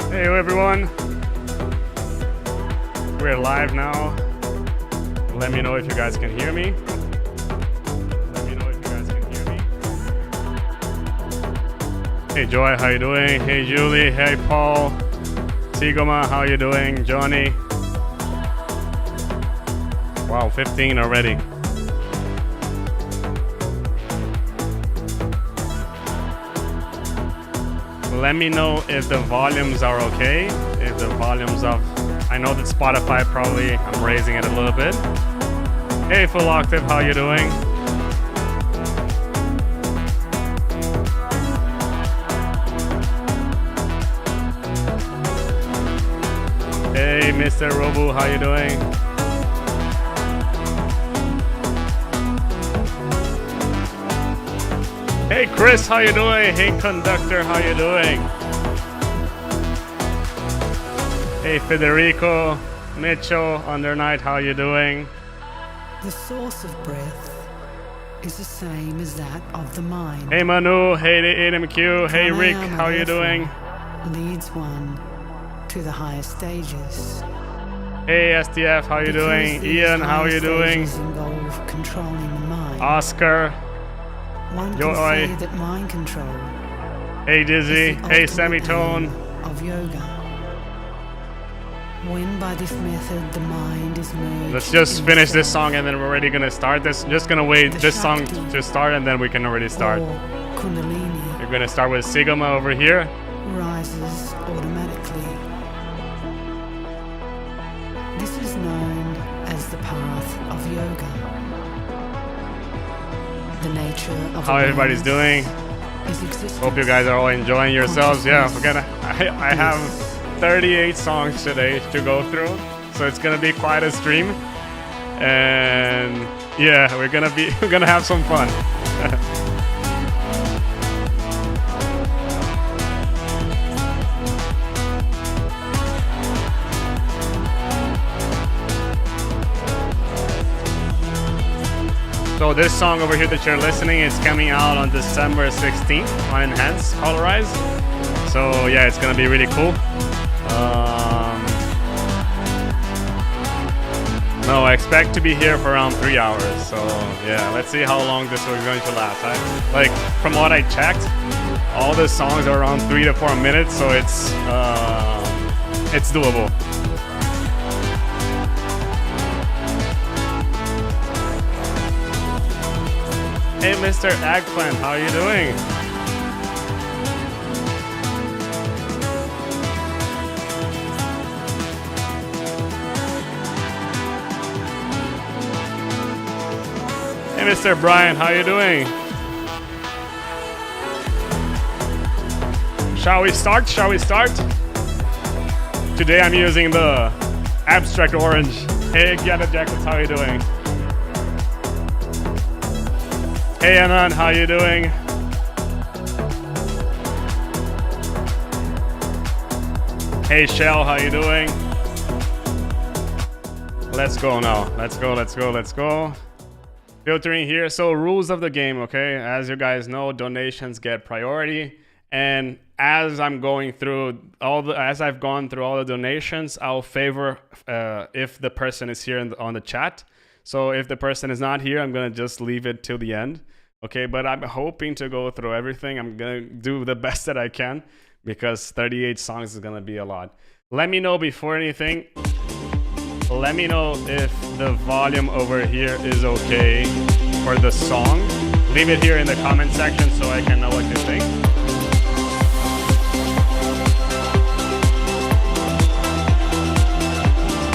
Hey everyone, we're live now. Let me know if you guys can hear me. Hey Joy, how you doing? Hey Julie, hey Paul, Sigoma, how you doing? Johnny. Wow, 15 already. Let me know if the volumes are okay. If the volumes of, I know that Spotify probably, I'm raising it a little bit. Hey Full Octave, how you doing? Hey Mr. Robu, how you doing? Hey Chris, how you doing? Hey Conductor, how you doing? Hey Federico, Mitchell, Undernight, how you doing? The source of breath is the same as that of the mind. Hey Manu, hey AMQ, hey Rick, how you doing? Leads one to the higher stages. Hey STF, how you doing? Ian, how you doing? Involve controlling the mind. Oscar. One can say that mind control. Hey Dizzy, hey Semitone. Of yoga. When by this method the mind is merged. Let's just finish this song and then we're already gonna start this. Just gonna wait this song to start and then we can already start. Kundalini. You're gonna start with Sigma over here. Rises automatically. This is known as the path of yoga. The nature of how everybody's doing. Hope you guys are all enjoying yourselves. Yeah, I have 38 songs today to go through, so it's gonna be quite a stream. And yeah, we're gonna have some fun. So this song over here that you're listening is coming out on December 16th on Enhanced Colorize. So yeah, it's gonna be really cool. No, I expect to be here for around 3 hours. So yeah, let's see how long this is going to last. Like from what I checked, all the songs are around 3 to 4 minutes, so it's doable. Hey Mr. Eggplant, how are you doing? Hey Mr. Brian, how are you doing? Shall we start? Shall we start? Today I'm using the Abstrakt Orange. Hey Get Jackets, how are you doing? Hey Anand, how you doing? Hey Shell, how you doing? Let's go now. Let's go. Filtering here. So rules of the game, okay? As you guys know, donations get priority. And as I've gone through all the donations, I'll favor if the person is here on the chat. So if the person is not here, I'm gonna just leave it till the end. Okay, but I'm hoping to go through everything. I'm gonna do the best that I can because 38 songs is gonna be a lot. Let me know before anything. Let me know if the volume over here is okay for the song. Leave it here in the comment section so I can know what you think.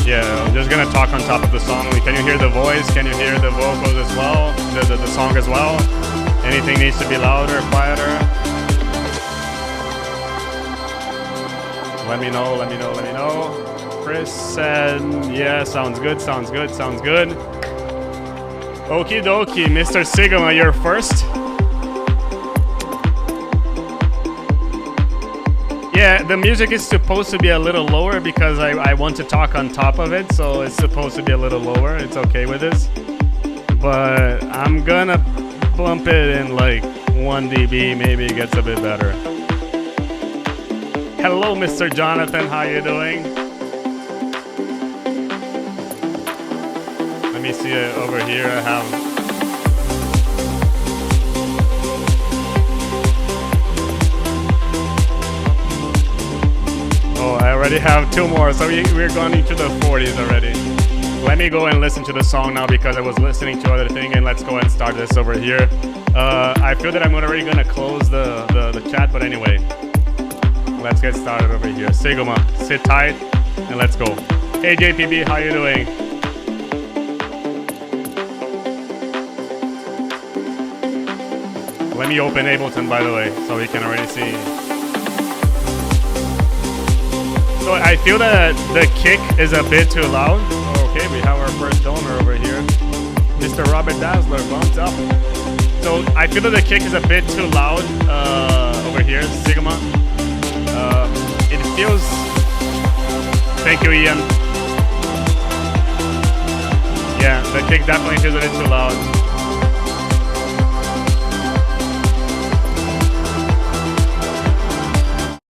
Yeah, I'm just gonna talk on top of the song. Can you hear the voice? Can you hear the vocals as well? The song as well? Anything needs to be louder, quieter? Let me know. Chris said, yeah, sounds good. Okie dokie, Mr. Sigma, you're first. Yeah, the music is supposed to be a little lower because I want to talk on top of it, so it's supposed to be a little lower. It's okay with this. But I'm gonna bump it in like 1 dB, maybe it gets a bit better. Hello, Mr. Jonathan. How you doing? Let me see it over here. I have... Oh, I already have 2 more, so we're going into the 40s already. Let me go and listen to the song now because I was listening to other thing, and let's go and start this over here. I feel that I'm already gonna close the chat, but anyway, let's get started over here. Sigma, sit tight, and let's go. Hey JPB, how you doing? Let me open Ableton, by the way, so we can already see. So I feel that the kick is a bit too loud. Okay, we have our first donor over here. Mr. Robert Dazzler, bumped up. So I feel that the kick is a bit too loud over here, Sigma. It feels... Thank you, Ian. Yeah, the kick definitely feels a bit too loud.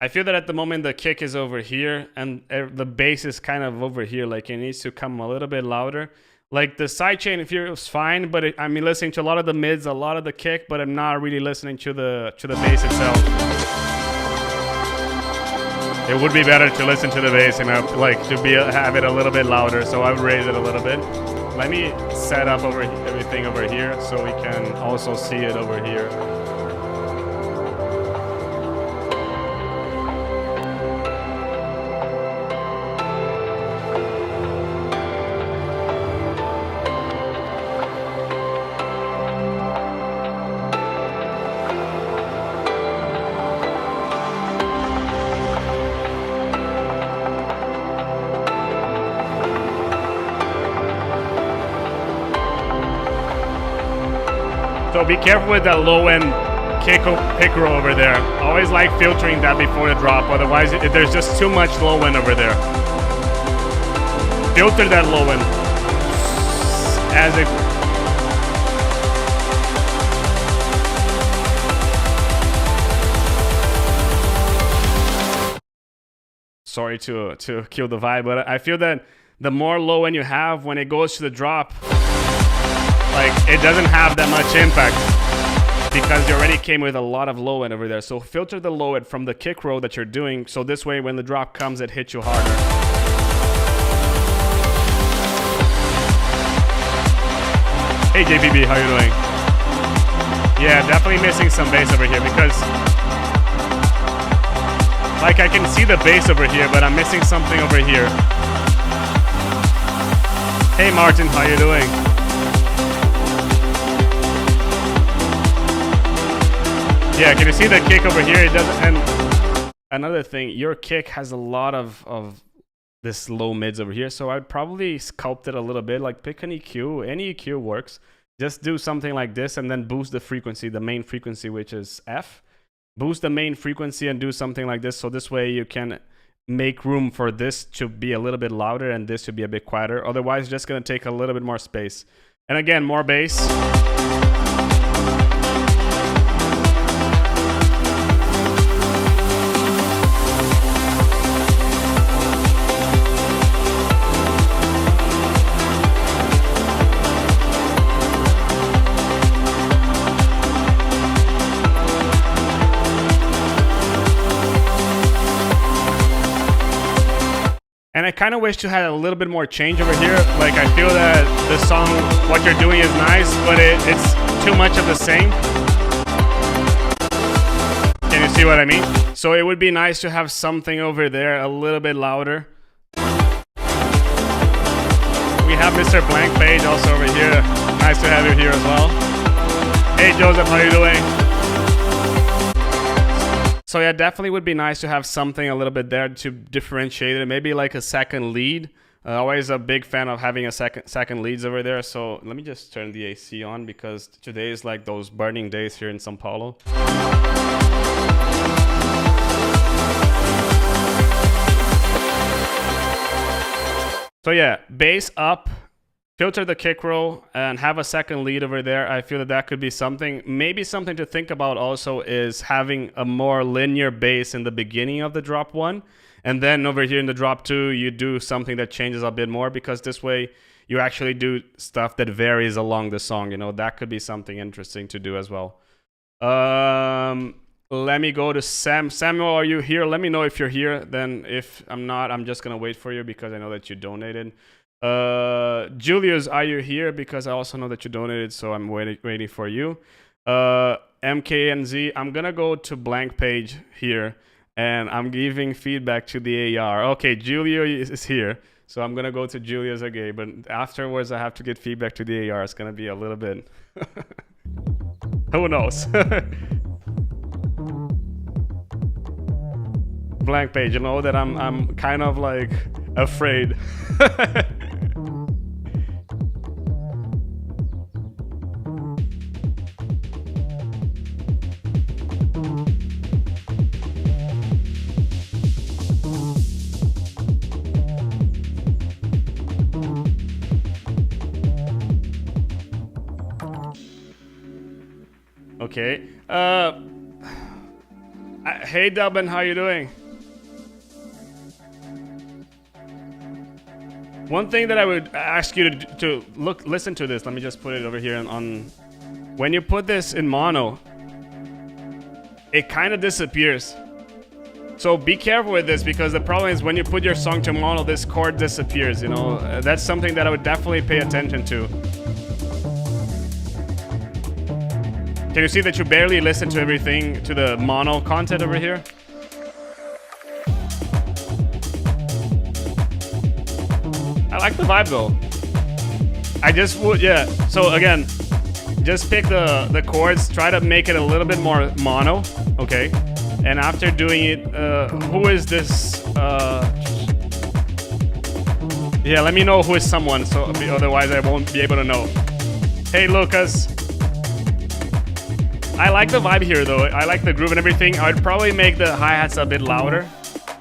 I feel that at the moment the kick is over here and the bass is kind of over here, like it needs to come a little bit louder. Like the sidechain feels fine, but I'm listening to a lot of the mids, a lot of the kick, but I'm not really listening to the bass itself. It would be better to listen to the bass and like to have it a little bit louder, so I would raise it a little bit. Let me set up everything over here so we can also see it over here. So be careful with that low end pick row over there. Always like filtering that before the drop, otherwise if there's just too much low end over there. Filter that low end as it... Sorry to kill the vibe, but I feel that the more low end you have, when it goes to the drop, like it doesn't have that much impact because you already came with a lot of low end over there. So filter the low end from the kick row that you're doing, so this way when the drop comes it hits you harder. Hey JPB, how you doing? Yeah, definitely missing some bass over here because like I can see the bass over here, but I'm missing something over here. Hey Martin, how you doing? Yeah, can you see the kick over here? It doesn't. And another thing, your kick has a lot of this low mids over here, so I'd probably sculpt it a little bit. Like pick an EQ, any EQ works. Just do something like this, and then boost the frequency, the main frequency, which is F. Boost the main frequency and do something like this, so this way you can make room for this to be a little bit louder and this to be a bit quieter. Otherwise, it's just gonna take a little bit more space. And again, more bass. And I kind of wish to have a little bit more change over here. Like I feel that the song, what you're doing is nice, but it's too much of the same. Can you see what I mean? So it would be nice to have something over there a little bit louder. We have Mr. Blank Page also over here. Nice to have you here as well. Hey Joseph, how you doing? So yeah, definitely would be nice to have something a little bit there to differentiate it. Maybe like a second lead. Always a big fan of having a second leads over there. So let me just turn the AC on because today is like those burning days here in São Paulo. So yeah, bass up, filter the kick roll and have a second lead over there. I feel that that could be something. Maybe something to think about also is having a more linear bass in the beginning of the drop 1. And then over here in the drop 2, you do something that changes a bit more, because this way you actually do stuff that varies along the song. You know, that could be something interesting to do as well. Let me go to Sam. Samuel, are you here? Let me know if you're here. Then if I'm not, I'm just going to wait for you because I know that you donated. Julius, are you here? Because I also know that you donated, so I'm waiting for you. MKNZ, I'm going to go to blank page here. And I'm giving feedback to the AR. Okay, Julio is here. So I'm going to go to Julius again. But afterwards, I have to get feedback to the AR. It's going to be a little bit... Who knows? Blank page. You know that I'm kind of like afraid. Okay. Hey, Dublin, how you doing? One thing that I would ask you to listen to this. Let me just put it over here on. When you put this in mono, it kind of disappears. So be careful with this, because the problem is when you put your song to mono, this chord disappears. You know, that's something that I would definitely pay attention to. Can you see that you barely listen to everything, to the mono content over here? I like the vibe though. I just would, yeah. So again, just pick the chords, try to make it a little bit more mono, okay? And after doing it, who is this? Yeah, let me know who is someone, so otherwise I won't be able to know. Hey, Lucas. I like the vibe here though. I like the groove and everything. I would probably make the hi-hats a bit louder.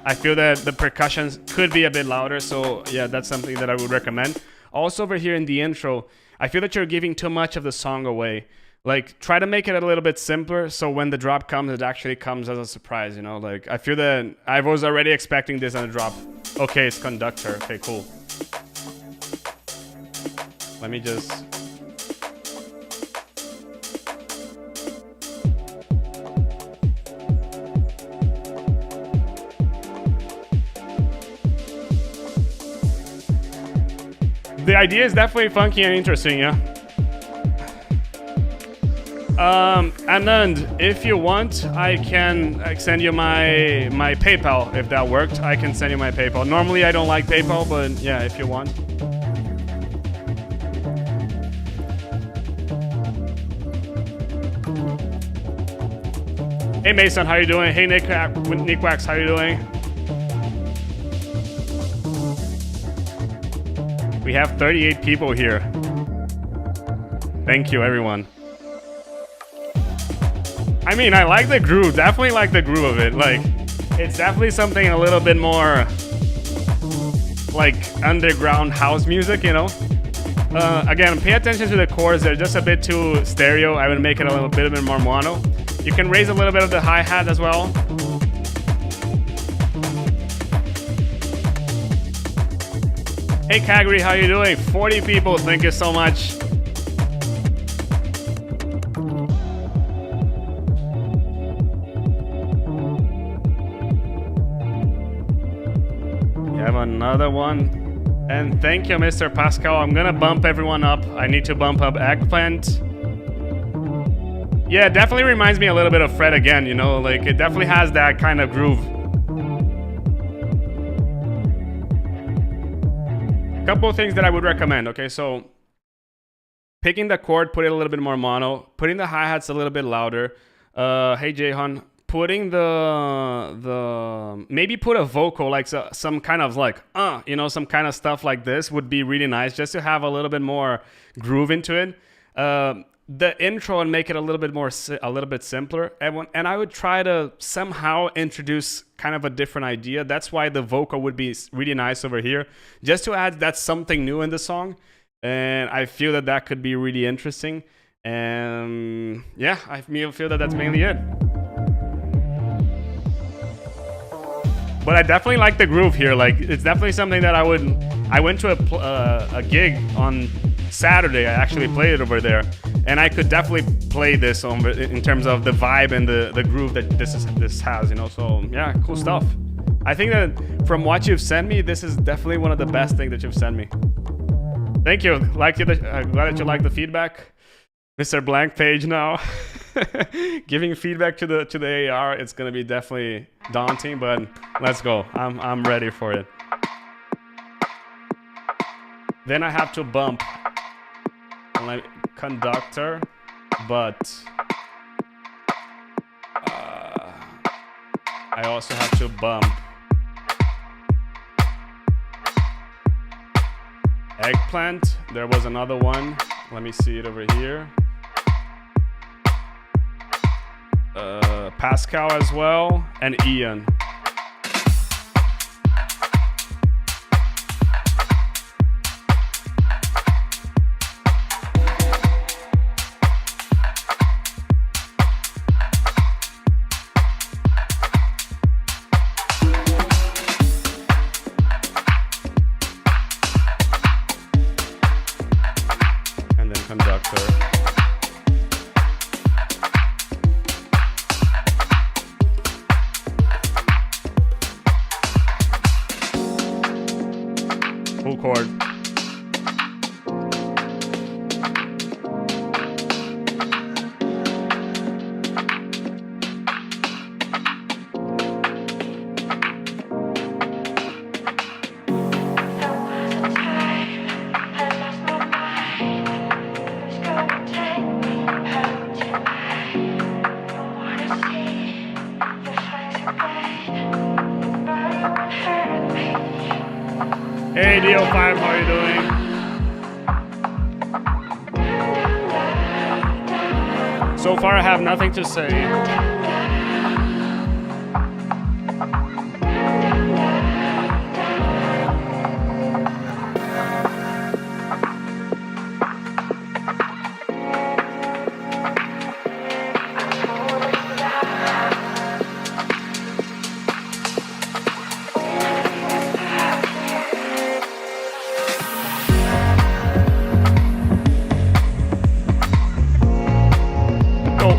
I feel that the percussions could be a bit louder, so yeah, that's something that I would recommend. Also over here in the intro, I feel that you're giving too much of the song away. Like, try to make it a little bit simpler, so when the drop comes, it actually comes as a surprise, you know? Like, I feel that I was already expecting this on the drop. Okay, it's conductor. Okay, cool. Let me just... The idea is definitely funky and interesting, yeah. Anand, if you want, I can send you my PayPal if that worked. I can send you my PayPal. Normally I don't like PayPal, but yeah, if you want. Hey Mason, how you doing? Hey Nick Wax, how you doing? We have 38 people here. Thank you, everyone. I mean, I like the groove. Definitely like the groove of it. Like, it's definitely something a little bit more like underground house music, you know? Again, pay attention to the chords. They're just a bit too stereo. I would make it a little bit more mono. You can raise a little bit of the hi-hat as well. Hey Kagri, how you doing? 40 people, thank you so much. You have another one. And thank you, Mr. Pascal. I'm gonna bump everyone up. I need to bump up Eggplant. Yeah, it definitely reminds me a little bit of Fred again, you know? Like, it definitely has that kind of groove. Couple of things that I would recommend. Okay, so picking the chord, put it a little bit more mono, putting the hi-hats a little bit louder. Hey Jahan, putting the maybe put a vocal, like some kind of like you know, some kind of stuff like this would be really nice, just to have a little bit more groove into it. The intro, and make it a little bit simpler, and I would try to somehow introduce kind of a different idea. That's why the vocal would be really nice over here, just to add that something new in the song. and I feel that that could be really interesting. And yeah, I feel that that's mainly it. But I definitely like the groove here. Like, it's definitely something that I went to a gig on Saturday. I actually played it over there, and I could definitely play this in terms of the vibe and the groove that this has, you know. So yeah, cool stuff. I think that from what you've sent me, this is definitely one of the best things that you've sent me. Thank you. Glad that you like the feedback, Mr. Blank Page. Now, giving feedback to the AR, it's gonna be definitely daunting, but let's go. I'm ready for it. Then I have to bump like conductor, but I also have to bump eggplant. There was another one. Let me see it over here. Pascal as well, and Ian. Full chord. Hey DO5, how are you doing? So far I have nothing to say.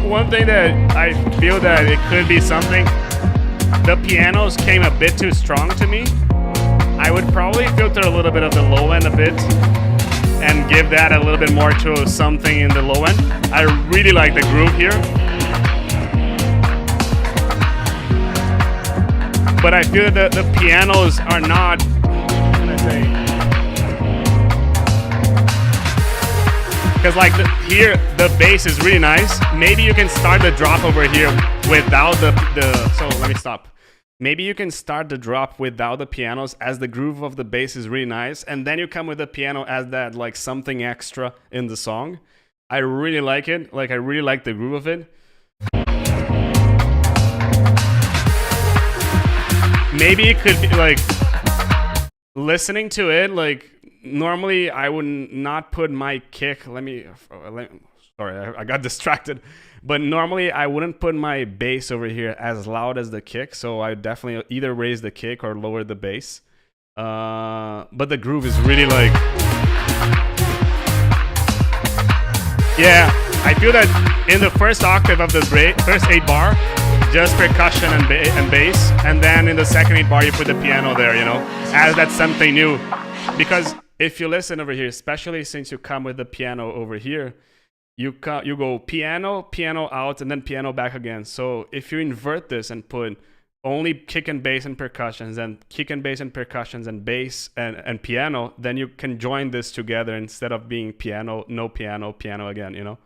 One thing that I feel that it could be something, the pianos came a bit too strong to me. I would probably filter a little bit of the low end a bit and give that a little bit more to something in the low end. I really like the groove here, but I feel that the pianos are not, what can I say? Because like here, the bass is really nice. Maybe you can start the drop over here without so let me stop. Maybe you can start the drop without the pianos, as the groove of the bass is really nice, and then you come with the piano as that like something extra in the song. I really like it. Like, I really like the groove of it. Maybe it could be like, listening to it, like, normally I would not put my kick, sorry, I got distracted, but normally I wouldn't put my bass over here as loud as the kick, so I definitely either raise the kick or lower the bass. But the groove is really like, yeah, I feel that in the first octave of the first 8 bar, just percussion and bass, and then in the second 8 bar you put the piano there, you know, as that's something new. Because if you listen over here, especially since you come with the piano over here, you go piano, piano out, and then piano back again. So if you invert this and put only kick and bass and percussions, and kick and bass and percussions and bass and piano, then you can join this together instead of being piano, no piano, piano again, you know?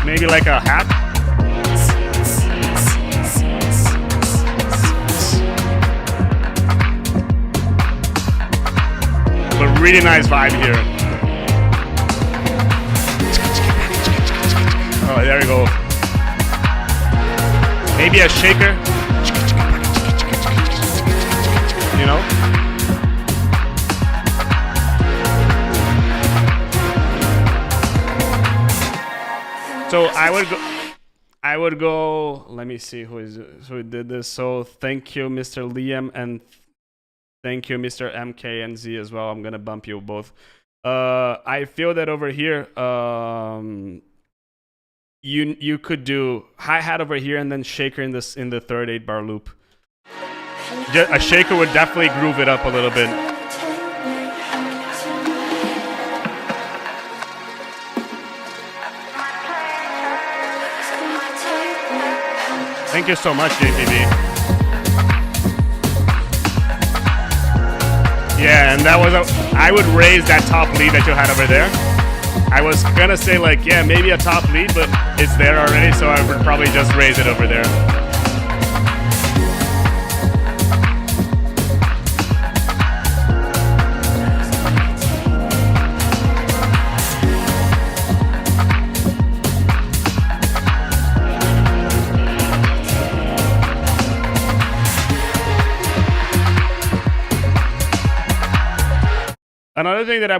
maybe like a hat. But really nice vibe here. Oh, there we go. Maybe a shaker. You know? So I would go, let me see who did this. So thank you, Mr. Liam, and thank you, Mr. MKNZ as well. I'm gonna bump you both. I feel that over here, you could do hi-hat over here and then shaker in the third 8-bar loop. A shaker would definitely groove it up a little bit. Thank you so much, JPB. Yeah, and that was I would raise that top lead that you had over there. I was gonna say like, yeah, maybe a top lead, but it's there already, so I would probably just raise it over there. Another thing that I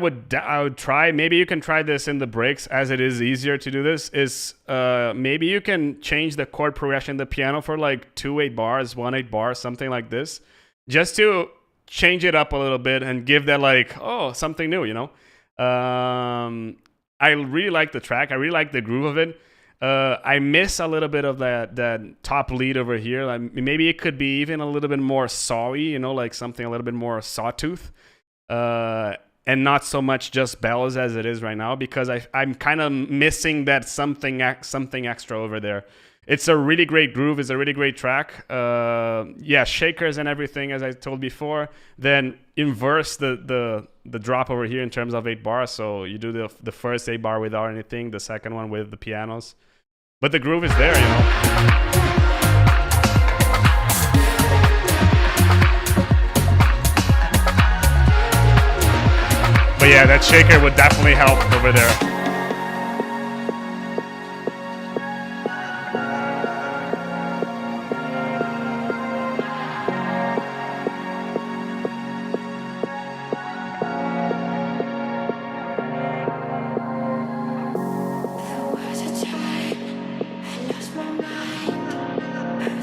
would try, maybe you can try this in the breaks as it is easier to do this, is maybe you can change the chord progression in the piano for like 2 8-bars, 1 8-bar, something like this, just to change it up a little bit and give that like, oh, something new, you know? I really like the track. I really like the groove of it. I miss a little bit of that top lead over here. Like, maybe it could be even a little bit more sawy, you know, like something a little bit more sawtooth. And not so much just bells as it is right now, because I'm kind of missing that something extra over there. It's a really great groove. It's a really great track. Yeah, shakers and everything, as I told before. Then inverse the drop over here in terms of 8 bars. So you do the first 8 bar without anything, the second one with the pianos. But the groove is there, you know. But yeah, that shaker would definitely help over there.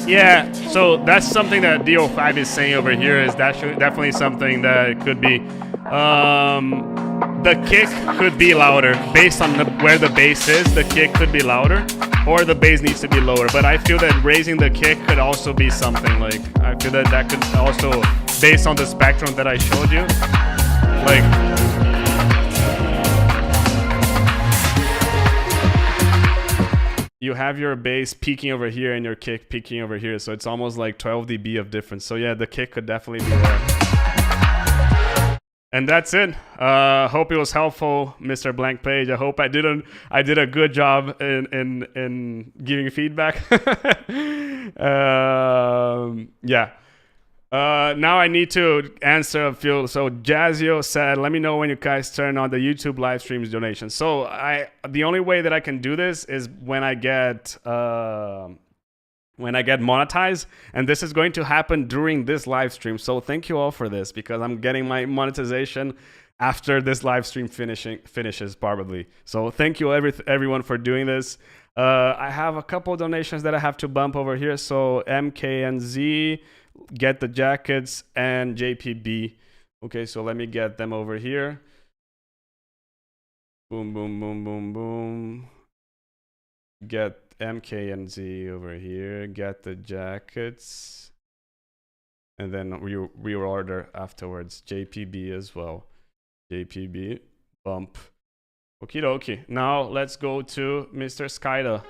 Yeah, so that's something that DO5 is saying over here, is that definitely something that could be. The kick could be louder based on where the bass is. The kick could be louder, or the bass needs to be lower. But I feel that raising the kick could also be something. Like, I feel that could also, based on the spectrum that I showed you, like. You have your bass peaking over here and your kick peaking over here, so it's almost like 12 dB of difference. So yeah, the kick could definitely be there. And that's it. Hope it was helpful, Mr. Blank Page. I hope I did a good job in giving feedback. Yeah. Now I need to answer a few. So Jazzio said, let me know when you guys turn on the YouTube live streams donation. So the only way that I can do this is when I get monetized, and this is going to happen during this live stream. So thank you all for this, because I'm getting my monetization after this live stream finishes probably. So thank you everyone for doing this. I have a couple donations that I have to bump over here. So MKNZ, Get the Jackets, and JPB. Okay, so let me get them over here. Boom, boom, boom, boom, boom. Get MKNZ over here, Get the Jackets, and then reorder afterwards. JPB as well. JPB, bump. Okie dokie. Now let's go to Mr. Skyda.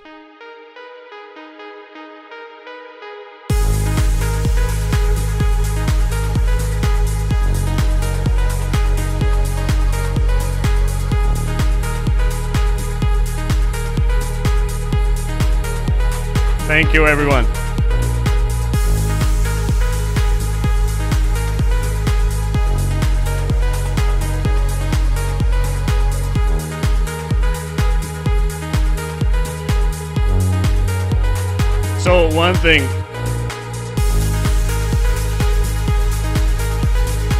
Thank you, everyone. So one thing,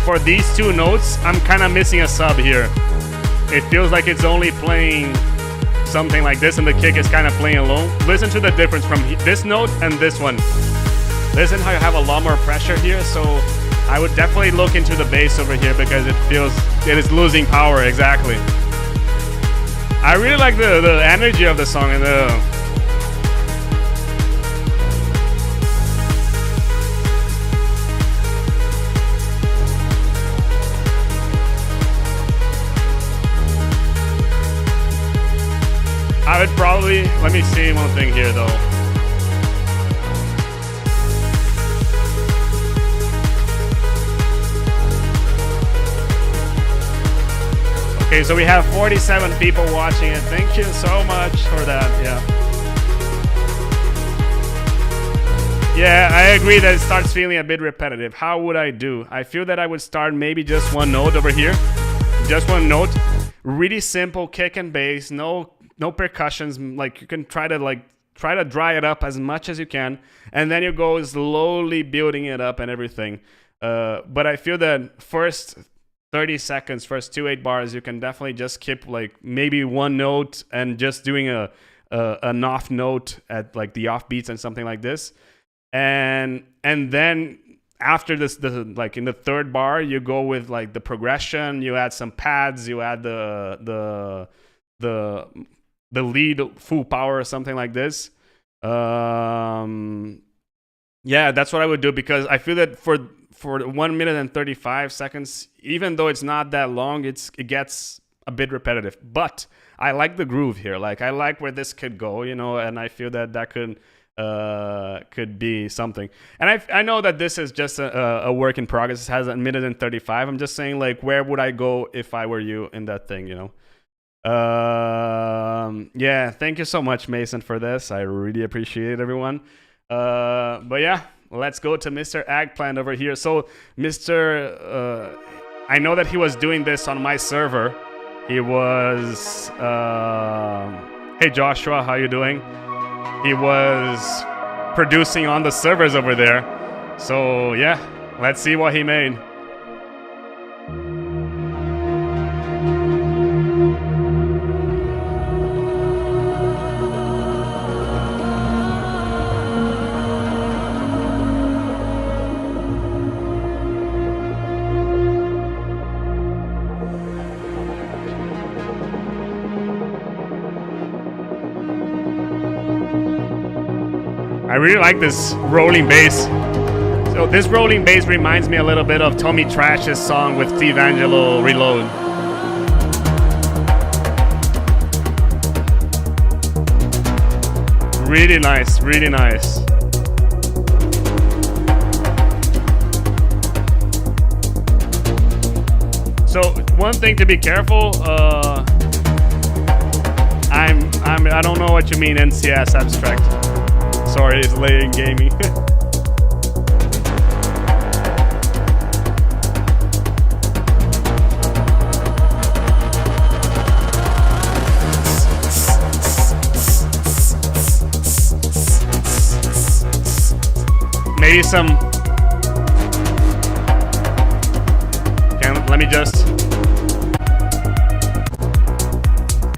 for these two notes, I'm kind of missing a sub here. It feels like it's only playing something like this and the kick is kind of playing alone. Listen to the difference from this note and this one. Listen how you have a lot more pressure here, so I would definitely look into the bass over here because it feels it is losing power, exactly. I really like the energy of the song and the... I would probably, let me see one thing here though. Okay, so we have 47 people watching it. Thank you so much for that, yeah. Yeah, I agree that it starts feeling a bit repetitive. How would I do? I feel that I would start maybe just one note over here. Just one note. Really simple kick and bass, no percussions. Like you can try to dry it up as much as you can, and then you go slowly building it up and everything. But I feel that first 30 seconds, first 2-8 bars, you can definitely just keep like maybe one note and just doing an off note at like the off beats and something like this, and then after this, like in the third bar, you go with like the progression. You add some pads. You add the lead full power or something like this. Yeah, that's what I would do because I feel that for 1 minute and 35 seconds, even though it's not that long, it gets a bit repetitive. But I like the groove here. Like I like where this could go, you know, and I feel that could be something. And I know that this is just a work in progress. It has a minute and 35. I'm just saying, like, where would I go if I were you in that thing, you know? Yeah, thank you so much, Mason, for this. I really appreciate it, everyone. But yeah, let's go to Mr. Eggplant over here. So Mr. I know that he was doing this on my server. He was hey Joshua, how you doing? He was producing on the servers over there. So yeah, let's see what he made. I really like this rolling bass. So this rolling bass reminds me a little bit of Tommy Trash's song with Steve Angelo, Reload. Really nice, really nice. So one thing to be careful, I don't know what you mean NCS Abstrakt. Sorry, it's late in gaming. Maybe some... Let me just...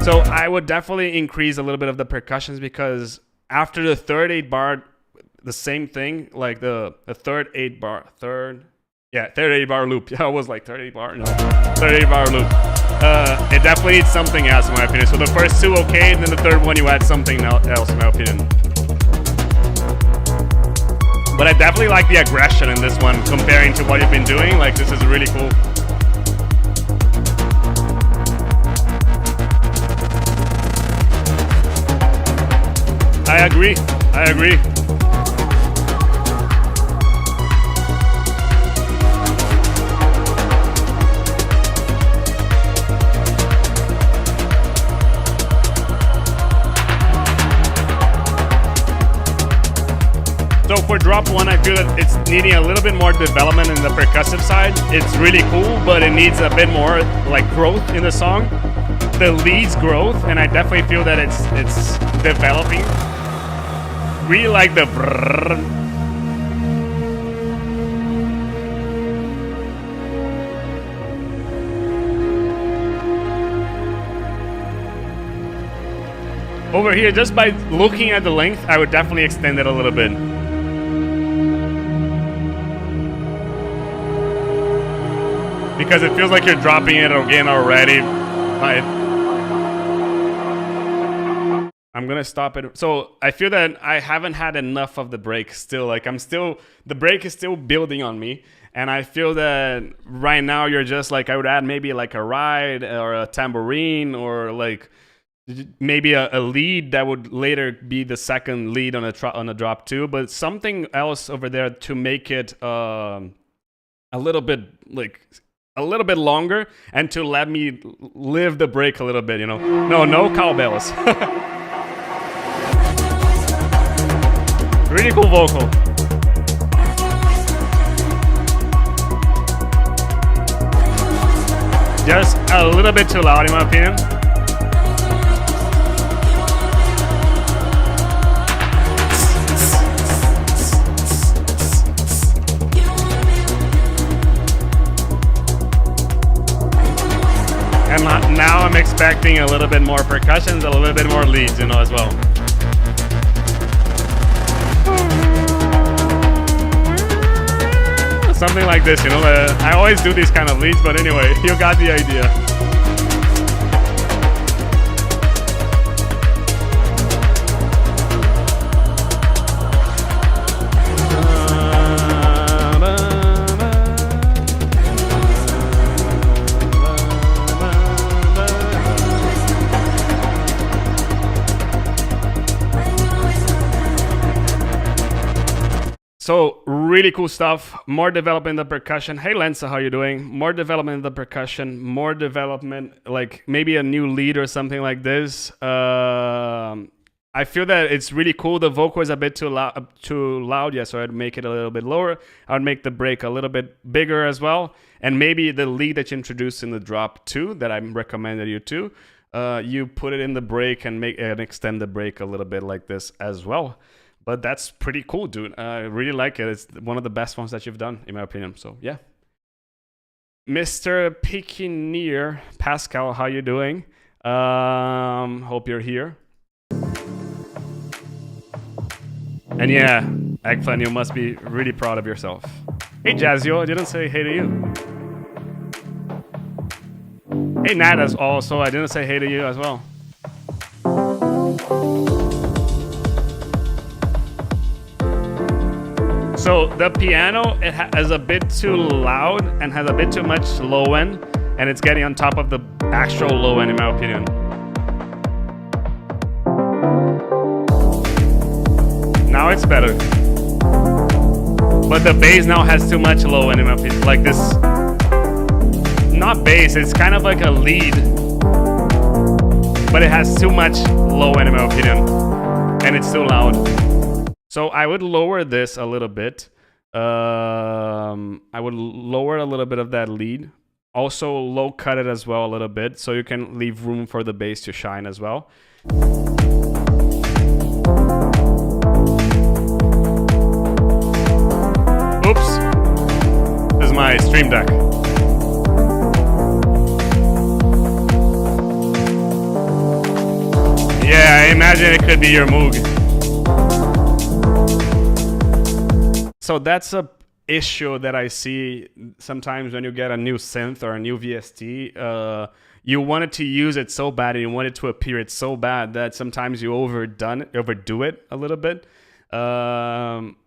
So I would definitely increase a little bit of the percussions because after the third 8 bar, the same thing, like the third 8 bar loop. Yeah, I was like third 8 bar, no, third 8 bar loop. It definitely needs something else in my opinion. So the first two okay, and then the third one you add something else in my opinion. But I definitely like the aggression in this one comparing to what you've been doing. Like this is really cool. I agree. So for drop 1, I feel that it's needing a little bit more development in the percussive side. It's really cool, but it needs a bit more like growth in the song. The leads growth, and I definitely feel that it's developing. Really like the brrrr. Over here, just by looking at the length, I would definitely extend it a little bit. Because it feels like you're dropping it again already. I'm gonna stop it. So I feel that I haven't had enough of the break still. Like the break is still building on me. And I feel that right now you're just like, I would add maybe like a ride or a tambourine or like maybe a lead that would later be the second lead on a drop 2, but something else over there to make it a little bit longer and to let me live the break a little bit, you know. No cowbells. Really cool vocal. Just a little bit too loud in my opinion. And now I'm expecting a little bit more percussions, a little bit more leads, you know, as well. Something like this, you know. I always do these kind of leads, but anyway, you got the idea. So really cool stuff. More development in the percussion. Hey Lensa, how you doing? More development in the percussion. More development, like maybe a new lead or something like this. I feel that it's really cool. The vocal is a bit too loud. Yeah, so I'd make it a little bit lower. I would make the break a little bit bigger as well. And maybe the lead that you introduced in the drop 2 that I recommended you to, you put it in the break and extend the break a little bit like this as well. But that's pretty cool, dude. I really like it. It's one of the best ones that you've done, in my opinion. So, yeah. Mr. Pickeneer, Pascal, how you doing? Hope you're here. And yeah, Eggflan, you must be really proud of yourself. Hey, Jazzio, I didn't say hey to you. Hey, Nadas, also, I didn't say hey to you as well. So the piano, it is a bit too loud and has a bit too much low end, and it's getting on top of the actual low end in my opinion. Now it's better. But the bass now has too much low end in my opinion. Like this, not bass, it's kind of like a lead, but it has too much low end in my opinion, and it's too loud. So I would lower this a little bit. I would lower a little bit of that lead. Also low cut it as well a little bit so you can leave room for the bass to shine as well. Oops. This is my Stream Deck. Yeah, I imagine it could be your Moog. So that's a issue that I see sometimes when you get a new synth or a new VST. You wanted to use it so bad and you want it to appear it so bad that sometimes you overdo it a little bit,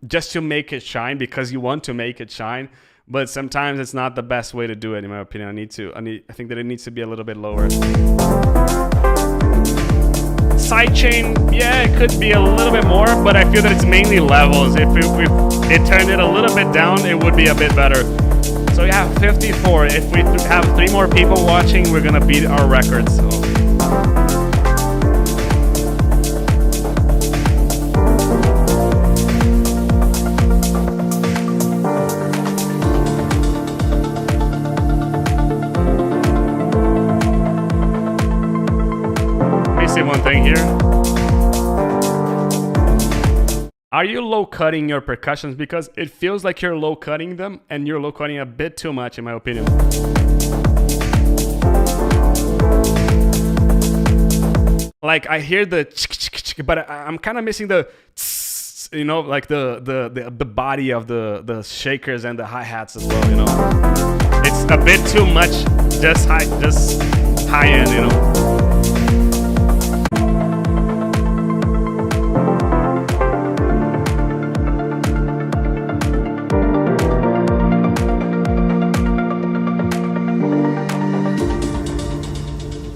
just to make it shine because you want to make it shine. But sometimes it's not the best way to do it, in my opinion. I think that it needs to be a little bit lower. Sidechain, yeah, it could be a little bit more, but I feel that it's mainly levels. If it turned it a little bit down, it would be a bit better. So yeah, 54. If we have 3 more people watching, we're gonna beat our record. So. Are you low cutting your percussions? Because it feels like you're low cutting them, and you're low cutting a bit too much, in my opinion. Like I hear the, but I'm kind of missing the, you know, like the body of the shakers and the hi-hats as well. You know, it's a bit too much, just high end. You know.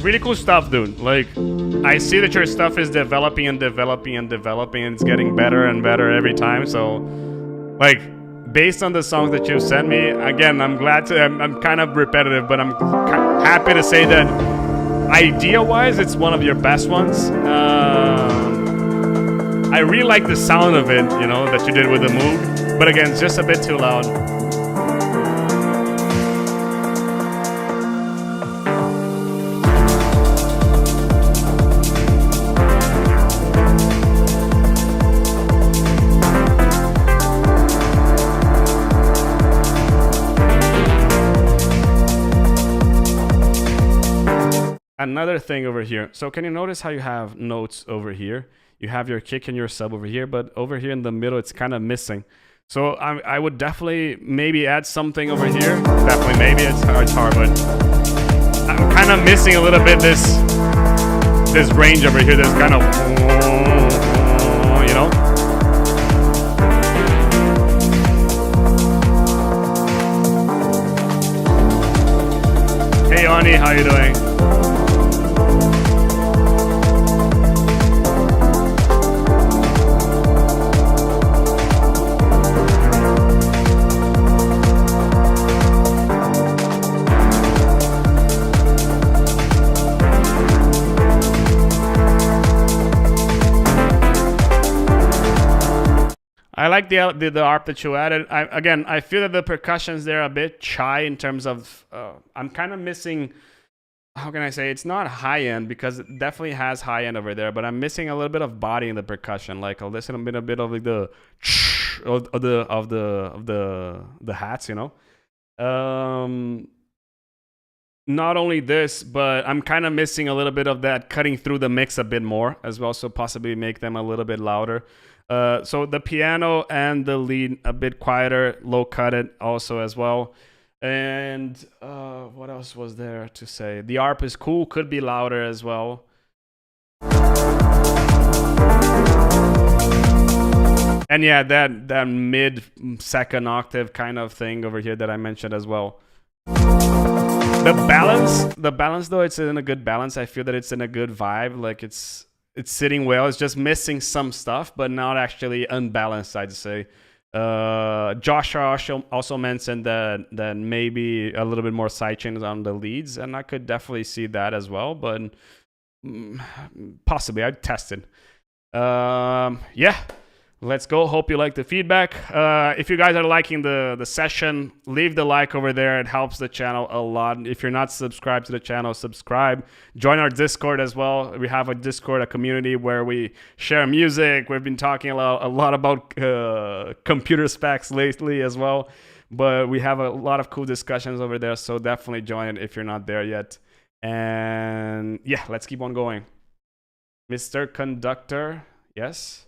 Really cool stuff, dude. Like, I see that your stuff is developing and developing and developing, and it's getting better and better every time. So, like, based on the songs that you've sent me, again, I'm glad to. I'm kind of repetitive, but I'm happy to say that idea-wise, it's one of your best ones. I really like the sound of it, you know, that you did with the Moog, but again, it's just a bit too loud. Another thing over here. So can you notice how you have notes over here? You have your kick and your sub over here, but over here in the middle, it's kind of missing. So I would definitely maybe add something over here. Definitely, maybe it's hard, but I'm kind of missing a little bit this range over here. This kind of, you know. Hey, Ani, how you doing? I like the ARP that you added. I feel that the percussions there are a bit shy in terms of. I'm kind of missing. How can I say? It's not high end because it definitely has high end over there, but I'm missing a little bit of body in the percussion. Like a bit of like the hats, you know. Not only this, but I'm kind of missing a little bit of that cutting through the mix a bit more as well. So possibly make them a little bit louder. So the piano and the lead a bit quieter, low cut it also as well. And what else was there to say? The ARP is cool, could be louder as well. And yeah, that mid second octave kind of thing over here that I mentioned as well. The balance though, it's in a good balance. I feel that it's in a good vibe. Like it's sitting well. It's just missing some stuff, but not actually unbalanced, I'd say. Joshua also mentioned that maybe a little bit more sidechains on the leads, and I could definitely see that as well, but possibly I'd test it. Yeah. Let's go. Hope you like the feedback. If you guys are liking the session, leave the like over there. It helps the channel a lot. If you're not subscribed to the channel, subscribe. Join our Discord as well. We have a Discord, a community where we share music. We've been talking a lot about computer specs lately as well. But we have a lot of cool discussions over there. So definitely join it if you're not there yet. And yeah, let's keep on going. Mr. Conductor, yes?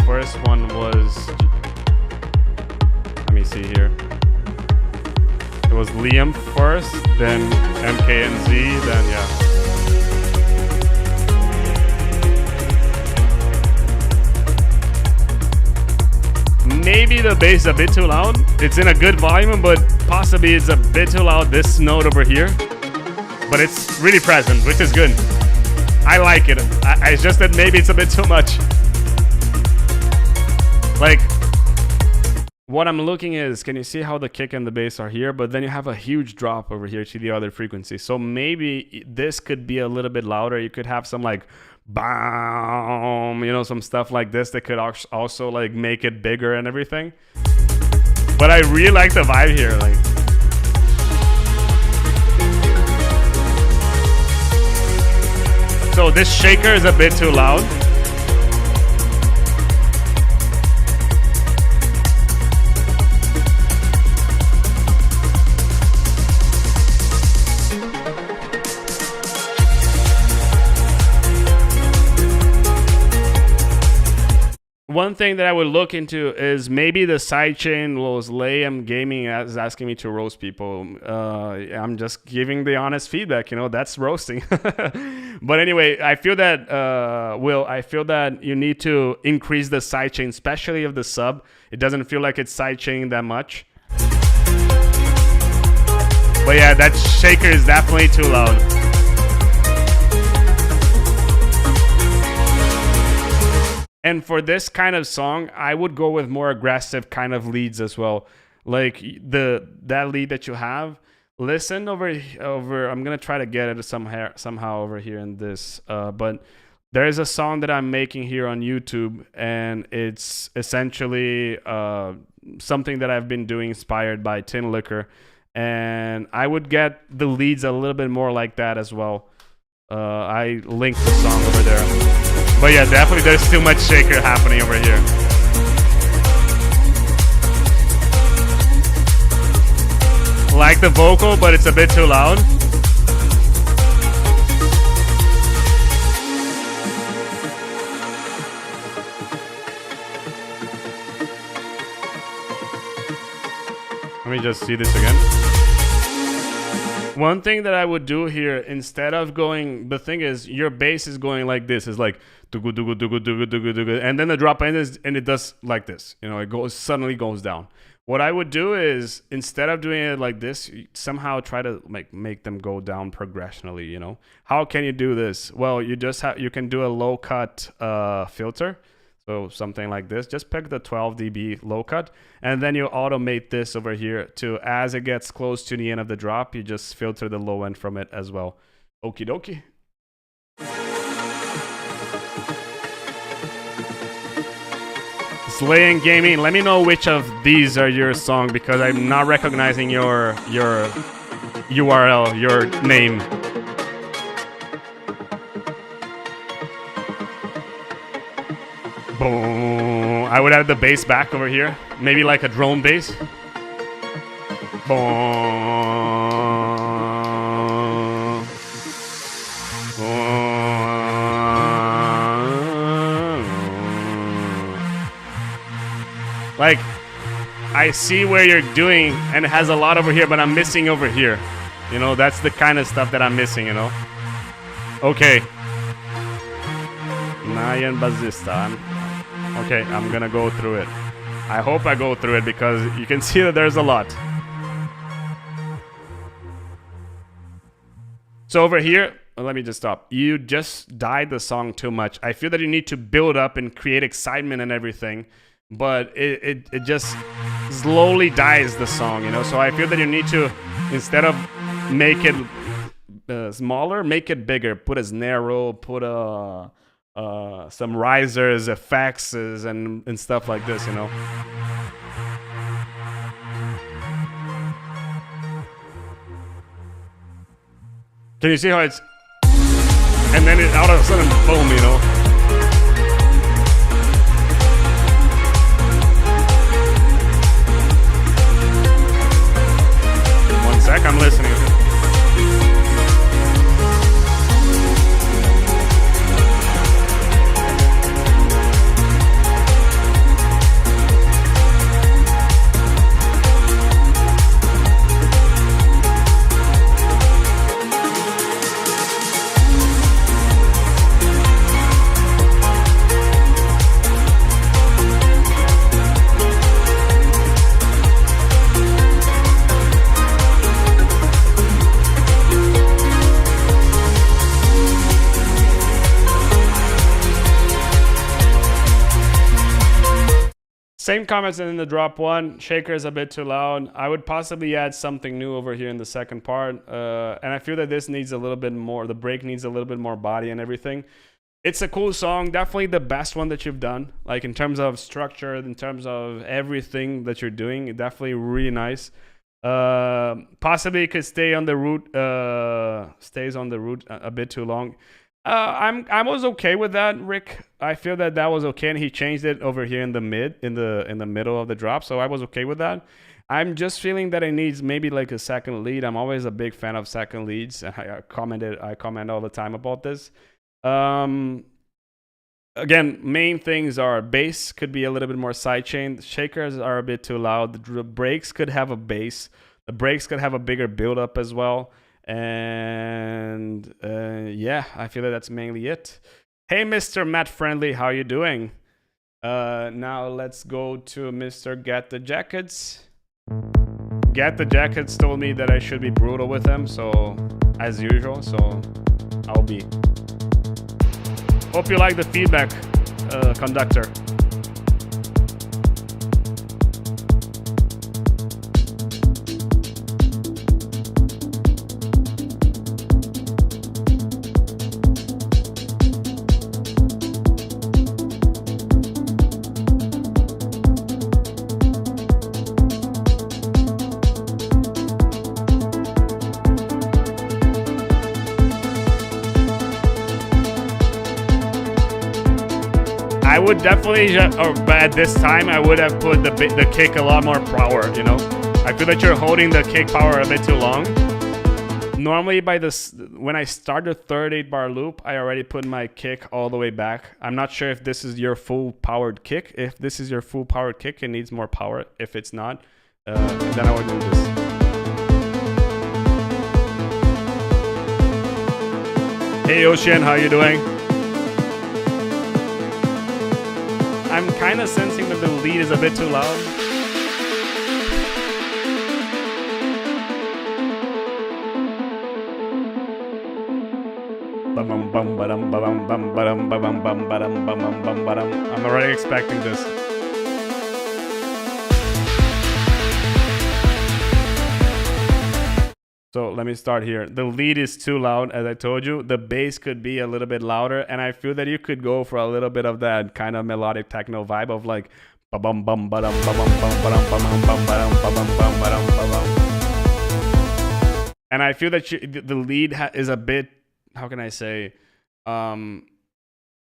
First one was, let me see here. It was Liam first, then MK and Z, then yeah. Maybe the bass is a bit too loud. It's in a good volume, but possibly it's a bit too loud, this note over here. But it's really present, which is good. I like it. It's just that maybe it's a bit too much. Like, what I'm looking is, can you see how the kick and the bass are here? But then you have a huge drop over here to the other frequency. So maybe this could be a little bit louder. You could have some like, boom, you know, some stuff like this that could also like make it bigger and everything. But I really like the vibe here. Like, So this shaker is a bit too loud. One thing that I would look into is maybe the sidechain was Liam Gaming is asking me to roast people. I'm just giving the honest feedback, that's roasting. But anyway, I feel that, I feel that you need to increase the sidechain, especially of the sub. It doesn't feel like it's sidechaining that much. But yeah, that shaker is definitely too loud. And for this kind of song, I would go with more aggressive kind of leads as well. Like that lead that you have, listen over. I'm gonna try to get it somehow over here in this. But there is a song that I'm making here on YouTube, and it's essentially something that I've been doing inspired by Tin Liquor, and I would get the leads a little bit more like that as well. I linked the song over there. But yeah, definitely there's too much shaker happening over here. Like the vocal, but it's a bit too loud. Let me just see this again. One thing that I would do here, instead of going, the thing is, your bass is going like this. It's like, and then the drop ends and it does like this. It suddenly goes down. What I would do is, instead of doing it like this, somehow try to make them go down progressionally. How can you do this? Well, you can do a low cut filter. So something like this, just pick the 12 dB low cut, and then you automate this over here to, as it gets close to the end of the drop, you just filter the low end from it as well. Okie dokie. Slay and Gaming, let me know which of these are your song, because I'm not recognizing your URL, your name. Boom. I would add the bass back over here. Maybe like a drone bass. Boom. Like, I see where you're doing, and it has a lot over here, but I'm missing over here. That's the kind of stuff that I'm missing, Okay. Nayan Bazistan. Okay, I'm gonna go through it. I hope I go through it, because you can see that there's a lot. So over here, let me just stop. You just died the song too much. I feel that you need to build up and create excitement and everything, but it just slowly dies the song, So I feel that you need to, instead of make it smaller, make it bigger. Put a snare roll, put some risers, effects, and stuff like this, Can you see how it's... And then it all of a sudden, boom, One sec, I'm listening. Same comments in the drop one. Shaker is a bit too loud. I would possibly add something new over here in the second part. And I feel that this needs a little bit more, the break needs a little bit more body and everything. It's a cool song, definitely the best one that you've done. Like in terms of structure, in terms of everything that you're doing, definitely really nice. Possibly it could stay on the root, stays on the root a bit too long. I was okay with that, Rick. I feel that was okay, and he changed it over here in the middle of the drop, so I was okay with that. I'm just feeling that it needs maybe like a second lead. I'm always a big fan of second leads. I comment all the time about this. Again, main things are bass could be a little bit more sidechain. The shakers are a bit too loud. The breaks could have a bass. The breaks could have a bigger build-up as well. And yeah, I feel that's mainly it. Hey, Mr. Matt Friendly, how you doing? Now let's go to Mr. Get the Jackets. Get the Jackets told me that I should be brutal with them, so as usual, so I'll be. Hope you like the feedback, conductor. I would definitely, but at this time, I would have put the kick a lot more power, you know? I feel that you're holding the kick power a bit too long. Normally, when I start the third 8-bar loop, I already put my kick all the way back. I'm not sure if this is your full powered kick. If this is your full powered kick, it needs more power. If it's not, then I would do this. Hey, Ocean, how you doing? I'm kind of sensing that the lead is a bit too loud. I'm already expecting this. So let me start here. The lead is too loud, as I told you. The bass could be a little bit louder, and I feel that you could go for a little bit of that kind of melodic techno vibe of like ba-bum bum ba-dum ba-bum bum ba-dum ba-bum bum ba-dum ba-bum bum ba-dum ba-bum. And I feel that the lead is a bit, how can I say,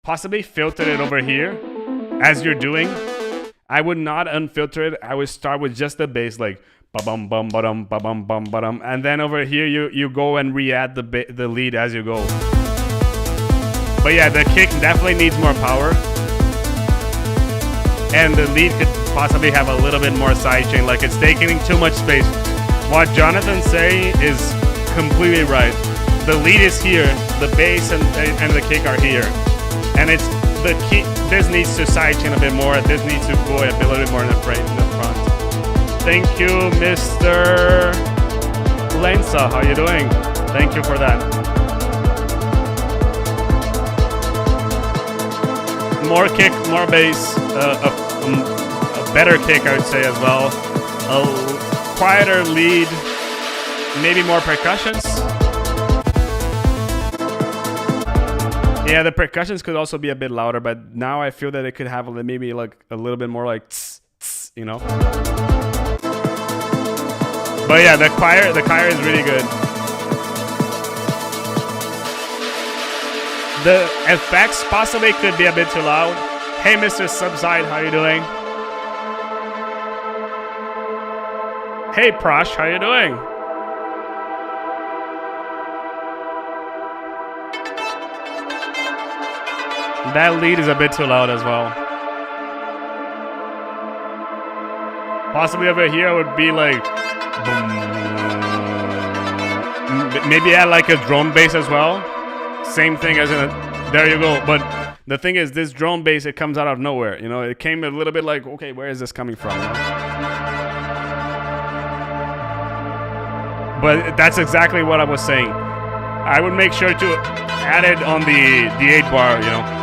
possibly filter it over here as you're doing. I would not unfilter it. I would start with just the bass, like ba-bum bum ba-dum ba-bum bum ba-dum, and then over here you go and re-add the lead as you go. But yeah, the kick definitely needs more power, and the lead could possibly have a little bit more sidechain, like it's taking too much space. What Jonathan say is completely right. The lead is here, the bass and the kick are here, and it's the kick. This needs to sidechain a bit more. This needs to go a little bit more in the front. Thank you, Mr. Lensa. How you doing? Thank you for that. More kick, more bass, a better kick, I would say as well. A quieter lead, maybe more percussions. Yeah, the percussions could also be a bit louder, but now I feel that it could have maybe like a little bit more like tss, tss, you know. But yeah, the choir is really good. The effects possibly could be a bit too loud. Hey, Mr. Subside, how you doing? Hey, Prosh, how you doing? That lead is a bit too loud as well. Possibly over here would be like maybe add like a drum bass as well. Same thing as in a, there you go. But the thing is, this drum bass, it comes out of nowhere. You know, it came a little bit like, okay, where is this coming from? You know? But that's exactly what I was saying. I would make sure to add it on the 8-bar, you know.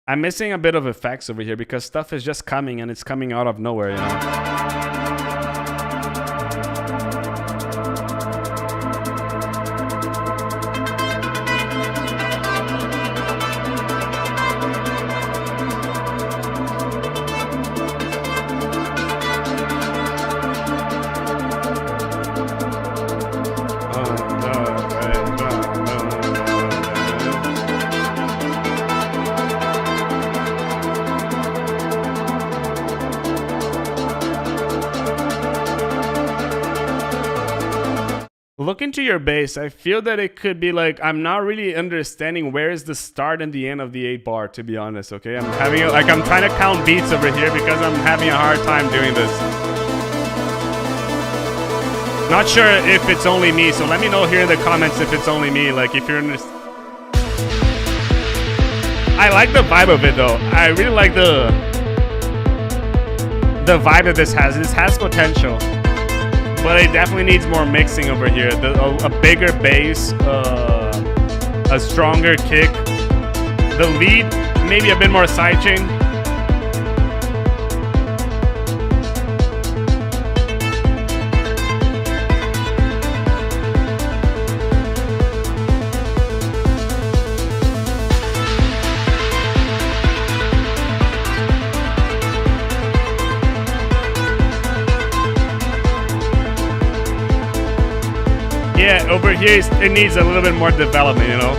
I'm missing a bit of effects over here because stuff is just coming and it's coming out of nowhere, you know. look into your bass. I feel that it could be like, I'm not really understanding where is the start and the end of the 8-bar, to be honest, okay? I'm having like, I'm trying to count beats over here because I'm having a hard time doing this. Not sure if it's only me, so let me know here in the comments if it's only me, like if you're in this. I like the vibe of it though. I really like the vibe that this has. This has potential. But it definitely needs more mixing over here. A bigger bass, a stronger kick. The lead, maybe a bit more sidechain. Yeah, over here it needs a little bit more development, you know.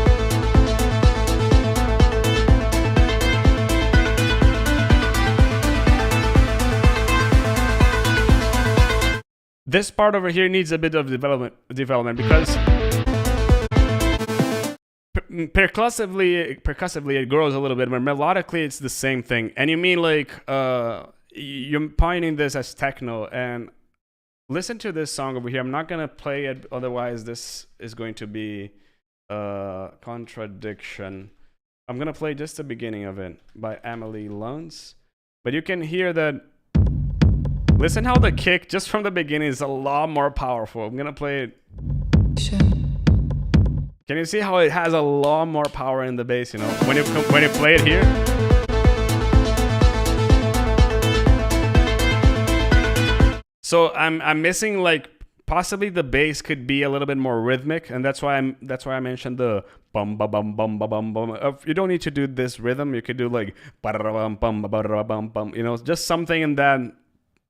This part over here needs a bit of development because percussively it grows a little bit, but melodically it's the same thing. And you mean like you're pointing this as techno, and listen to this song over here. I'm not gonna play it, otherwise this is going to be a contradiction. I'm gonna play just the beginning of it by Emily Luns, but you can hear that. Listen how the kick just from the beginning is a lot more powerful. I'm gonna play it. Sure. Can you see how it has a lot more power in the bass, you know, when you play it here? So I'm missing, like, possibly the bass could be a little bit more rhythmic, and that's why I mentioned the bum ba bum bum ba bum bum. You don't need to do this rhythm. You could do like ba bum bum ba bum bum. You know, just something in that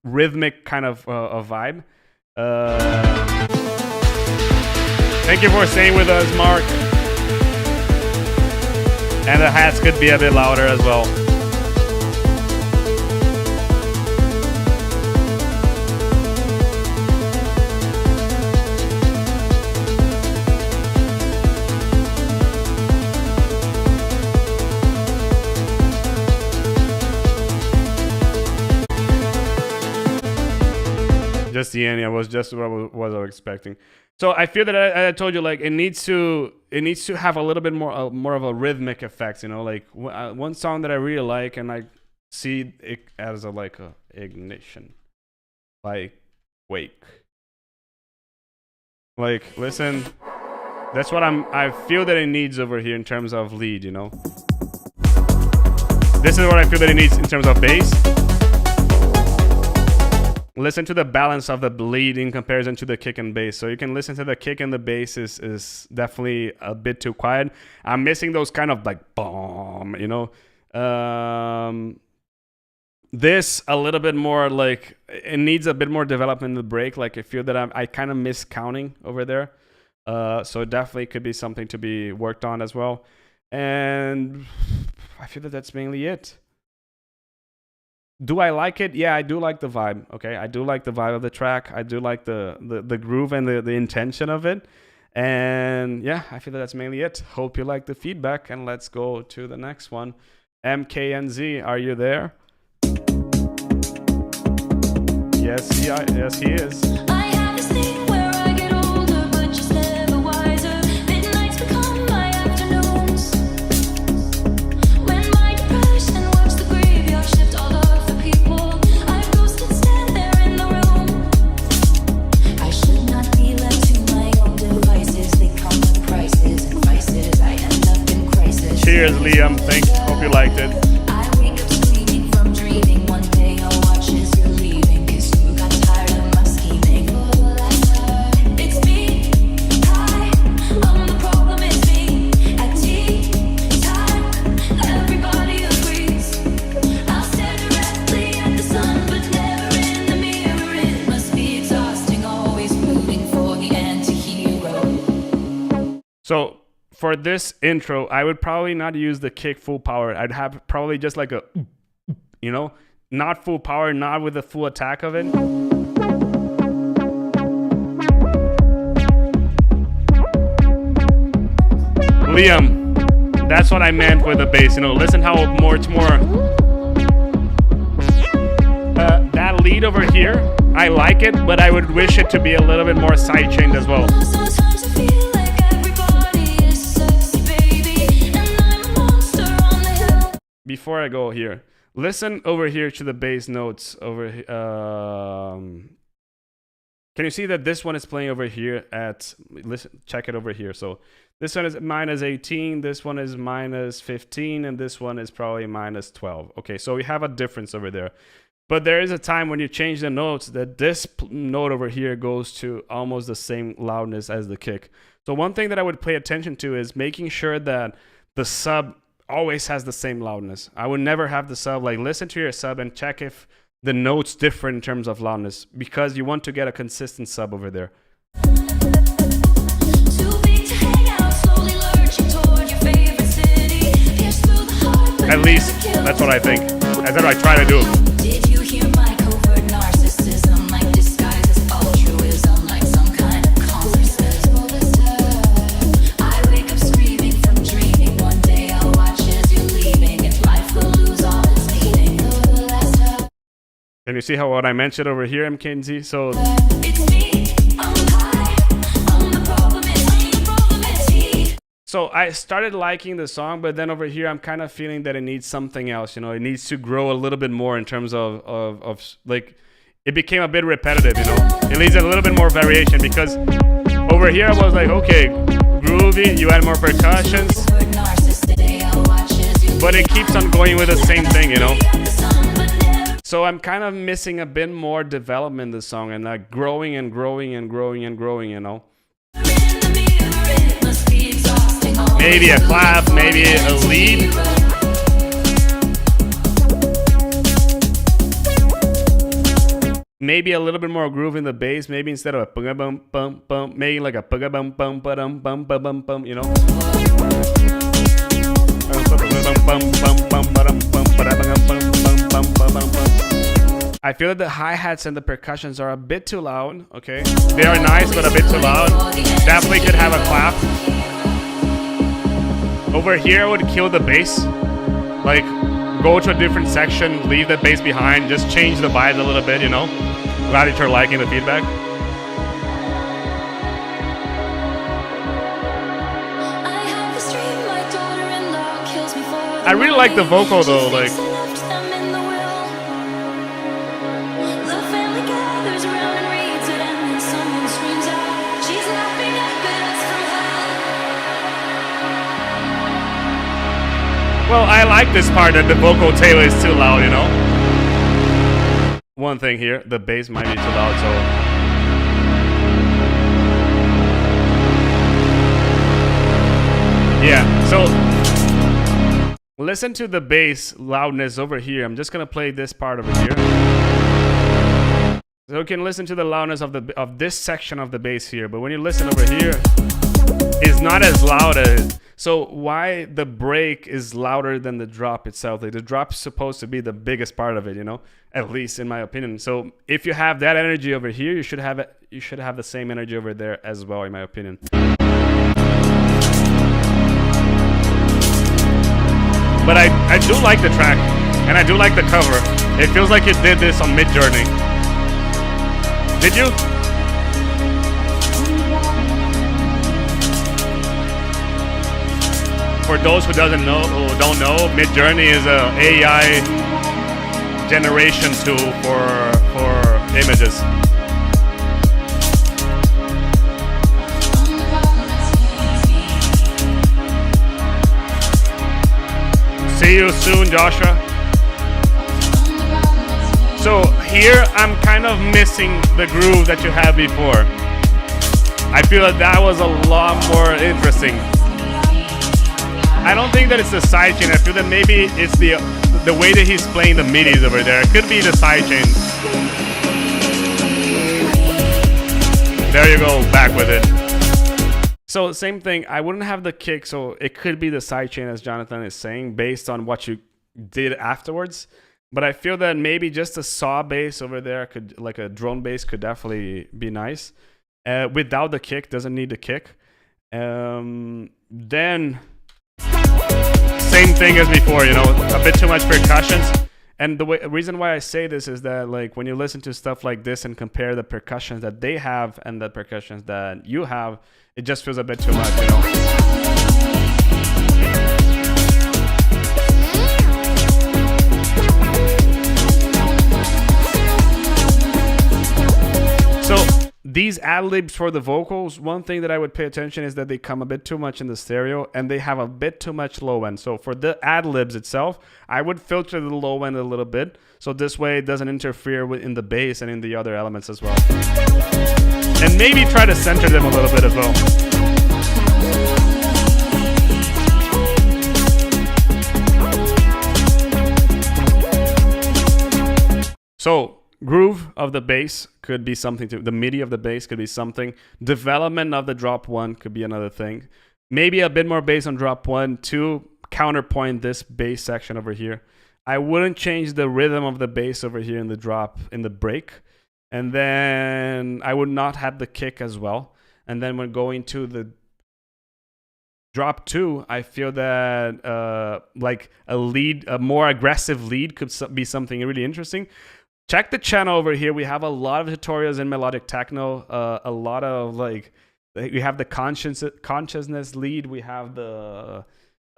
rhythmic kind of a vibe. Thank you for staying with us, Mark. And the hats could be a bit louder as well. Just the end, yeah, was just what I was expecting. So I feel that I told you, like, it needs to have a little bit more of a rhythmic effect, you know, like one song that I really like, and I see it as a ignition, like Wake. Like, listen, that's what I feel that it needs over here in terms of lead, you know. This is what I feel that it needs in terms of bass. Listen to the balance of the lead in comparison to the kick and bass. So you can listen to the kick and the bass is definitely a bit too quiet. I'm missing those kind of like boom, you know. This a little bit more like it needs a bit more development in the break. Like I feel that I kind of miss counting over there. So it definitely could be something to be worked on as well. And I feel that that's mainly it. Do I like it? Yeah, I do like the vibe. Okay, I do like the vibe of the track. I do like the groove and the intention of it. And yeah, I feel that that's mainly it. Hope you like the feedback, and let's go to the next one. MKNZ, are you there? Yes, he is. I have this thing where I get older, but just never wiser. Midnights become my afternoons. When my depression works the graveyard shift all of the people, I ghost and stand there in the room. I should not be left to my own devices. They come with prices and vices. I end up in crisis. Cheers, Liam. Thanks. Hope you liked it. I wake up screaming from dreaming. One day I'll watch as you're leaving. So for this intro, I would probably not use the kick full power. I'd have probably just like a, you know, not full power, not with the full attack of it. Liam, that's what I meant with the bass. You know, listen how it's more. That lead over here, I like it, but I would wish it to be a little bit more sidechained as well. Sometimes I feel like everybody is sexy, baby, and I'm a monster on the hill. Before I go here, listen over here to the bass notes over here. Can you see that this one is playing over here at, listen, check it over here. So this one is minus 18, this one is minus 15, and this one is probably minus 12. Okay, so we have a difference over there. But there is a time when you change the notes that this note over here goes to almost the same loudness as the kick. So one thing that I would pay attention to is making sure that the sub always has the same loudness. I would never have the sub, like listen to your sub and check if the notes differ in terms of loudness, because you want to get a consistent sub over there. Too big to hang out, slowly lurching toward your favorite city. Pierce through the heart, but At least that's what I think. That's what I try to do. did you hear my covert narcissism? Like disguise as altruism, like some kind of conversation. I wake up screaming from dreaming. One day I'll watch as you're leaving. If life will lose all its meaning. Can you see how what I mentioned over here, MKZ? So It's me, I'm high. I'm the problem, it's he. So I started liking the song, but then over here I'm kind of feeling that it needs something else. You know, it needs to grow a little bit more in terms of like, it became a bit repetitive. You know, it needs a little bit more variation, because over here I was like, okay, groovy. You add more percussions, Covert narcissist, today I'll watch as you but it keeps on going with the same thing. You know. leave the sun, but never. So I'm kind of missing a bit more development in the song, and like growing and growing and growing and growing. You know. In the mirror, it must be exhausting. Maybe a clap, maybe a lead. Maybe a little bit more groove in the bass. Maybe instead of a bum bum bum bum, maybe like a bum bum bum bum bum bum bum, you know. I feel that the hi-hats and the percussions are a bit too loud, okay? They are nice, but a bit too loud. Definitely could have a clap. Over here, I would kill the bass. Like, go to a different section, leave the bass behind, just change the vibe a little bit, you know? Glad that you're liking the feedback. I have this dream, my daughter-in-law kills me for the I really like the money. vocal though, She like, thinks I left them in the will. The family gathers around and reads it, and then someone screams out, she's laughing up at us from hell. well, I like this part that the vocal tail is too loud, you know? One thing here, the bass might be too loud, so... Yeah, so... Listen to the bass loudness over here. I'm just gonna play this part over here. So you can listen to the loudness of this section of the bass here, but when you listen over here, it's not as loud as... So why the break is louder than the drop itself? Like the drop is supposed to be the biggest part of it, you know, at least in my opinion. So if you have that energy over here, you should have it. You should have the same energy over there as well, in my opinion. But I do like the track, and I do like the cover. It feels like you did this on Mid-Journey. Did you? For those who don't know, Mid-Journey is a AI generation tool for images. See you soon, Joshua. So here I'm kind of missing the groove that you had before. I feel that was a lot more interesting. I don't think that it's the sidechain. I feel that maybe it's the way that he's playing the midis over there. It could be the sidechain. There you go, back with it. So same thing, I wouldn't have the kick, so it could be the sidechain as Jonathan is saying, based on what you did afterwards. But I feel that maybe just a saw bass over there, could, like a drone bass, could definitely be nice. Without the kick, doesn't need the kick. Then same thing as before, you know, a bit too much percussions. And the reason why I say this is that, like, when you listen to stuff like this and compare the percussions that they have and the percussions that you have, it just feels a bit too much, you know. So these ad-libs for the vocals, one thing that I would pay attention is that they come a bit too much in the stereo and they have a bit too much low end. So for the ad-libs itself, I would filter the low end a little bit, so this way it doesn't interfere with in the bass and in the other elements as well. And maybe try to center them a little bit as well. So groove of the bass could be something to, the MIDI of the bass could be something. Development of the drop one could be another thing. Maybe a bit more bass on drop one to counterpoint this bass section over here. I wouldn't change the rhythm of the bass over here in the drop, in the break. And then I would not have the kick as well. And then when going to the drop two, I feel that like a lead, a more aggressive lead could be something really interesting. Check the channel over here. We have a lot of tutorials in melodic techno. A lot of like, we have the consciousness lead. We have the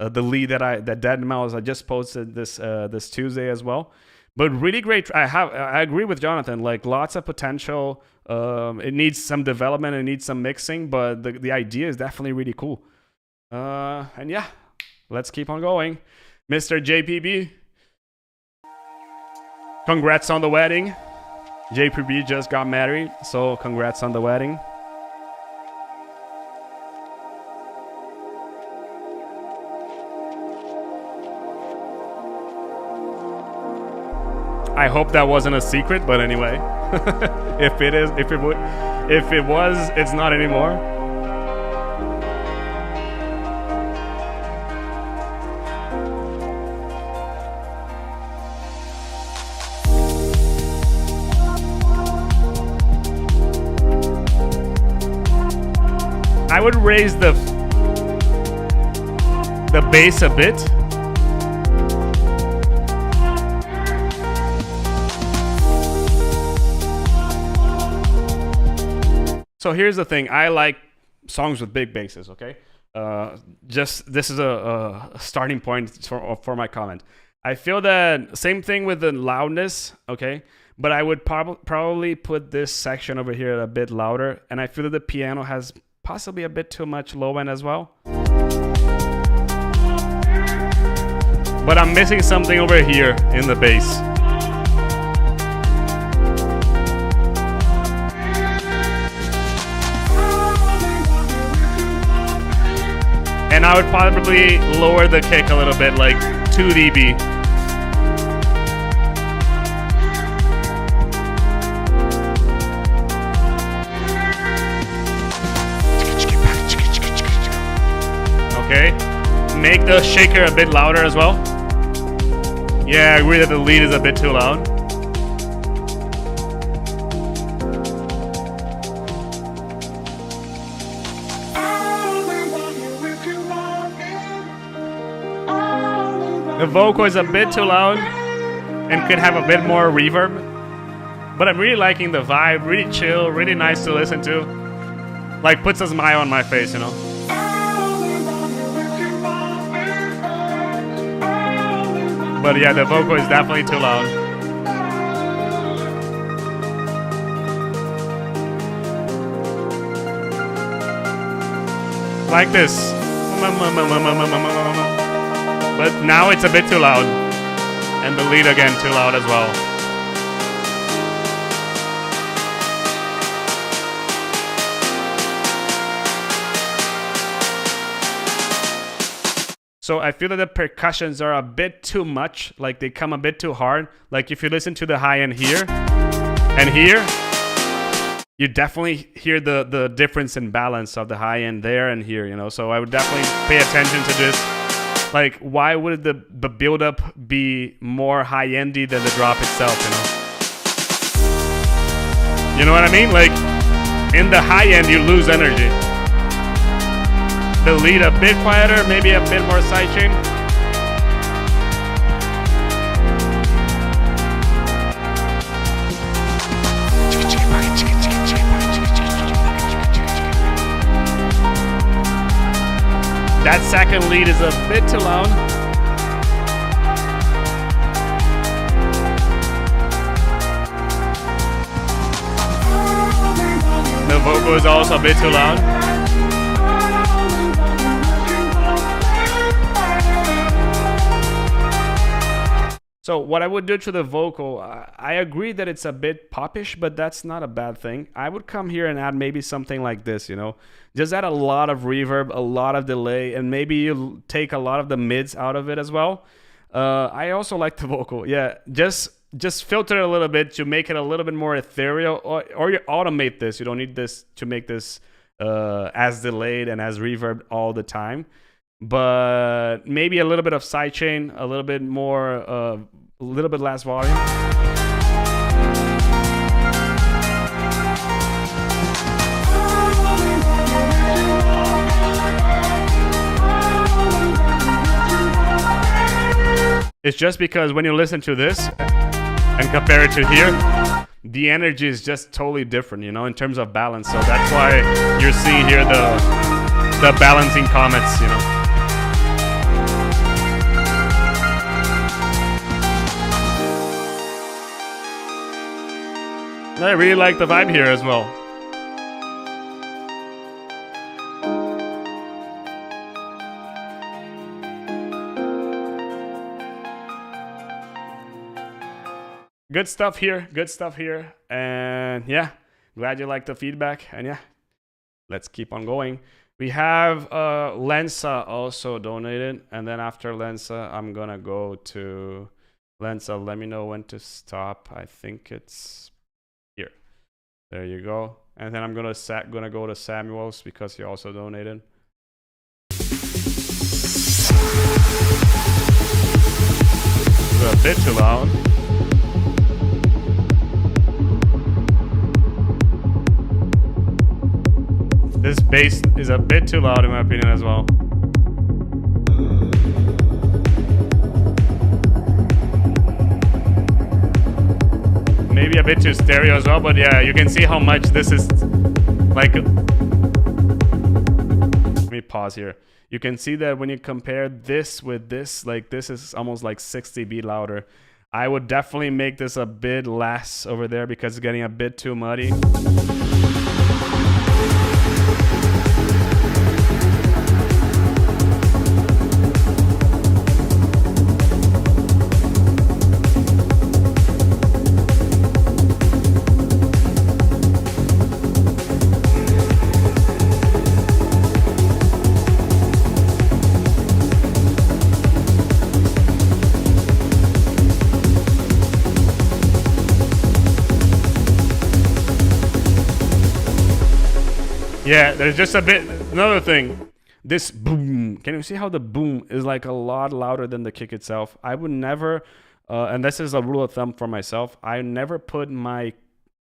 lead that Dead Mouse I just posted this Tuesday as well. But really great. I agree with Jonathan. Like, lots of potential. It needs some development. It needs some mixing. But the idea is definitely really cool. And yeah, let's keep on going, Mr. JPB. Congrats on the wedding. JPB just got married, so congrats on the wedding. I hope that wasn't a secret, but anyway, if it was, it's not anymore. I would raise the bass a bit. So here's the thing. I like songs with big basses, okay? Just this is a starting point for my comment. I feel that same thing with the loudness, okay? But I would probably put this section over here a bit louder, and I feel that the piano has possibly a bit too much low end as well. But I'm missing something over here in the bass. And I would probably lower the kick a little bit, like 2 dB. Okay, make the shaker a bit louder as well. Yeah, I agree that the lead is a bit too loud. The vocal is a bit too loud and could have a bit more reverb. But I'm really liking the vibe, really chill, really nice to listen to. Like, puts a smile on my face, you know. But yeah, the vocal is definitely too loud. Like this. But now it's a bit too loud. And the lead again too loud as well. So I feel that the percussions are a bit too much, like they come a bit too hard. Like if you listen to the high end here and here, you definitely hear the difference in balance of the high end there and here, you know. So I would definitely pay attention to this. Like, why would the build-up be more high-endy than the drop itself, you know? You know what I mean? Like, in the high end, you lose energy. the lead a bit quieter, maybe a bit more sidechain. That second lead is a bit too loud. The vocal is also a bit too loud. So what I would do to the vocal, I agree that it's a bit popish, but that's not a bad thing. I would come here and add maybe something like this, you know, just add a lot of reverb, a lot of delay, and maybe you take a lot of the mids out of it as well. I also like the vocal. Yeah, just filter it a little bit to make it a little bit more ethereal, or you automate this. You don't need this to make this as delayed and as reverb all the time. But maybe a little bit of sidechain, a little bit more, a little bit less volume. It's just because when you listen to this and compare it to here, the energy is just totally different, you know, in terms of balance. So that's why you're seeing here the balancing comments, you know. I really like the vibe here as well. Good stuff here, good stuff here. And yeah, glad you liked the feedback. And yeah, let's keep on going. We have Lensa also donated. And then after Lensa, I'm gonna go to Lensa. Let me know when to stop. I think it's here. There you go. And then I'm gonna go to Samuel's because he also donated. It's a bit too loud. This bass is a bit too loud in my opinion as well. Maybe a bit too stereo as well, but yeah, you can see how much this is like. Let me pause here. You can see that when you compare this with this, like this is almost like 60 dB louder. I would definitely make this a bit less over there because it's getting a bit too muddy. Yeah, there's just a bit, another thing, this boom, can you see how the boom is like a lot louder than the kick itself? I would never, and this is a rule of thumb for myself, I never put my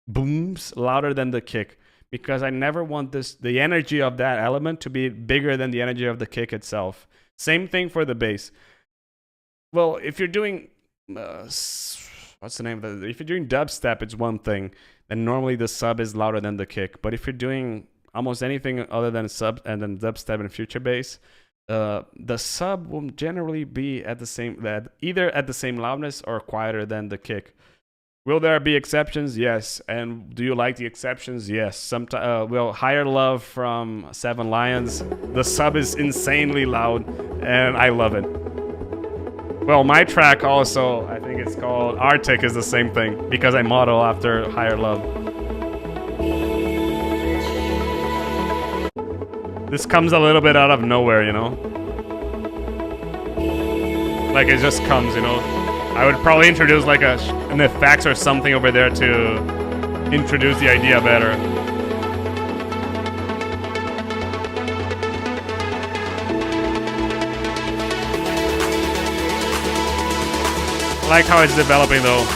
booms louder than the kick because I never want the energy of that element to be bigger than the energy of the kick itself. Same thing for the bass. Well, if you're doing, what's the name of it? If you're doing dubstep, it's one thing, then normally the sub is louder than the kick. But if you're doing almost anything other than sub and then dubstep and future bass, the sub will generally be at the same, either at the same loudness or quieter than the kick. Will there be exceptions? Yes. And do you like the exceptions? Yes. Sometimes, well, Higher Love from Seven Lions, the sub is insanely loud, and I love it. Well, my track also, I think it's called Arctic, is the same thing because I model after Higher Love. This comes a little bit out of nowhere, you know? Like it just comes, you know? I would probably introduce like an effects or something over there to introduce the idea better. I like how it's developing though.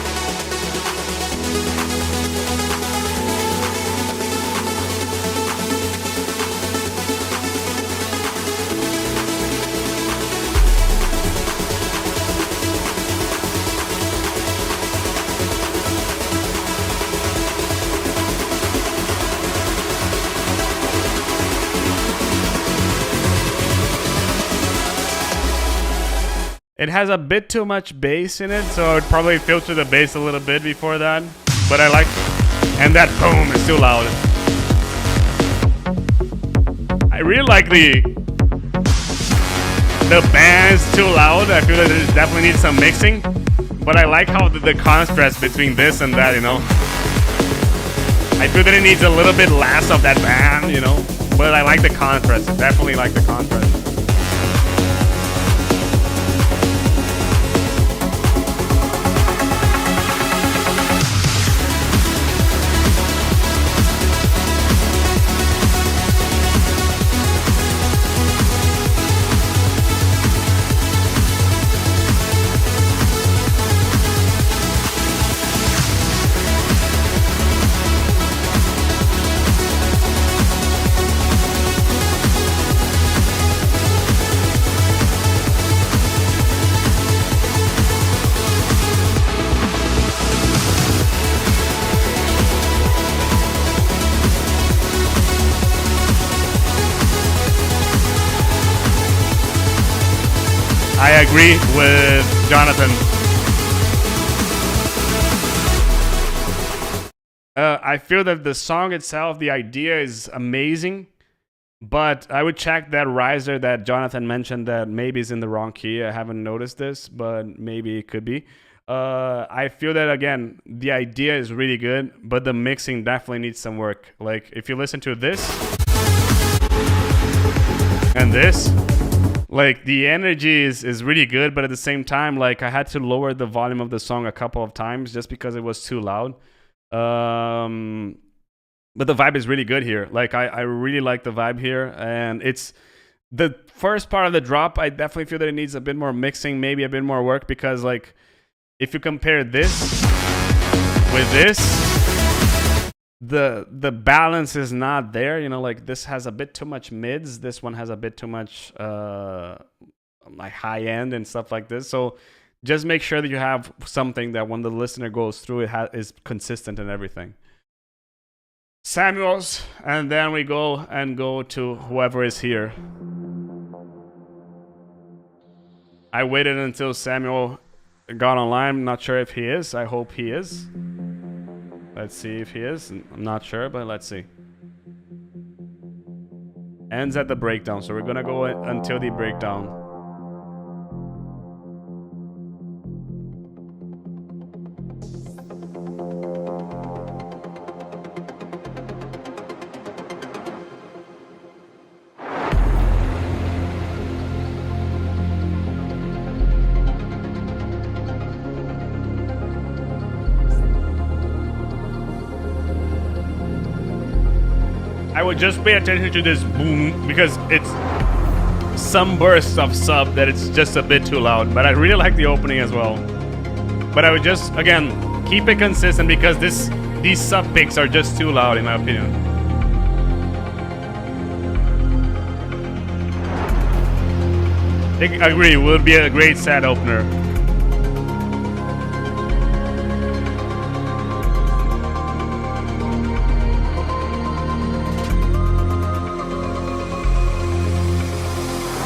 It has a bit too much bass in it, so I would probably filter the bass a little bit before that. But I like, and that boom is too loud. I really like the band is too loud. I feel that it definitely needs some mixing. But I like how the contrast between this and that, you know. I feel that it needs a little bit less of that band, you know. But I like the contrast. I definitely like the contrast. I agree with Jonathan. I feel that the song itself, the idea is amazing, but I would check that riser that Jonathan mentioned that maybe is in the wrong key. I haven't noticed this, but maybe it could be. I feel that, again, the idea is really good, but the mixing definitely needs some work. Like, if you listen to this and this, like, the energy is really good, but at the same time, like, I had to lower the volume of the song a couple of times just because it was too loud. But the vibe is really good here. Like, I really like the vibe here, and it's the first part of the drop. I definitely feel that it needs a bit more mixing, maybe a bit more work, because, like, if you compare this with this, the balance is not there, you know. Like, this has a bit too much mids, this one has a bit too much like high end and stuff like this. So just make sure that you have something that when the listener goes through it is consistent and everything. Samuels, and then we go to whoever is here. I waited until Samuel got online. I'm not sure if he is. I hope he is. Let's see if he is. I'm not sure, but let's see. Ends at the breakdown, so we're gonna go until the breakdown. I would just pay attention to this boom because it's some bursts of sub that it's just a bit too loud, but I really like the opening as well. But I would just, again, keep it consistent because these sub picks are just too loud in my opinion. I agree, it would be a great set opener.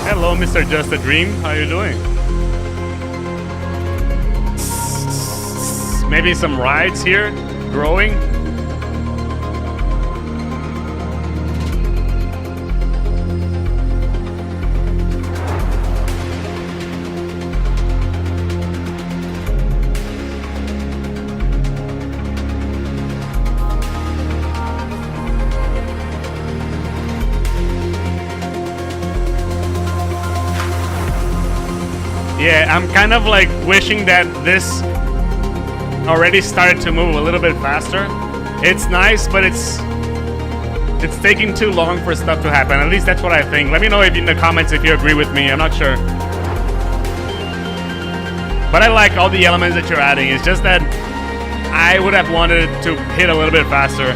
Hello, Mr. Just a Dream. How you doing? Maybe some rides here, growing. Yeah, I'm kind of like wishing that this already started to move a little bit faster. It's nice, but it's taking too long for stuff to happen. At least that's what I think. Let me know in the comments if you agree with me. I'm not sure. But I like all the elements that you're adding. It's just that I would have wanted to hit a little bit faster.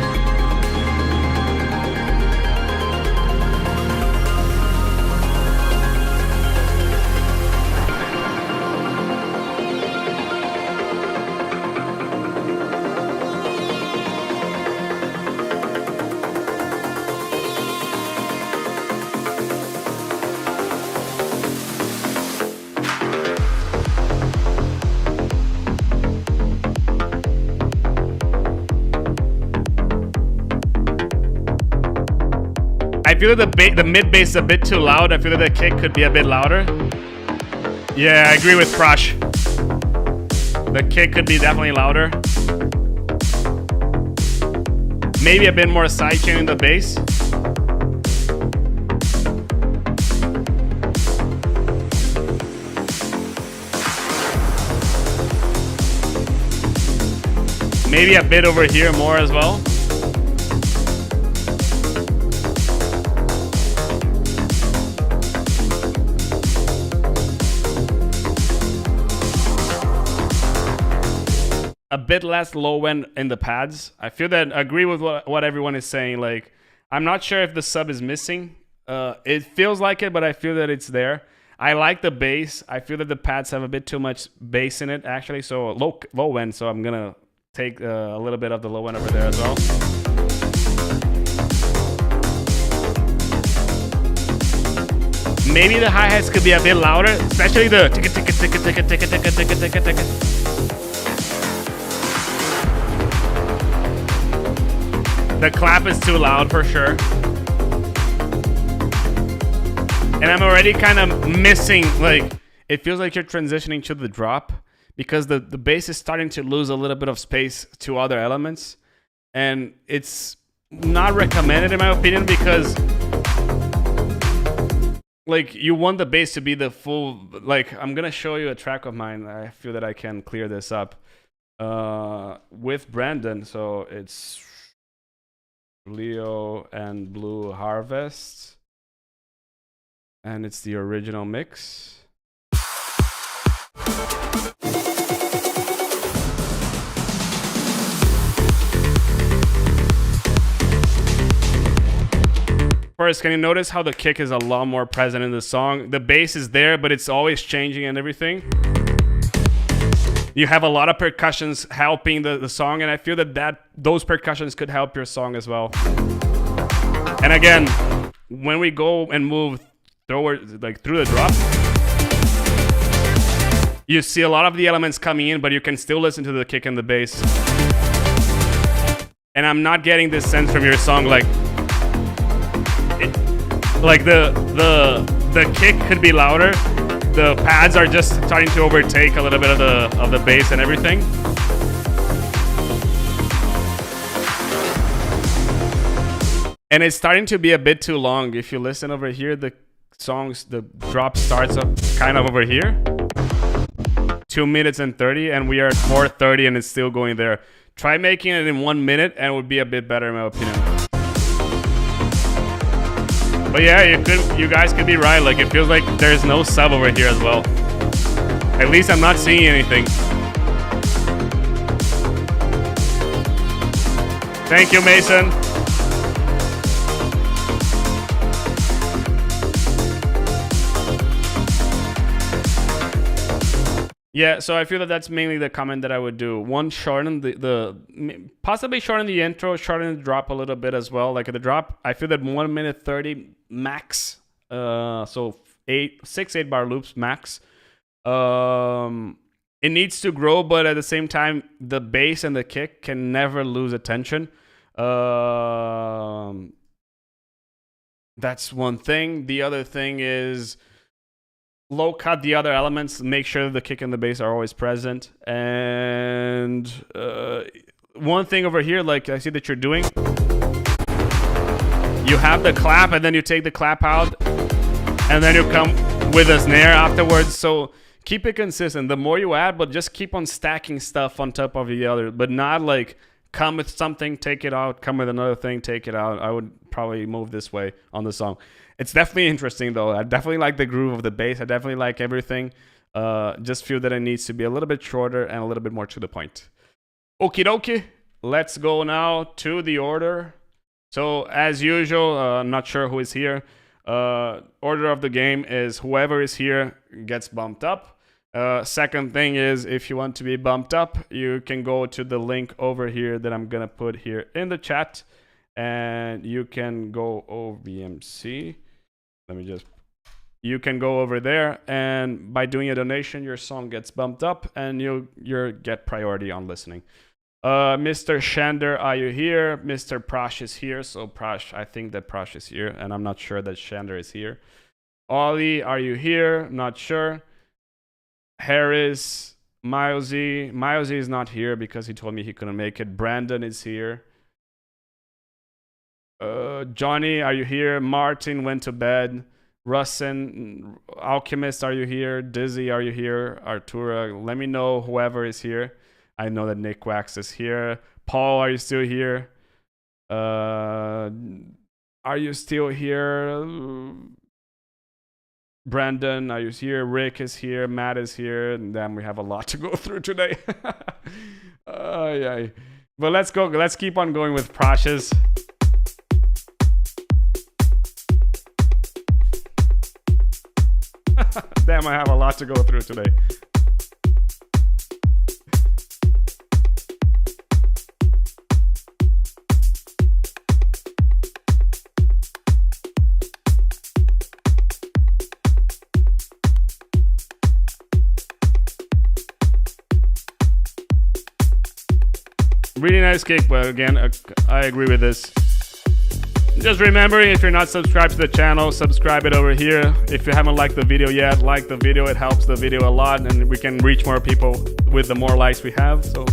I feel that the mid bass is a bit too loud. I feel that the kick could be a bit louder. Yeah, I agree with Crush. The kick could be definitely louder. Maybe a bit more sidechain in the bass. Maybe a bit over here more as well. A bit less low end in the pads. I feel that I agree with what everyone is saying. Like, I'm not sure if the sub is missing. It feels like it, but I feel that it's there. I like the bass. I feel that the pads have a bit too much bass in it, actually. So low end. So I'm gonna take a little bit of the low end over there as well. Maybe the hi-hats could be a bit louder, especially the tick tick tick tick tick tick tick tick tick tick. The clap is too loud for sure. And I'm already kind of missing, like, it feels like you're transitioning to the drop because the bass is starting to lose a little bit of space to other elements. And it's not recommended in my opinion because, like, you want the bass to be the full, like, I'm going to show you a track of mine. I feel that I can clear this up with Brandon. So it's Leo and Blue Harvest, and it's the original mix. First, can you notice how the kick is a lot more present in the song? The bass is there, but it's always changing and everything. You have a lot of percussions helping the song, and I feel that those percussions could help your song as well. And again, when we go and move through the drop, you see a lot of the elements coming in, but you can still listen to the kick and the bass. And I'm not getting this sense from your song, like the kick could be louder. The pads are just starting to overtake a little bit of the bass and everything. And it's starting to be a bit too long. If you listen over here, the drop starts up kind of over here. 2 minutes and 30, and we are at 4:30 and it's still going there. Try making it in 1 minute and it would be a bit better in my opinion. But yeah, you guys could be right. Like, it feels like there's no sub over here as well. At least I'm not seeing anything. Thank you, Mason. Yeah, so I feel that that's mainly the comment that I would do. One, shorten possibly shorten the intro, shorten the drop a little bit as well. Like at the drop, I feel that 1 minute 30 max. So 6 bar loops max. It needs to grow, but at the same time, the bass and the kick can never lose attention. That's one thing. The other thing is low cut the other elements, make sure the kick and the bass are always present. And one thing over here, like I see that you're doing, you have the clap and then you take the clap out and then you come with a snare afterwards. So keep it consistent. The more you add, but just keep on stacking stuff on top of the other, but not like come with something, take it out, come with another thing, take it out. I would probably move this way on the song. It's definitely interesting though. I definitely like the groove of the bass. I definitely like everything. Just feel that it needs to be a little bit shorter and a little bit more to the point. Okie dokie. Let's go now to the order. So as usual, I'm not sure who is here. Order of the game is whoever is here gets bumped up. Second thing is, if you want to be bumped up, you can go to the link over here that I'm gonna put here in the chat, and you can go OVMC. You can go over there, and by doing a donation, your song gets bumped up, and you get priority on listening. Mr. Shander, are you here? Mr. Prash is here. So Prash, I think that Prash is here, and I'm not sure that Shander is here. Ollie, are you here? Not sure. Harris, Milesy. Milesy is not here because he told me he couldn't make it. Brandon is here. Johnny, are you here? Martin went to bed. Russin, Alchemist, are you here? Dizzy, are you here? Artura, let me know whoever is here. I know that Nick Wax is here. Paul, are you still here? Are you still here? Brandon, are you here? Rick is here. Matt is here. And then we have a lot to go through today. Yeah. But let's go. Let's keep on going with Prashes. Damn, I have a lot to go through today. Really nice kick, but again, I agree with this. Just remembering, if you're not subscribed to the channel, subscribe it over here. If you haven't liked the video yet, like the video. It helps the video a lot, and we can reach more people with the more likes we have. So.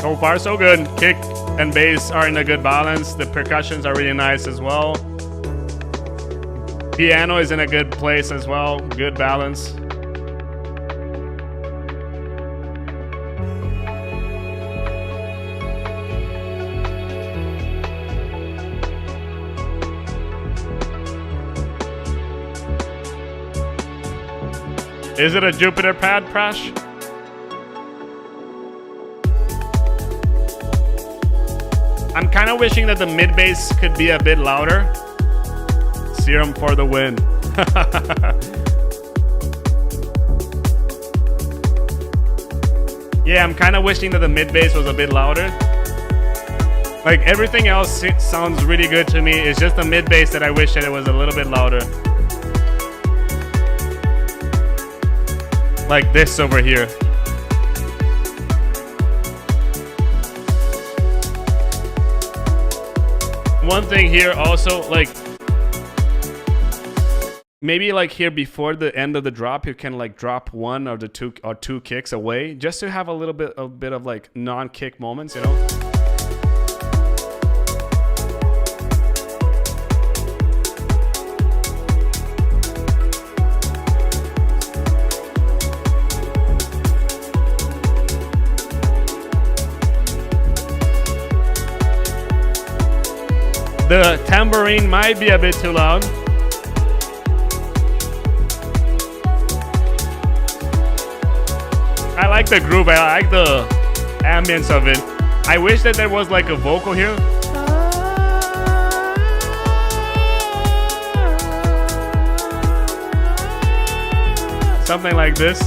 So far, so good. Kick and bass are in a good balance. The percussions are really nice as well. Piano is in a good place as well. Good balance. Is it a Jupiter pad, Prash? I'm kind of wishing that the mid bass could be a bit louder. Serum for the win. Yeah, I'm kind of wishing that the mid bass was a bit louder. Like everything else sounds really good to me. It's just the mid bass that I wish that it was a little bit louder. Like this over here. One thing here also, like maybe like here before the end of the drop, you can like drop one or two kicks away, just to have a bit of like non-kick moments, you know. The tambourine might be a bit too loud. I like the groove, I like the ambience of it. I wish that there was like a vocal here. Something like this.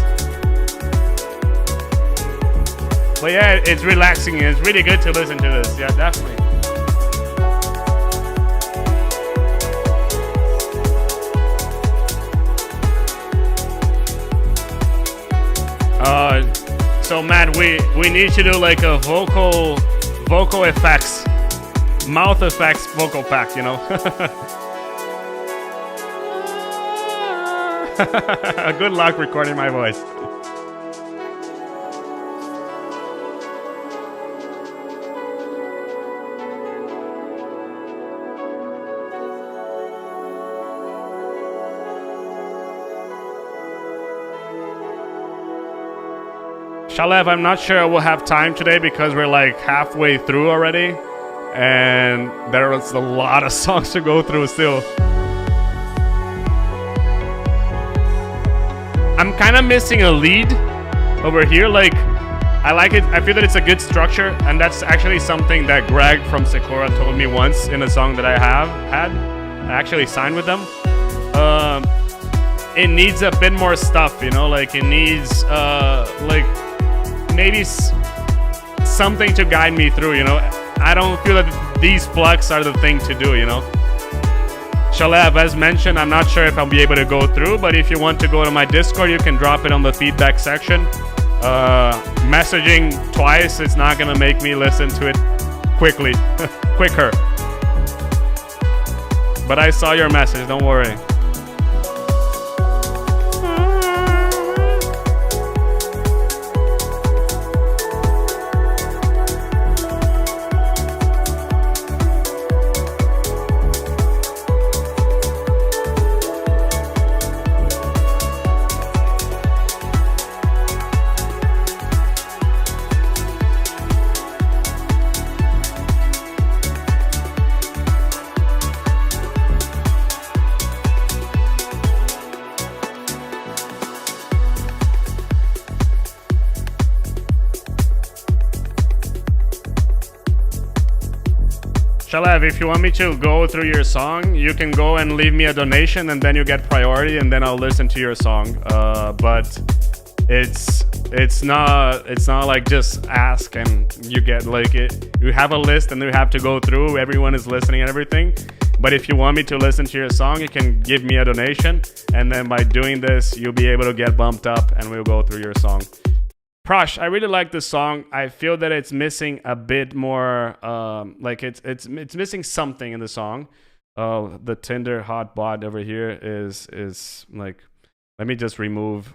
But yeah, it's relaxing. It's really good to listen to this. Yeah, definitely. So Matt, we need to do like a vocal effects, mouth effects vocal pack, you know. Good luck recording my voice. Shalev, I'm not sure we'll have time today because we're like halfway through already, and there was a lot of songs to go through still. I'm kind of missing a lead over here. Like, I like it. I feel that it's a good structure, and that's actually something that Greg from Sakura told me once in a song that I had. I actually signed with them. it needs a bit more stuff, you know, like it needs like maybe something to guide me through, you know. I don't feel that these plugs are the thing to do, you know. Shalev, as mentioned, I'm not sure if I'll be able to go through, but if you want to go to my Discord, you can drop it on the feedback section. Messaging twice, it's not gonna make me listen to it quicker. But I saw your message, don't worry. Shalev, if you want me to go through your song, you can go and leave me a donation, and then you get priority, and then I'll listen to your song. But it's not like just ask and you get like it. You have a list and you have to go through. Everyone is listening and everything. But if you want me to listen to your song, you can give me a donation, and then by doing this, you'll be able to get bumped up, and we'll go through your song. Prosh, I really like this song. I feel that it's missing a bit more, like it's missing something in the song. The Tinder hot bot over here is like, let me just remove,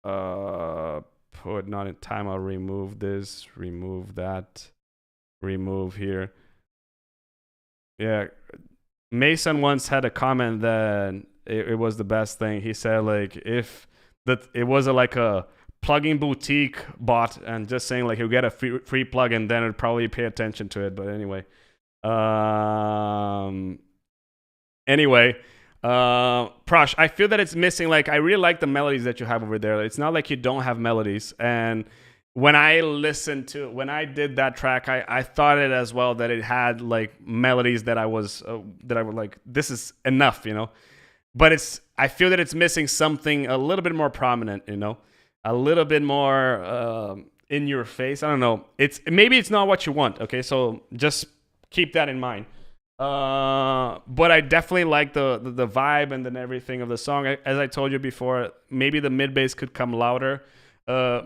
put not in time. I'll remove this, remove that, remove here. Yeah, Mason once had a comment that it was the best thing. He said like if that it was like a plugin boutique bot and just saying like he'll get a free plugin, then it'd probably pay attention to it. But anyway, Prosh, I feel that it's missing. Like I really like the melodies that you have over there. It's not like you don't have melodies. And when I did that track, I thought it as well that it had like melodies that I would like, this is enough, you know. But I feel that it's missing something a little bit more prominent, you know. A little bit more in your face. I don't know. Maybe it's not what you want. Okay, so just keep that in mind. But I definitely like the vibe and then everything of the song. As I told you before, maybe the mid bass could come louder.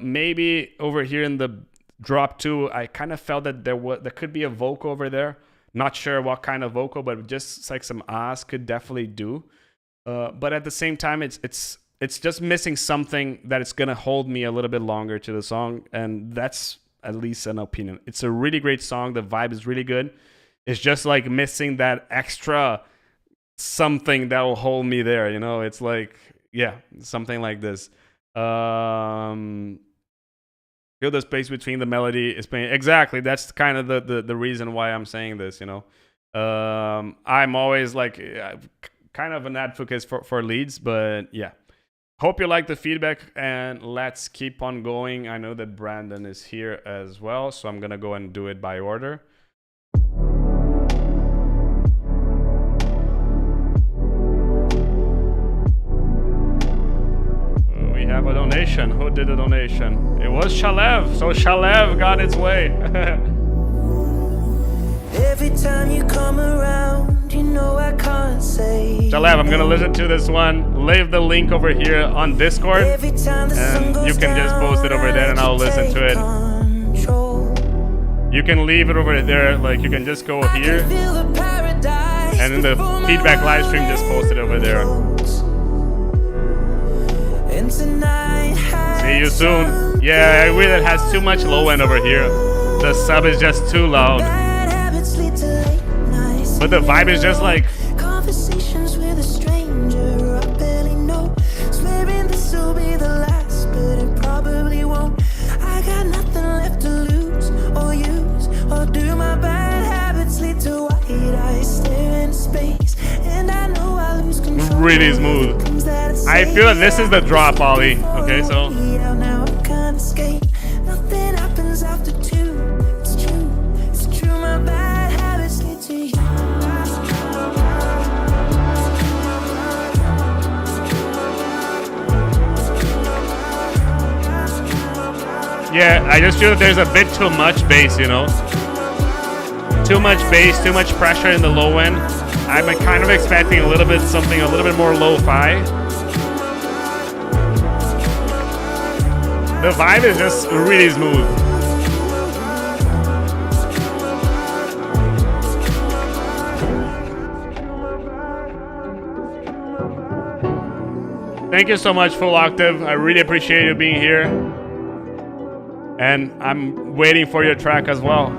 Maybe over here in the drop 2, I kind of felt that there could be a vocal over there. Not sure what kind of vocal, but just like some ahs could definitely do. But at the same time, it's just missing something that it's going to hold me a little bit longer to the song. And that's at least an opinion. It's a really great song. The vibe is really good. It's just like missing that extra something that will hold me there. You know, it's like, yeah, something like this. Feel the space between the melody is playing. Exactly. That's kind of the reason why I'm saying this, you know. I'm always like kind of an advocate for leads, but yeah. Hope you like the feedback, and let's keep on going. I know that Brandon is here as well, so I'm gonna go and do it by order. We have a donation. Who did a donation? It was Shalev, so Shalev got its way. Every time you come around, you know I can't say. Shalev, I'm gonna listen to this one. Leave the link over here on Discord, and you can just post it over there, and I'll listen to it. You can leave it over there, like you can just go here, and in the feedback live stream, just post it over there. See you soon. Yeah, I really it has too much low end over here. The sub is just too loud. But the vibe is just like conversations with a stranger I barely know, swearing this will be the last, but it probably won't. I got nothing left to lose or use, or do my bad habits lead to white eyes stare into space, and I know I lose control. Really smooth. I feel that this is the drop, Ollie. Okay, so now I can't escape. Nothing happens after 2. It's true, my bad habits lead to you. Yeah, I just feel that there's a bit too much bass, you know? Too much bass, too much pressure in the low end. I'm kind of expecting a little bit something a little bit more lo-fi. The vibe is just really smooth. Thank you so much, Full Octave. I really appreciate you being here. And I'm waiting for your track as well.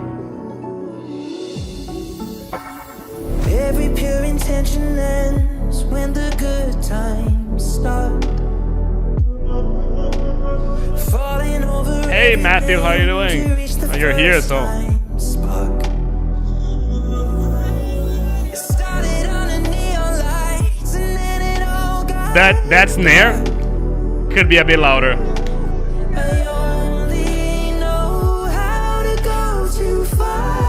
Every pure intention ends when the good times start. Falling over. Hey Matthew, how you doing? Oh, you're here, so. Spark. It started on a neon lights and then it all got. That snare could be a bit louder. I only know how to go too far.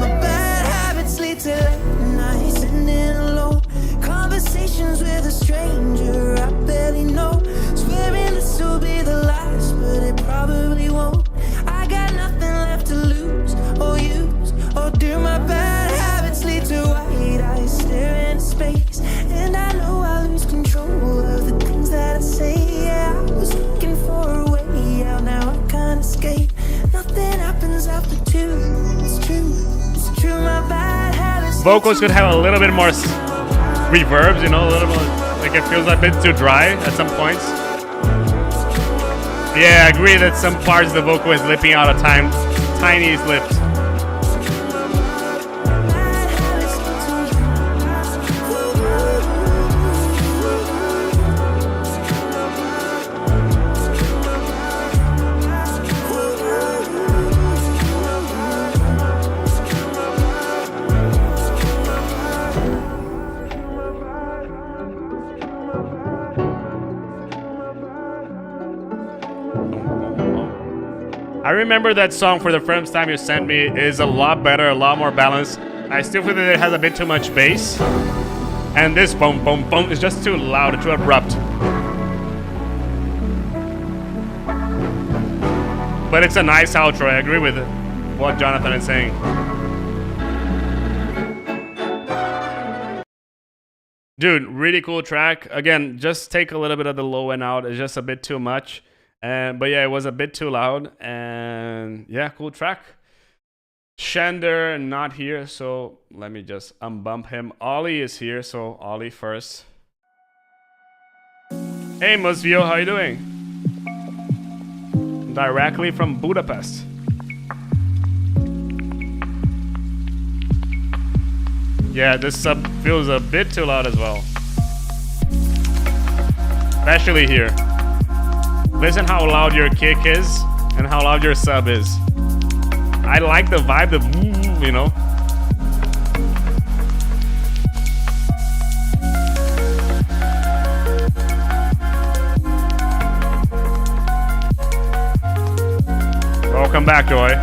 My bad habits lead to late nights and in alone conversations with a stranger I barely know. Swearing this will be the last, but it probably won't. I got nothing left to lose or use or do. My bad habits lead to white eyes staring into space, and I know I lose control of the things that I say. Yeah, I was looking for a way out, now I can't escape. Nothing happens after two. It's true, it's true. My bad habits. Vocals could have a little bit more reverbs, you know, a little more, like it feels a bit too dry at some points. Yeah, I agree that some parts the vocal is slipping out of time, tiny slips. I remember that song for the first time you sent me is a lot better, a lot more balanced. I still feel that it has a bit too much bass. And this boom, boom, boom is just too loud, too abrupt. But it's a nice outro, I agree with what Jonathan is saying. Dude, really cool track. Again, just take a little bit of the low end out. It's just a bit too much. But yeah, it was a bit too loud. And yeah, cool track. Shander not here, so let me just unbump him. Ollie is here, so Ollie first. Hey Musvio, how you doing? Directly from Budapest. Yeah, this sub feels a bit too loud as well. Especially here. Listen how loud your kick is and how loud your sub is. I like the vibe, you know. Welcome back, Joy.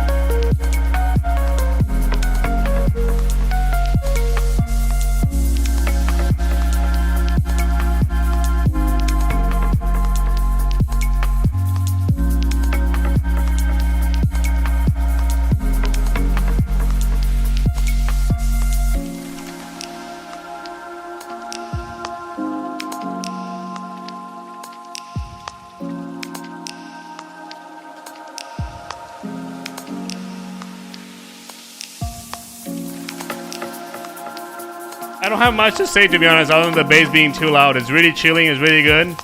I don't have much to say, to be honest, other than the bass being too loud. It's really chilling, it's really good.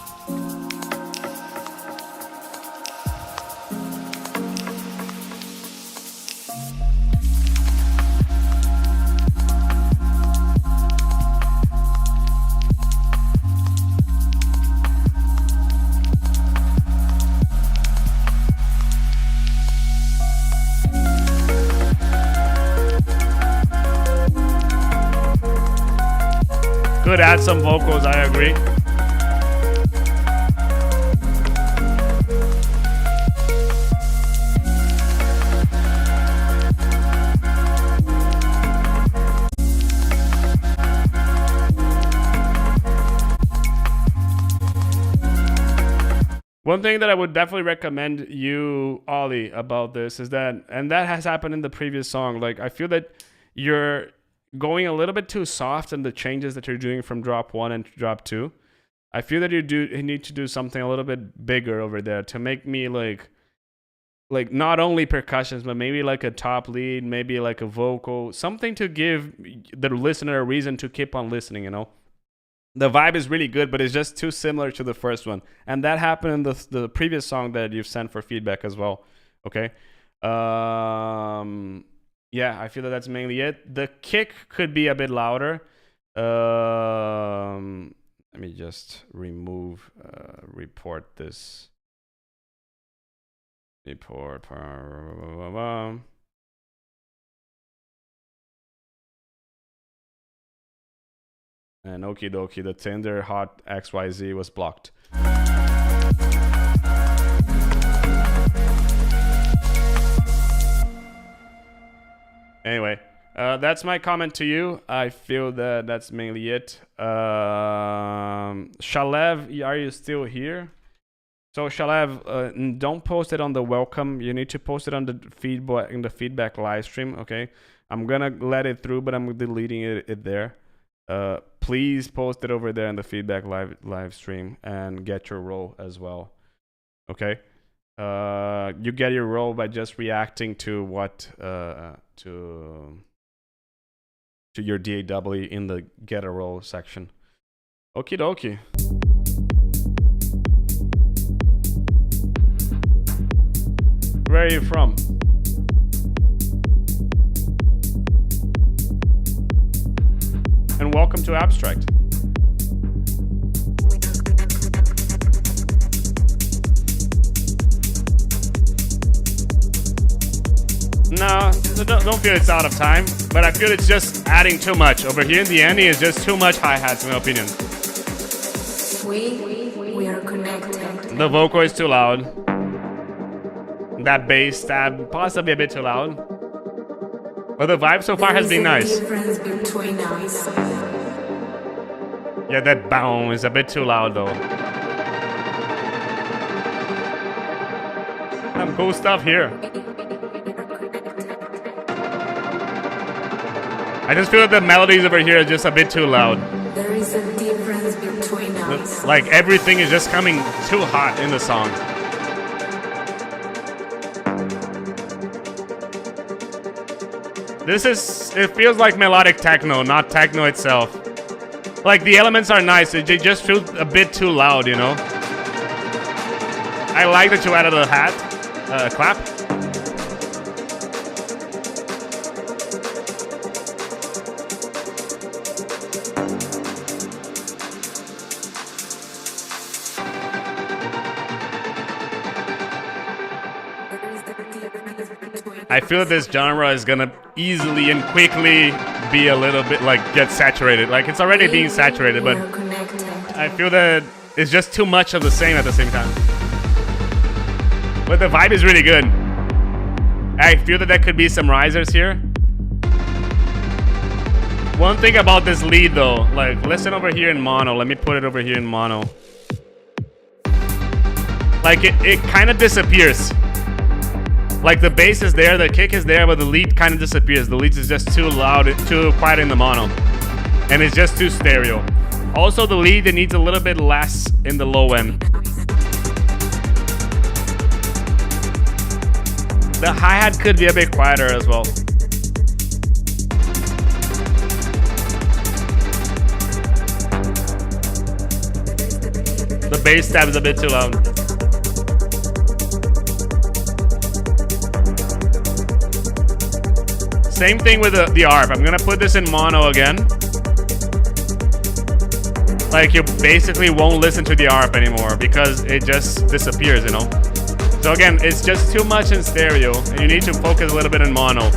Could add some vocals, I agree. One thing that I would definitely recommend you, Ollie, about this is that, and that has happened in the previous song, like I feel that you're going a little bit too soft in the changes that you're doing from drop 1 and drop 2. I feel that you need to do something a little bit bigger over there to make me like not only percussions, but maybe like a top lead, maybe like a vocal, something to give the listener a reason to keep on listening, you know? The vibe is really good, but it's just too similar to the first one. And that happened in the previous song that you've sent for feedback as well. Okay. Yeah, I feel that that's mainly it. The kick could be a bit louder. Let me just report this. Report. And okie dokie, the Tinder hot XYZ was blocked. Anyway, that's my comment to you. I feel that that's mainly it. Shalev, are you still here? So Shalev, don't post it on the welcome. You need to post it on the feedback live stream. Okay, I'm gonna let it through, but I'm deleting it there. Please post it over there in the feedback live stream and get your role as well. Okay, you get your role by just reacting to what to your DAW in the get a role section. Okie dokie. Where are you from? And welcome to Abstrakt. No, don't feel it's out of time, but I feel it's just adding too much. Over here in the ending is just too much hi-hats in my opinion. We are connected. The vocal is too loud. That bass stab possibly a bit too loud. But the vibe so far has been nice. Yeah, that boom is a bit too loud though. Some cool stuff here. I just feel that the melodies over here are just a bit too loud. There is a difference between us. Like everything is just coming too hot in the song. It feels like melodic techno, not techno itself. Like the elements are nice, they just feel a bit too loud, you know? I like that you added a clap. I feel that this genre is gonna easily and quickly be a little bit like get saturated. Like it's already being saturated, but I feel that it's just too much of the same at the same time. But the vibe is really good. I feel that there could be some risers here. One thing about this lead though, like listen over here in mono. Let me put it over here in mono. Like it kind of disappears. Like the bass is there, the kick is there, but the lead kind of disappears. The lead is just too loud, too quiet in the mono. And it's just too stereo. Also the lead, it needs a little bit less in the low end. The hi-hat could be a bit quieter as well. The bass stab is a bit too loud. Same thing with the ARP. I'm gonna put this in mono again. Like you basically won't listen to the ARP anymore because it just disappears, you know? So again, it's just too much in stereo and you need to focus a little bit in mono.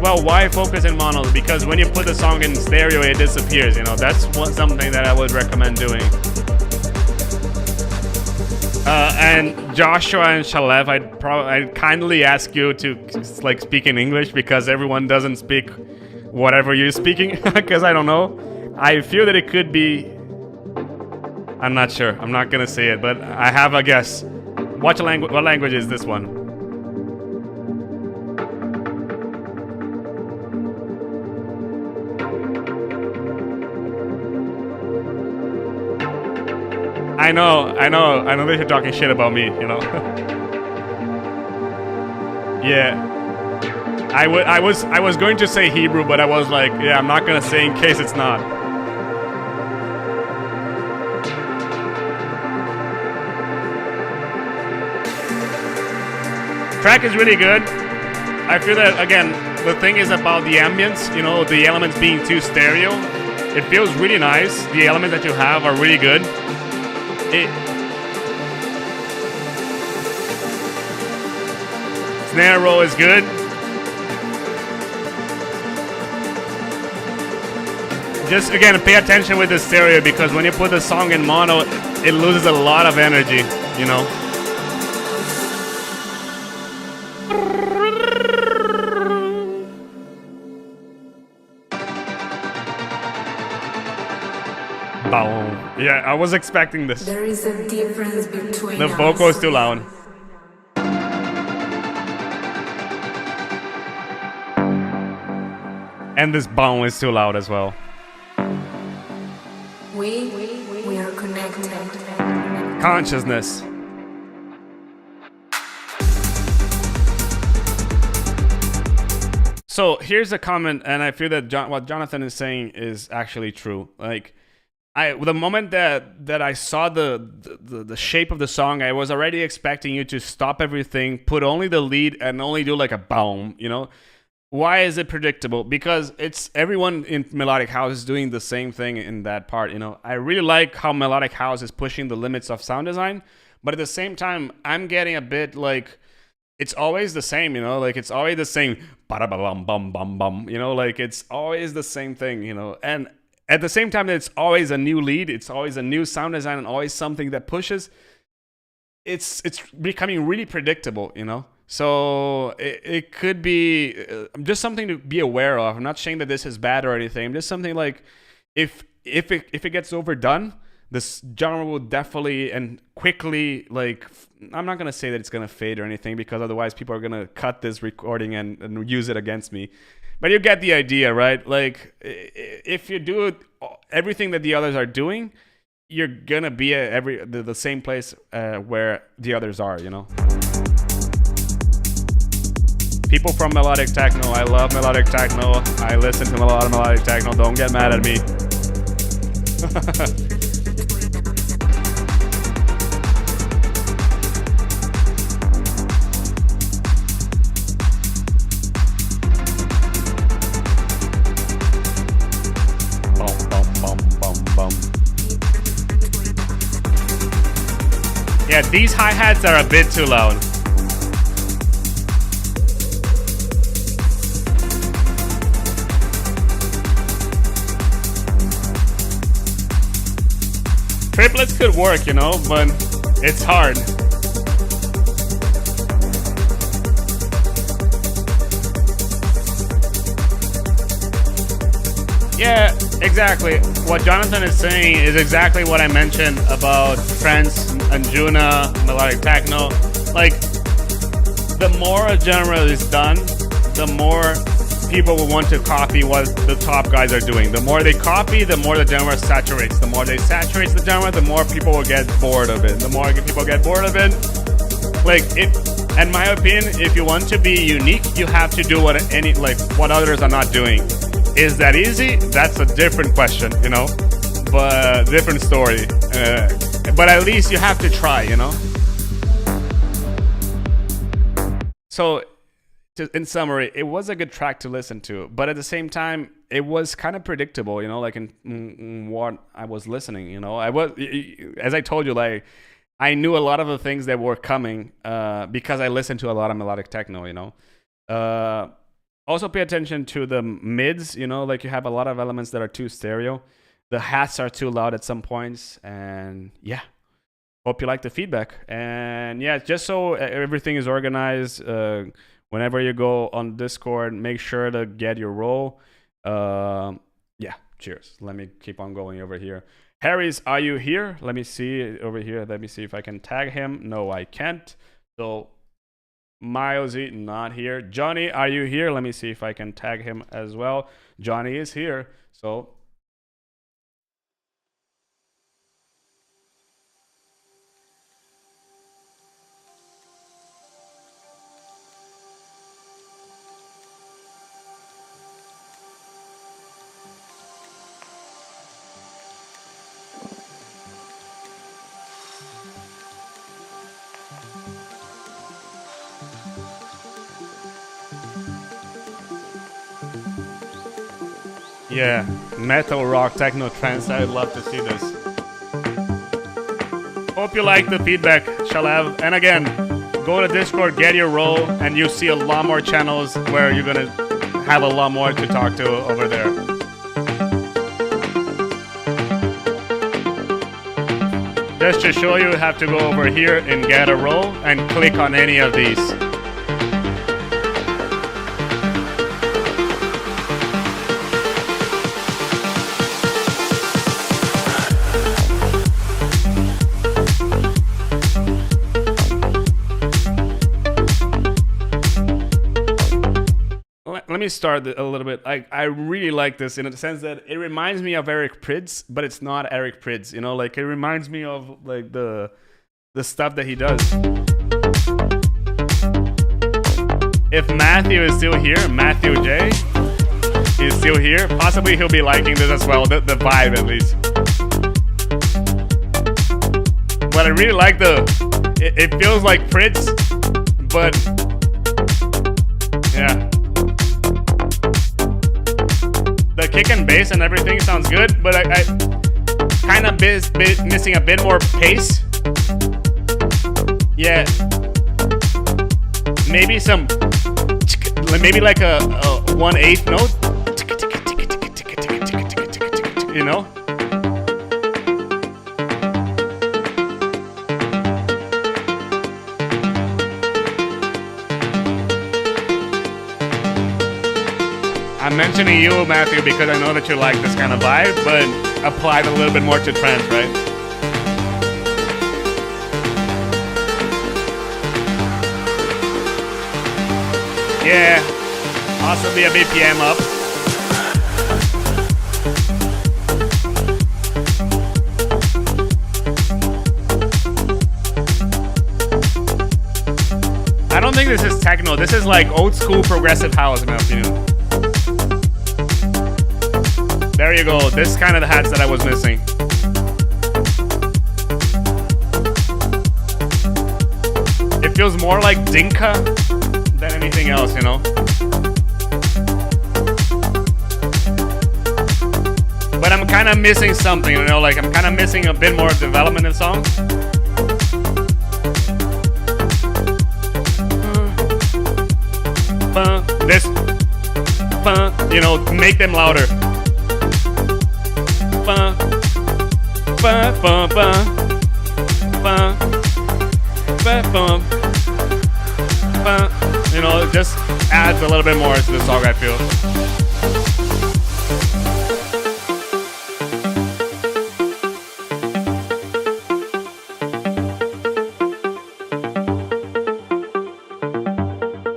Well, why focus in mono? Because when you put the song in stereo, it disappears, you know? That's something that I would recommend doing. And Joshua and Shalev, I'd kindly ask you to like speak in English because everyone doesn't speak whatever you're speaking because I don't know. I feel that it could be, I'm not sure. I'm not gonna say it, but I have a guess. What language is this one? I know that you're talking shit about me, you know. Yeah. I was going to say Hebrew, but I was like, yeah, I'm not gonna say in case it's not. Track is really good. I feel that, again, the thing is about the ambience, you know, the elements being too stereo. It feels really nice. The elements that you have are really good. Snare roll is good. Just again, pay attention with the stereo, because when you put the song in mono, it loses a lot of energy, you know. Yeah, I was expecting this. There is a difference between The us. vocal is too loud. And this boom is too loud as well. We are connected. Consciousness. So here's a comment, and I feel that what Jonathan is saying is actually true. Like, the moment that I saw the shape of the song, I was already expecting you to stop everything, put only the lead, and only do like a boom, you know? Why is it predictable? Because it's everyone in melodic house is doing the same thing in that part, you know? I really like how melodic house is pushing the limits of sound design, but at the same time, I'm getting a bit like, it's always the same, you know? Like, it's always the same, ba-da-ba-bum-bum-bum-bum, you know? Like, it's always the same thing, you know? And at the same time, it's always a new lead, it's always a new sound design, and always something that pushes. It's becoming really predictable, you know? So it could be just something to be aware of. I'm not saying that this is bad or anything. Just something like, if it gets overdone, this genre will definitely and quickly, like, I'm not gonna say that it's gonna fade or anything, because otherwise people are gonna cut this recording and use it against me. But you get the idea, right? Like, if you do everything that the others are doing, you're gonna be at the same place where the others are, you know? People from melodic techno, I love melodic techno. I listen to a lot of melodic techno. Don't get mad at me. Yeah, these hi-hats are a bit too loud. Triplets could work, you know, but it's hard. Yeah, exactly. What Jonathan is saying is exactly what I mentioned about trance and Juna, melodic techno. Like, the more a genre is done, the more people will want to copy what the top guys are doing. The more they copy, the more the genre saturates. The more they saturate the genre, the more people will get bored of it. The more people get bored of it, like, in my opinion, if you want to be unique, you have to do what others are not doing. Is that easy? That's a different question, you know, but different story. But at least you have to try, you know. So, in summary, it was a good track to listen to, but at the same time, it was kind of predictable, you know, like in what I was listening, you know. As I told you, like, I knew a lot of the things that were coming because I listened to a lot of melodic techno, you know. Also pay attention to the mids, you know, like you have a lot of elements that are too stereo. The hats are too loud at some points, and yeah. Hope you like the feedback. And yeah, just so everything is organized, whenever you go on Discord, make sure to get your role. Yeah, cheers. Let me keep on going over here. Harry's, are you here? Let me see over here. Let me see if I can tag him. No, I can't. So Milesy, not here. Johnny, are you here? Let me see if I can tag him as well. Johnny is here. So yeah, metal, rock, techno, trance. I'd love to see this. Hope you like the feedback, Shalev. And again, go to Discord, get your role, and you'll see a lot more channels where you're gonna have a lot more to talk to over there. Just to show you, have to go over here and get a role and click on any of these. Let me start a little bit. I really like this in the sense that it reminds me of Eric Prydz, but it's not Eric Prydz. You know, like it reminds me of like the stuff that he does. If Matthew is still here, Matthew J is still here. Possibly he'll be liking this as well. The vibe at least. But I really like it feels like Prydz, but yeah. The kick and bass and everything sounds good, but I kind of missing a bit more pace. Yeah, maybe like a 1/8 note. You know. I'm mentioning you, Matthew, because I know that you like this kind of vibe, but applied a little bit more to trance, right? Yeah, possibly a BPM up. I don't think this is techno. This is like old school progressive house, in my opinion. There you go. This is kind of the hats that I was missing. It feels more like Dinka than anything else, you know? But I'm kind of missing something, you know? Like, I'm kind of missing a bit more development in the song. This, you know, make them louder. You know, it just adds a little bit more to the song, I feel.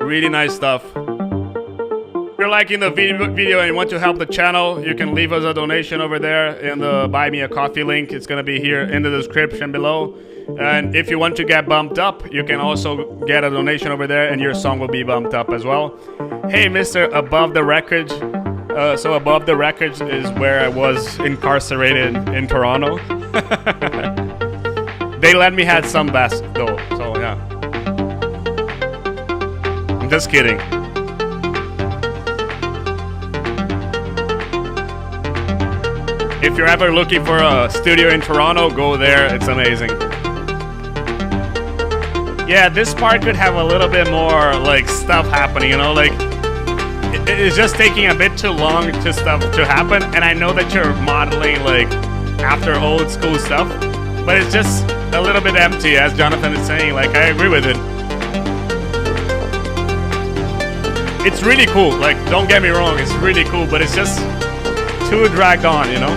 Really nice stuff. If you're liking the video and you want to help the channel, you can leave us a donation over there in the Buy Me a Coffee link. It's going to be here in the description below. And if you want to get bumped up, you can also get a donation over there and your song will be bumped up as well. Hey, Mr. Above the Records. So Above the Records is where I was incarcerated in Toronto. They let me have some bass though, so yeah. I'm just kidding. If you're ever looking for a studio in Toronto, go there. It's amazing. Yeah, this part could have a little bit more like stuff happening, you know, like it's just taking a bit too long to stuff to happen. And I know that you're modeling like after old school stuff, but it's just a little bit empty, as Jonathan is saying. Like, I agree with it. It's really cool. Like, don't get me wrong, it's really cool, but it's just too dragged on, you know?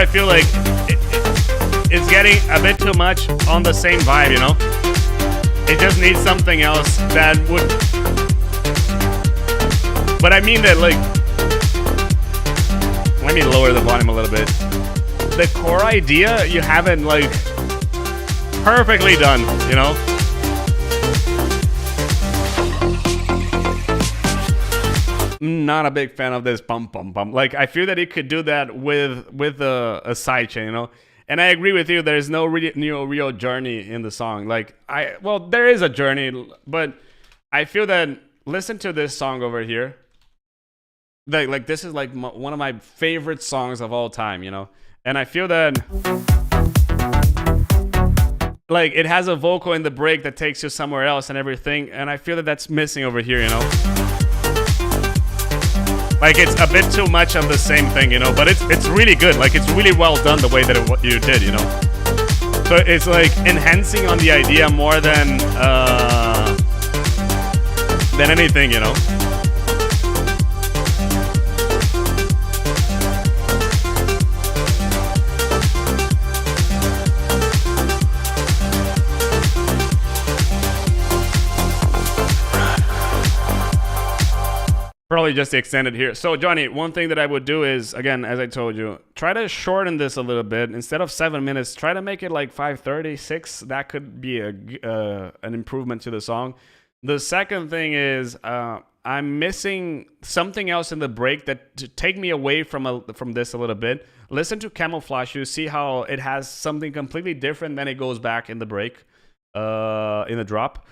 I feel like it's getting a bit too much on the same vibe, you know? It just needs something else that would... But I mean that, like... Let me lower the volume a little bit. The core idea, you haven't, like, perfectly done, you know? Not a big fan of this bump bump bump. Like, I feel that he could do that with a sidechain, you know. And I agree with you. There's no real journey in the song. Like, well, there is a journey, but I feel that listen to this song over here. Like this is like one of my favorite songs of all time, you know. And I feel that like it has a vocal in the break that takes you somewhere else and everything. And I feel that that's missing over here, you know. Like, it's a bit too much of the same thing, you know, but it's really good. Like, it's really well done the way that you did, you know. So it's like enhancing on the idea more than anything, you know. Probably just extended here. So Johnny, one thing that I would do is, again, as I told you, try to shorten this a little bit. Instead of 7 minutes, try to make it like 5:30, 6. That could be an improvement to the song. The second thing is I'm missing something else in the break that to take me away from this a little bit. Listen to Camouflage. You see how it has something completely different, then it goes back in the break, in the drop.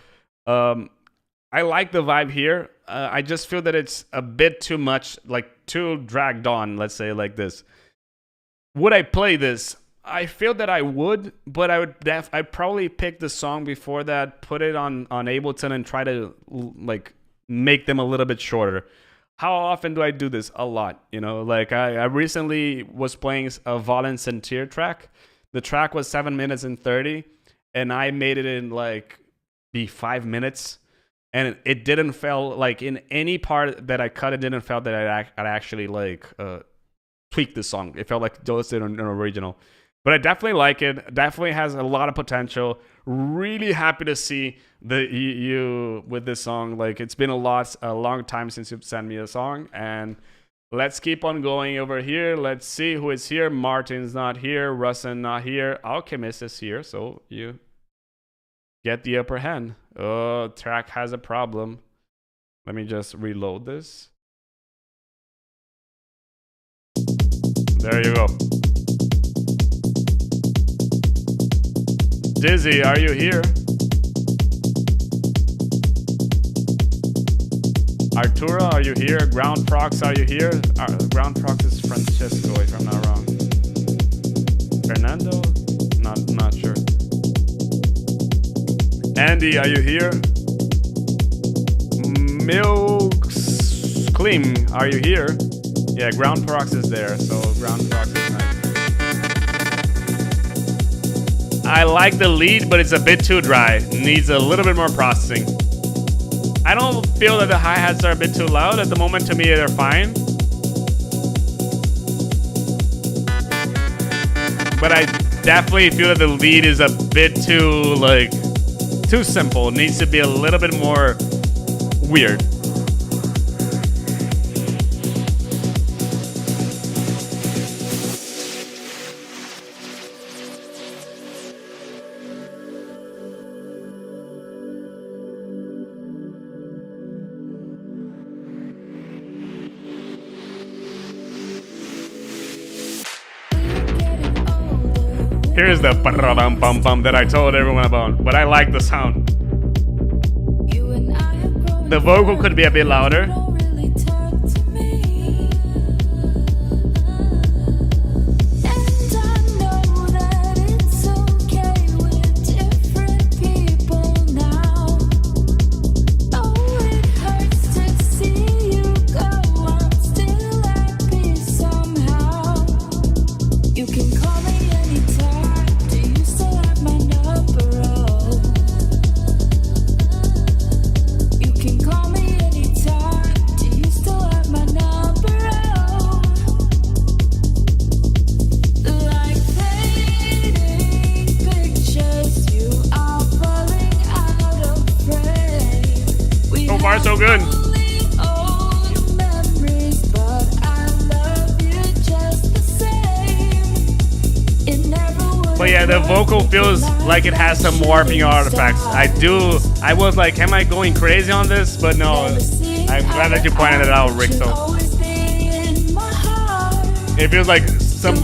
I like the vibe here. I just feel that it's a bit too much, like too dragged on, let's say like this. Would I play this? I feel that I would, but I'd probably pick the song before that, put it on Ableton and try to like make them a little bit shorter. How often do I do this? A lot, you know, like I recently was playing a Violent Sentier track. The track was 7 minutes and 30 and I made it in like 5 minutes. And it didn't feel like in any part that I cut, it didn't feel that I'd actually like tweak the song. It felt like just an original. But I definitely like it. Definitely has a lot of potential. Really happy to see you with this song. Like, it's been a long time since you've sent me a song. And let's keep on going over here. Let's see who is here. Martin's not here. Russin not here. Alchemist is here. So you get the upper hand. Oh, track has a problem. Let me just reload this. There you go. Dizzy, are you here? Artura, are you here? Ground Prox, are you here? Ground Prox is Francesco, if I'm not wrong. Fernando? Not sure. Andy, are you here? Milks Klim, are you here? Yeah, Ground Prox is there, so Ground Prox is nice. I like the lead, but it's a bit too dry. Needs a little bit more processing. I don't feel that the hi-hats are a bit too loud. At the moment, to me, they're fine. But I definitely feel that the lead is a bit too, like, too simple. It needs to be a little bit more weird. Here's the bum that I told everyone about, but I like the sound. The vocal could be a bit louder. But yeah, the vocal feels like it has some warping artifacts. I was like, am I going crazy on this? But no, I'm glad that you pointed it out, Rick. So it feels like some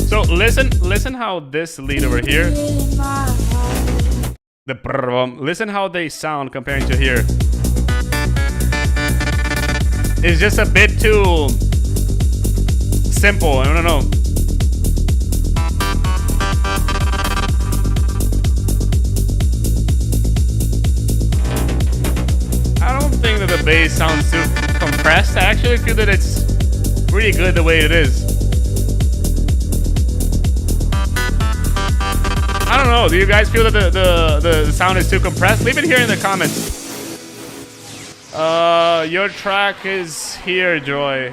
So listen how this lead over here, listen how they sound comparing to here. It's just a bit too simple. I don't know. I don't think that the bass sounds too compressed. I actually feel that it's pretty good the way it is. I don't know. Do you guys feel that the sound is too compressed? Leave it here in the comments. Your track is here, Joy.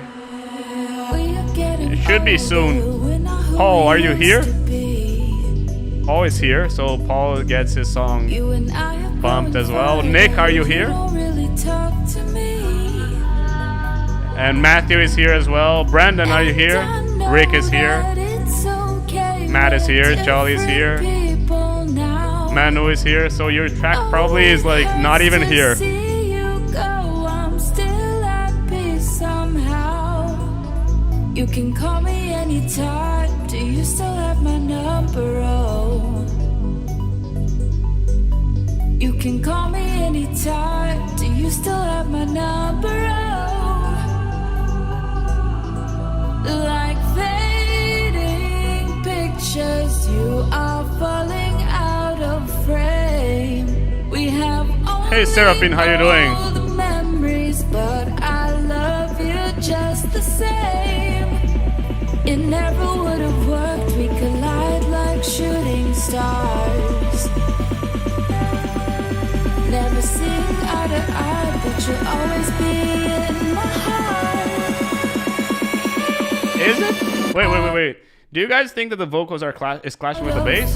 It should be soon. Paul, are you here? Paul is here, so Paul gets his song bumped as well. Nick, are you here? And Matthew is here as well. Brandon, are you here? Rick is here. Matt is here. Charlie is here. Manu is here. So your track probably is like not even here. You can call me anytime. Do you still have my number? Oh, you can call me anytime. Do you still have my number? Oh, like fading pictures, you are falling out of frame. We have Hey Seraphine, how you doing? all the memories, but I love you just the same. It never would have worked. We collide like shooting stars. Never seen eye to eye, but you'll always be in my heart. Is it? Wait. Do you guys think that the vocals are clashing with the bass?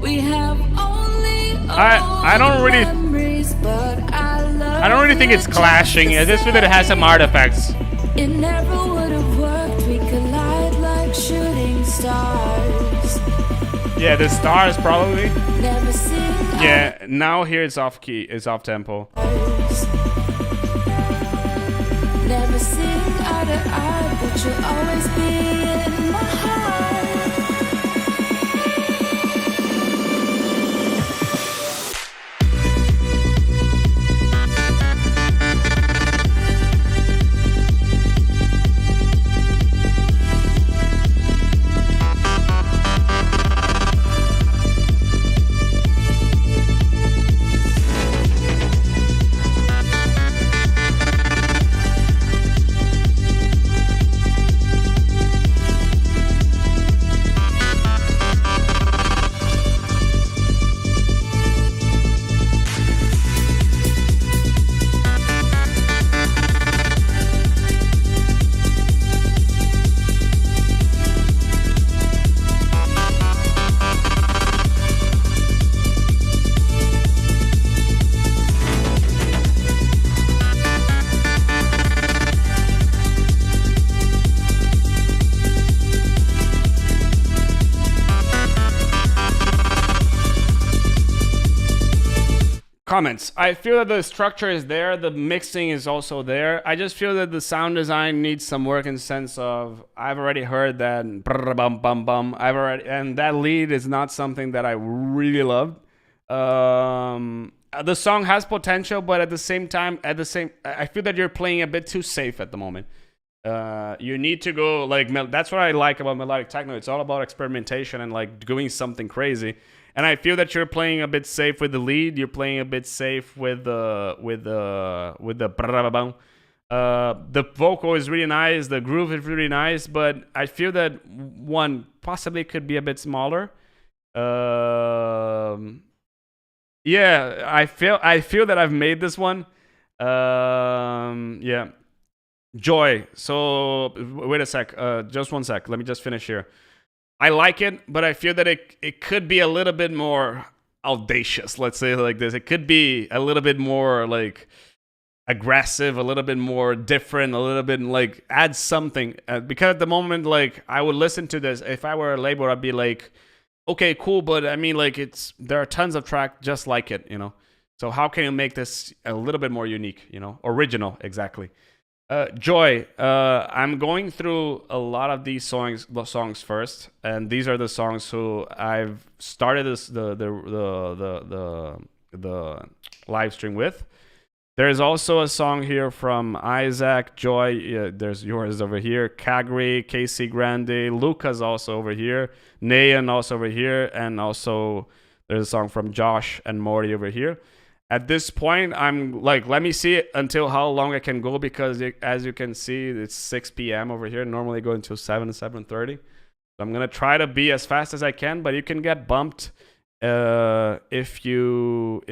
We have only I don't really memories, but I don't really think it's clashing. I just feel that it has some artifacts. It never would have worked. We collide like shooting stars. Yeah, the stars probably. Never seen Yeah, now here it's off key, it's off tempo. Never seen eye to eye, but you'll always be in my heart. Comments. I feel that the structure is there, the mixing is also there. I just feel that the sound design needs some work in sense of I've already heard that bum bum bum. And that lead is not something that I really loved. The song has potential, but at the same time, I feel that you're playing a bit too safe at the moment. You need to go like that's what I like about melodic techno. It's all about experimentation and like doing something crazy. And I feel that you're playing a bit safe with the lead. You're playing a bit safe with the the vocal is really nice. The groove is really nice, but I feel that one possibly could be a bit smaller. Yeah, I feel that I've made this one. Yeah, Joy. So wait a sec. Just one sec. Let me just finish here. I like it, but I feel that it could be a little bit more audacious. Let's say it like this. It could be a little bit more like aggressive, a little bit more different, a little bit like add something. Because at the moment, like I would listen to this. If I were a label, I'd be like, okay, cool, but I mean, like there are tons of tracks just like it, you know. So how can you make this a little bit more unique, you know, original, exactly. Joy, I'm going through a lot of these songs first, and these are the songs who I've started the live stream with. There's also a song here from Isaac, Joy. There's yours over here. Kagri, Casey Grande, Luca's also over here. Nayan also over here, and also there's a song from Josh and Morty over here. At this point, I'm like, let me see it until how long I can go, because as you can see, it's 6 p.m. over here. Normally go until 7:30. So I'm gonna try to be as fast as I can, but you can get bumped if you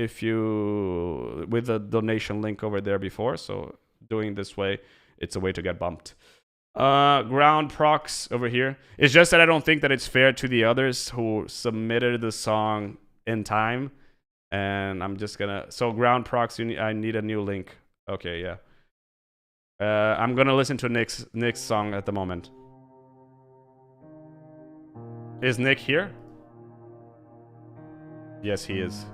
with the donation link over there before. So doing this way, it's a way to get bumped. Ground procs over here. It's just that I don't think that it's fair to the others who submitted the song in time. And I'm just gonna, so ground procs, I need a new link. Okay, yeah. I'm gonna listen to Nick's song at the moment. Is Nick here? Yes, he is.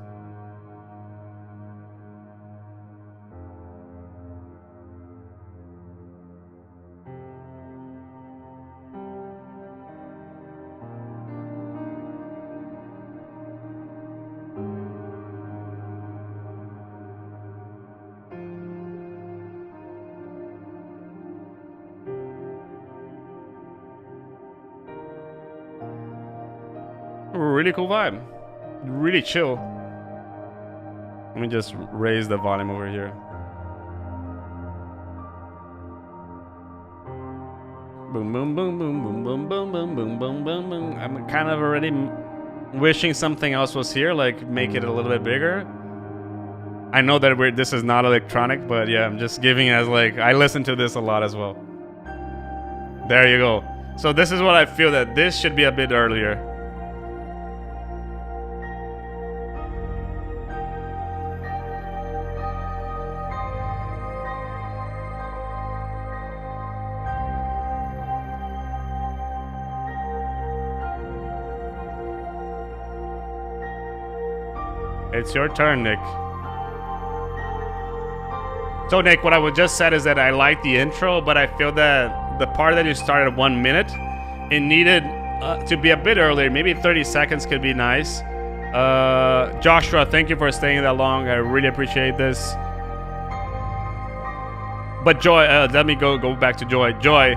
Really cool vibe. Really chill. Let me just raise the volume over here. Boom, boom, boom, boom, boom, boom, boom, boom, boom, boom, boom, boom. I'm kind of already wishing something else was here, like make it a little bit bigger. I know that this is not electronic, but yeah, I'm just giving as like, I listen to this a lot as well. There you go. So this is what I feel, that this should be a bit earlier. It's your turn, Nick. So, Nick, what I would just said is that I like the intro, but I feel that the part that you started at 1 minute, it needed to be a bit earlier. Maybe 30 seconds could be nice. Joshua, thank you for staying that long. I really appreciate this. But Joy, let me go back to Joy. Joy,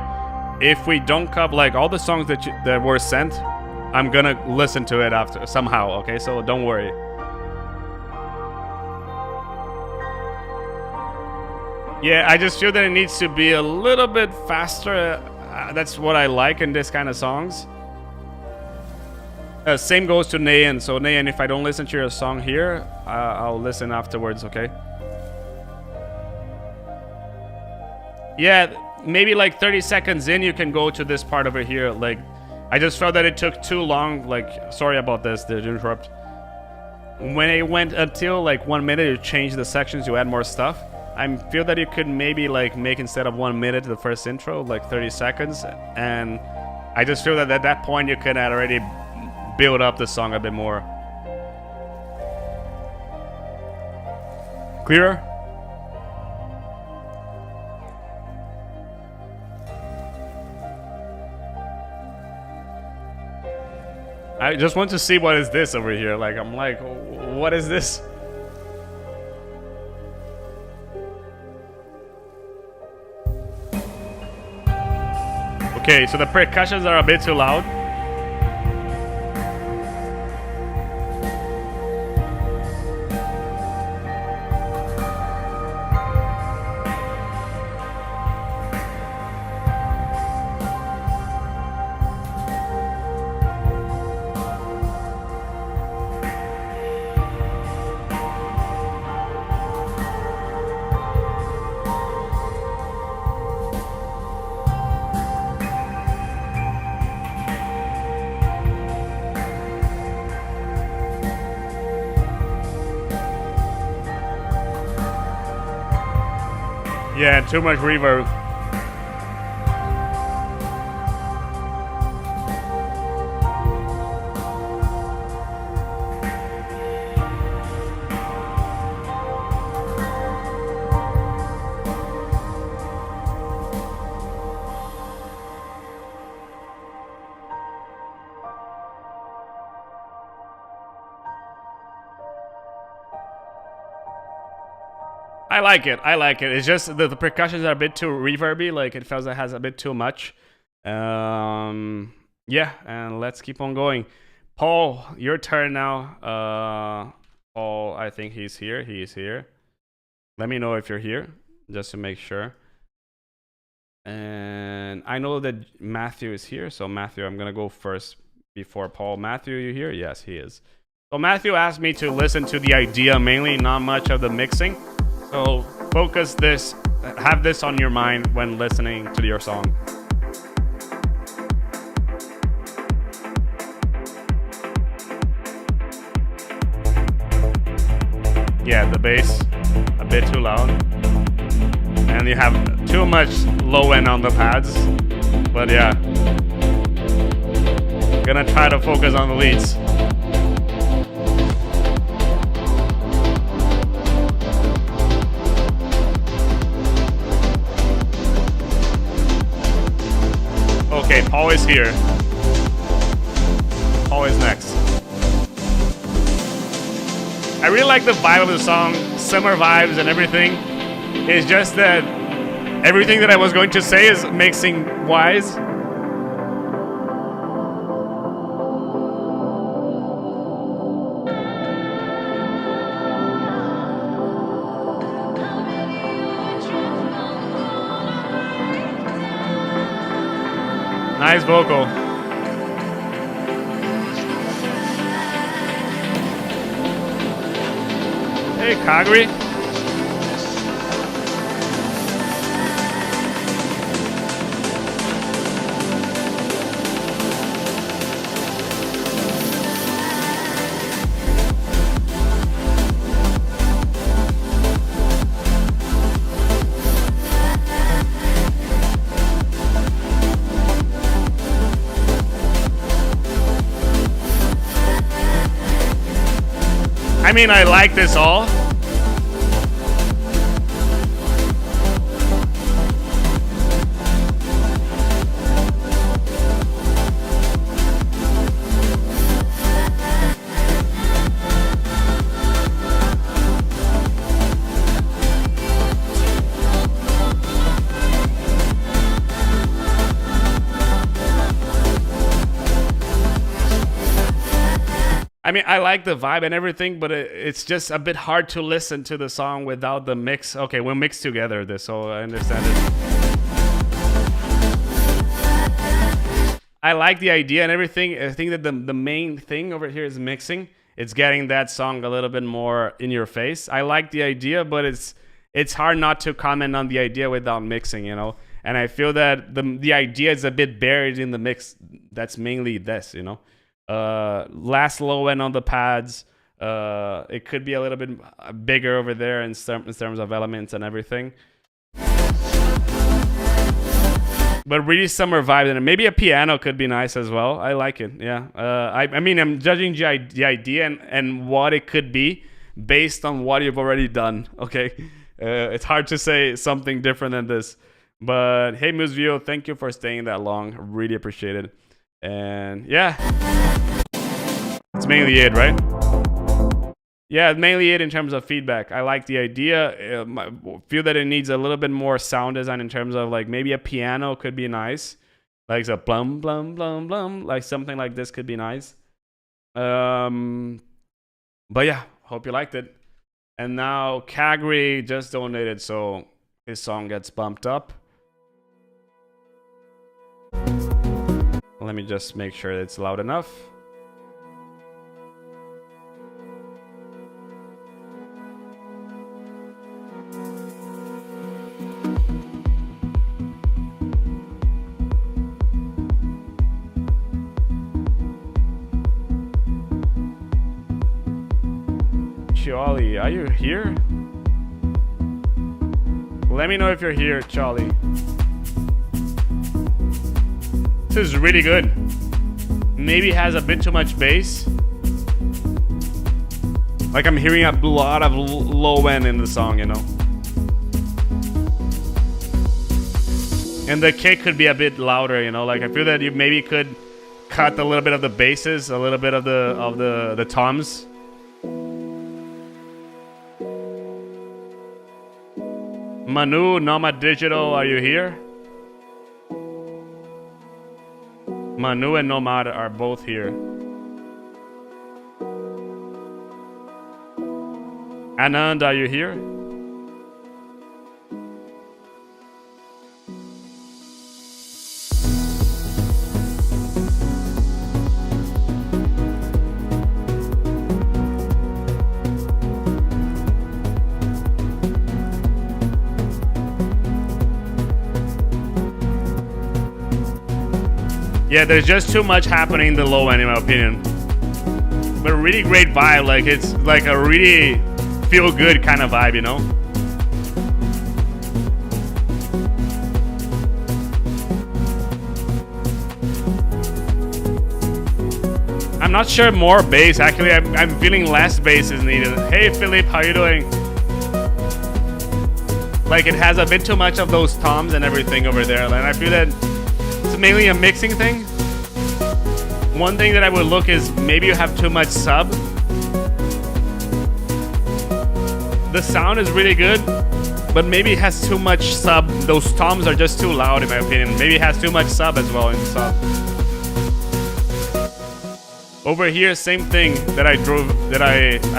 if we don't cover like all the songs that were sent, I'm gonna listen to it after somehow. Okay, so don't worry. Yeah, I just feel that it needs to be a little bit faster. That's what I like in this kind of songs. Same goes to Nayan. So Nayan, if I don't listen to your song here, I'll listen afterwards, okay? Yeah, maybe like 30 seconds in, you can go to this part over here. Like, I just felt that it took too long. Like, sorry about this, to interrupt. When it went until like 1 minute, you change the sections, you add more stuff. I feel that you could maybe like make, instead of 1 minute the first intro, like 30 seconds. And I just feel that at that point you could already build up the song a bit more. Clearer? I just want to see what is this over here. Like, I'm like, what is this? Okay, so the percussions are a bit too loud. Yeah, too much reverb. I like it. I like it. It's just the percussions are a bit too reverby. Like it feels like it has a bit too much. Yeah, and let's keep on going. Paul, your turn now. Paul, I think he's here. He is here. Let me know if you're here, just to make sure. And I know that Matthew is here. So Matthew, I'm gonna go first before Paul. Matthew, you here? Yes, he is. So Matthew asked me to listen to the idea mainly, not much of the mixing. So focus this, have this on your mind when listening to your song. Yeah, the bass, a bit too loud. And you have too much low end on the pads. But yeah, gonna try to focus on the leads. Okay, Paul is here. Paul is next. I really like the vibe of the song, summer vibes and everything. It's just that everything that I was going to say is mixing wise. Nice vocal. Hey, Kagri. I mean, I like this all. I mean, I like the vibe and everything, but it's just a bit hard to listen to the song without the mix. Okay, we'll mix together this, so I understand it. I like the idea and everything. I think that the main thing over here is mixing. It's getting that song a little bit more in your face. I like the idea, but it's hard not to comment on the idea without mixing, you know? And I feel that the idea is a bit buried in the mix. That's mainly this, you know? Last low end on the pads. It could be a little bit bigger over there in terms of elements and everything. But really summer vibe, and maybe a piano could be nice as well. I like it. Yeah. I mean, I'm judging the idea and what it could be based on what you've already done. Okay. It's hard to say something different than this. But hey, Musvio, thank you for staying that long. Really appreciate it. And yeah, it's mainly it, right? Yeah, mainly it in terms of feedback. I like the idea. I feel that it needs a little bit more sound design in terms of like maybe a piano could be nice. Like a blum, blum, blum, blum. Like something like this could be nice. But yeah, hope you liked it. And now Kagri just donated, so his song gets bumped up. Let me just make sure it's loud enough. Chioli, are you here? Let me know if you're here, Charlie. This is really good. Maybe has a bit too much bass. Like I'm hearing a lot of low end in the song, you know. And the kick could be a bit louder, you know. Like I feel that you maybe could cut a little bit of the basses, a little bit of the toms. Manu, Nomad Digital, are you here? Manu and Nomad are both here. Anand, are you here? Yeah, there's just too much happening in the low end, in my opinion. But a really great vibe, like it's like a really feel good kind of vibe, you know? I'm not sure more bass. Actually, I'm feeling less bass is needed. Hey, Philip, how you doing? Like it has a bit too much of those toms and everything over there, and I feel that it's mainly a mixing thing. One thing that I would look is maybe you have too much sub. The sound is really good, but maybe it has too much sub. Those toms are just too loud, in my opinion. Maybe it has too much sub as well in the sub. Over here, same thing that I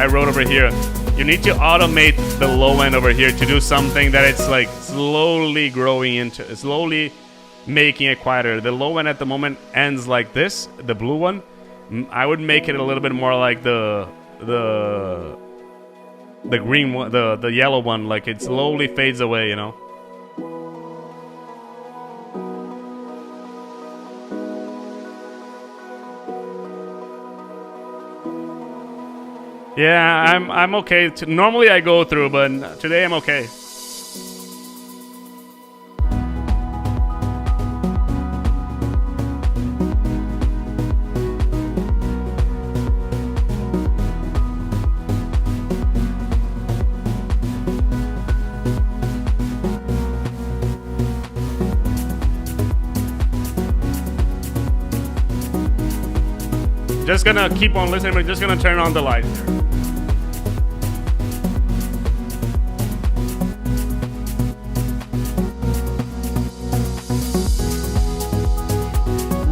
wrote over here. You need to automate the low end over here to do something that it's like slowly growing into, slowly making it quieter. The low end at the moment ends like this, the blue one. I would make it a little bit more like the green one, the yellow one, like it slowly fades away, you know. Yeah, I'm okay. Normally I go through, but today I'm okay. Just gonna keep on listening, but just gonna turn on the light.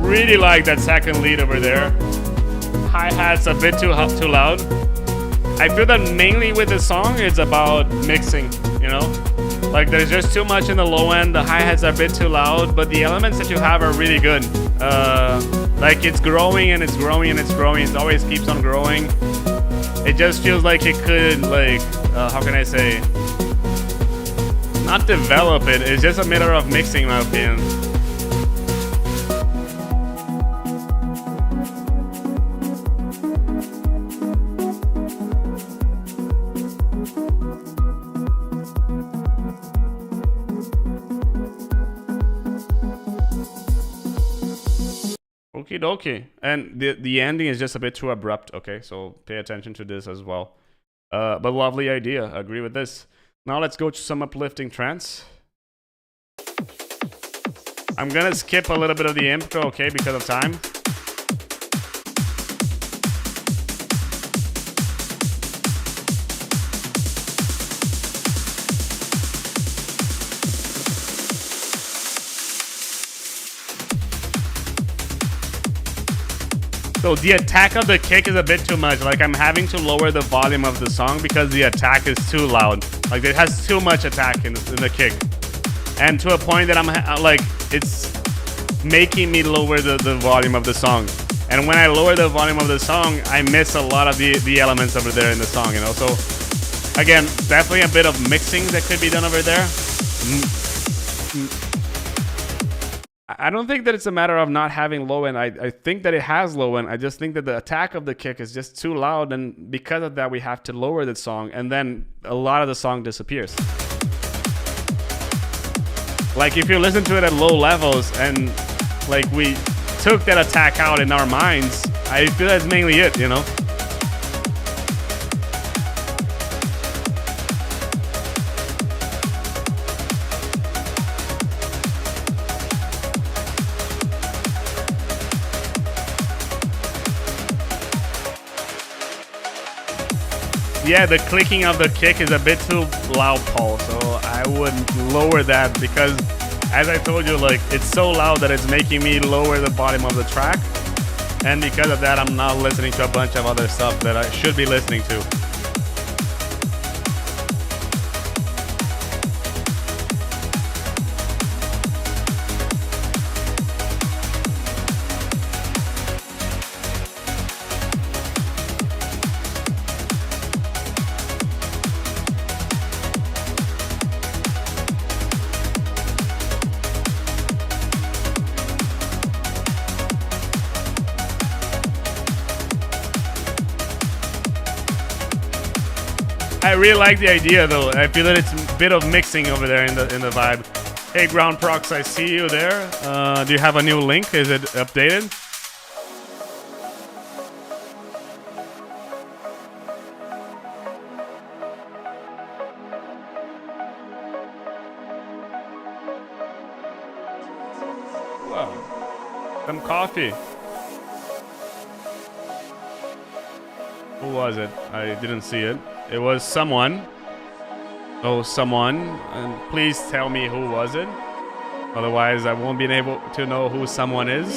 Really like that second lead over there. Hi-hat's a bit too loud. I feel that mainly with the song, it's about mixing, you know? Like there's just too much in the low end, the hi-hats are a bit too loud, but the elements that you have are really good. Like it's growing and it's growing and it's growing, it always keeps on growing. It just feels like it could, like, how can I say? Not develop it, it's just a matter of mixing, in my opinion. Okie dokie. And the ending is just a bit too abrupt, okay? So pay attention to this as well. But lovely idea. Agree with this. Now let's go to some uplifting trance. I'm gonna skip a little bit of the intro, okay, because of time. So the attack of the kick is a bit too much. Like I'm having to lower the volume of the song because the attack is too loud. Like it has too much attack in the kick. And to a point that I'm like, it's making me lower the volume of the song. And when I lower the volume of the song, I miss a lot of the elements over there in the song, you know? So again, definitely a bit of mixing that could be done over there. I don't think that it's a matter of not having low end. I think that it has low end. I just think that the attack of the kick is just too loud, and because of that we have to lower the song, and then a lot of the song disappears. Like if you listen to it at low levels and like we took that attack out in our minds, I feel that's mainly it, you know? Yeah, the clicking of the kick is a bit too loud, Paul, so I would lower that because, as I told you, like, it's so loud that it's making me lower the volume of the track, and because of that, I'm not listening to a bunch of other stuff that I should be listening to. I really like the idea though. I feel that it's a bit of mixing over there in the vibe. Hey Ground Prox, I see you there. Do you have a new link? Is it updated? Whoa. Some coffee. Who was it? I didn't see it. It was someone. Oh, someone. And please tell me who was it. Otherwise, I won't be able to know who someone is.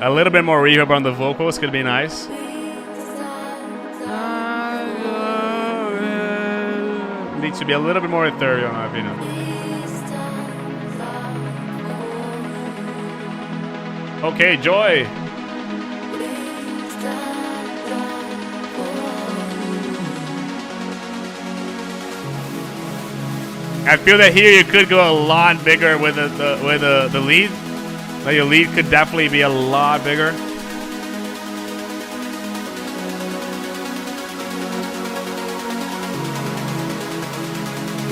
A little bit more reverb on the vocals could be nice. Needs to be a little bit more ethereal, in my opinion. Okay, Joy. I feel that here you could go a lot bigger with the lead. Like your lead could definitely be a lot bigger.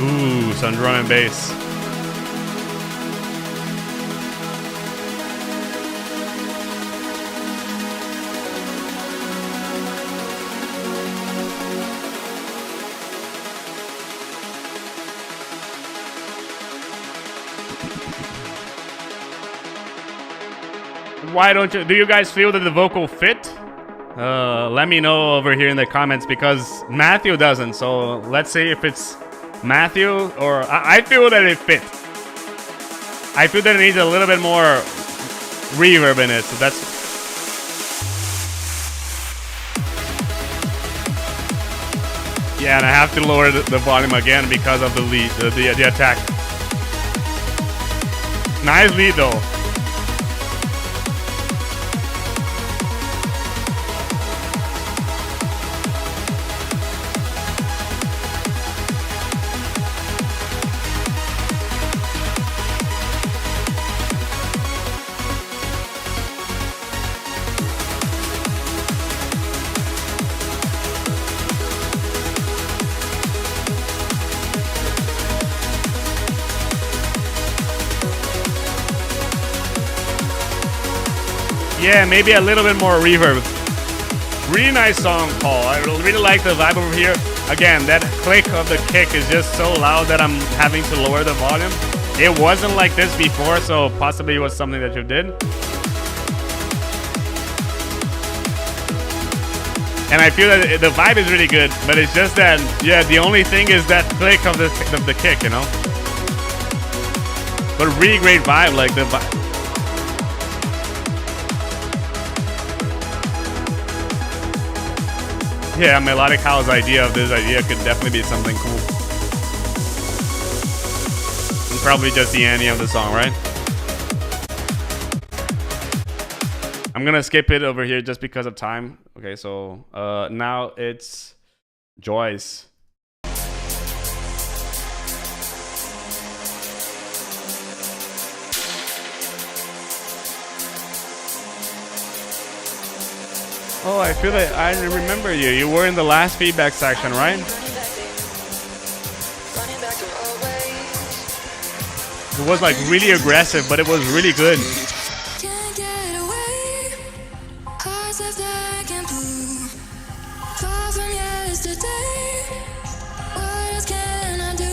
Ooh, some drum and bass. Why don't you? Do you guys feel that the vocal fit? Let me know over here in the comments because Matthew doesn't. So let's see if it's Matthew or I feel that it fit. I feel that it needs a little bit more reverb in it. So that's. Yeah, and I have to lower the volume again because of the lead, the attack. Nice lead though. Yeah, maybe a little bit more reverb. Really nice song, Paul. I really like the vibe over here. Again, that click of the kick is just so loud that I'm having to lower the volume. It wasn't like this before, so possibly it was something that you did. And I feel that the vibe is really good, but it's just that, yeah, the only thing is that click of the kick, you know? But really great vibe, like the vibe. Yeah, Melodic House idea of this idea could definitely be something cool. And probably just the ending of the song, right? I'm gonna skip it over here just because of time. Okay, so now it's Joyce. Oh, I feel like I remember you. You were in the last feedback section, right? It was like really aggressive, but it was really good. Can't get away. Hearts left black and blue. Far from yesterday. What else can I do?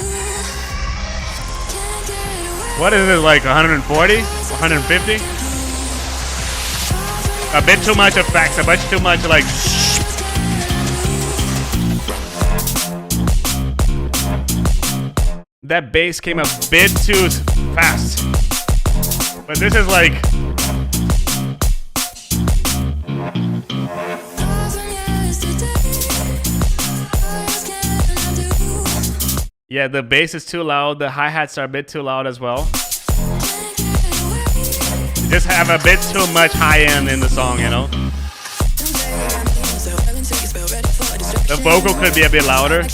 Can't get away. What is it, like 140? 150? A bit too much effects, a bit too much like. That bass came a bit too fast. But this is like. Yeah, the bass is too loud. The hi-hats are a bit too loud as well. You just have a bit too much high end in the song, you know? The vocal could be a bit louder.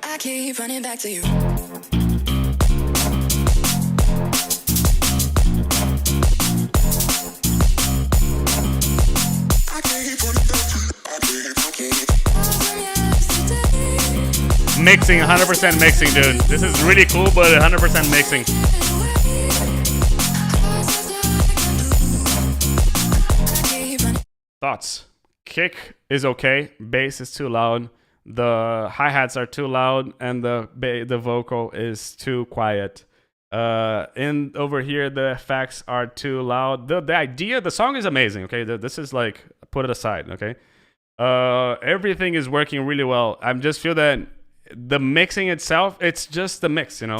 I keep running back to you. Mixing, 100% mixing, dude. This is really cool, but 100% mixing. Thoughts? Kick is okay. Bass is too loud. The hi-hats are too loud, and the vocal is too quiet. Over here, the effects are too loud. The idea, the song is amazing. Okay, this is like, put it aside. Okay, everything is working really well. I just feel that the mixing itself, it's just the mix, you know.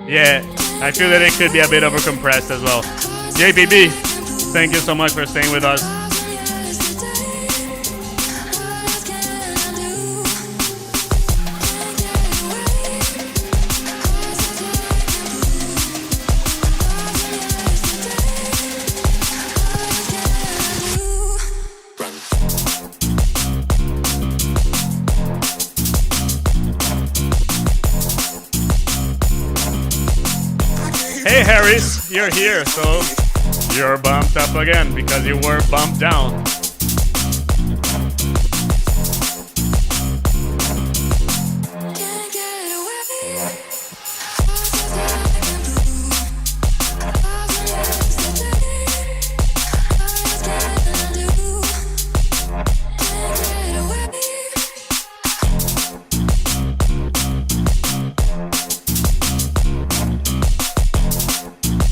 Yeah, I feel that it could be a bit overcompressed as well. JPB, thank you so much for staying with us. Hey Harris, you're here, so you're bumped up again because you were bumped down.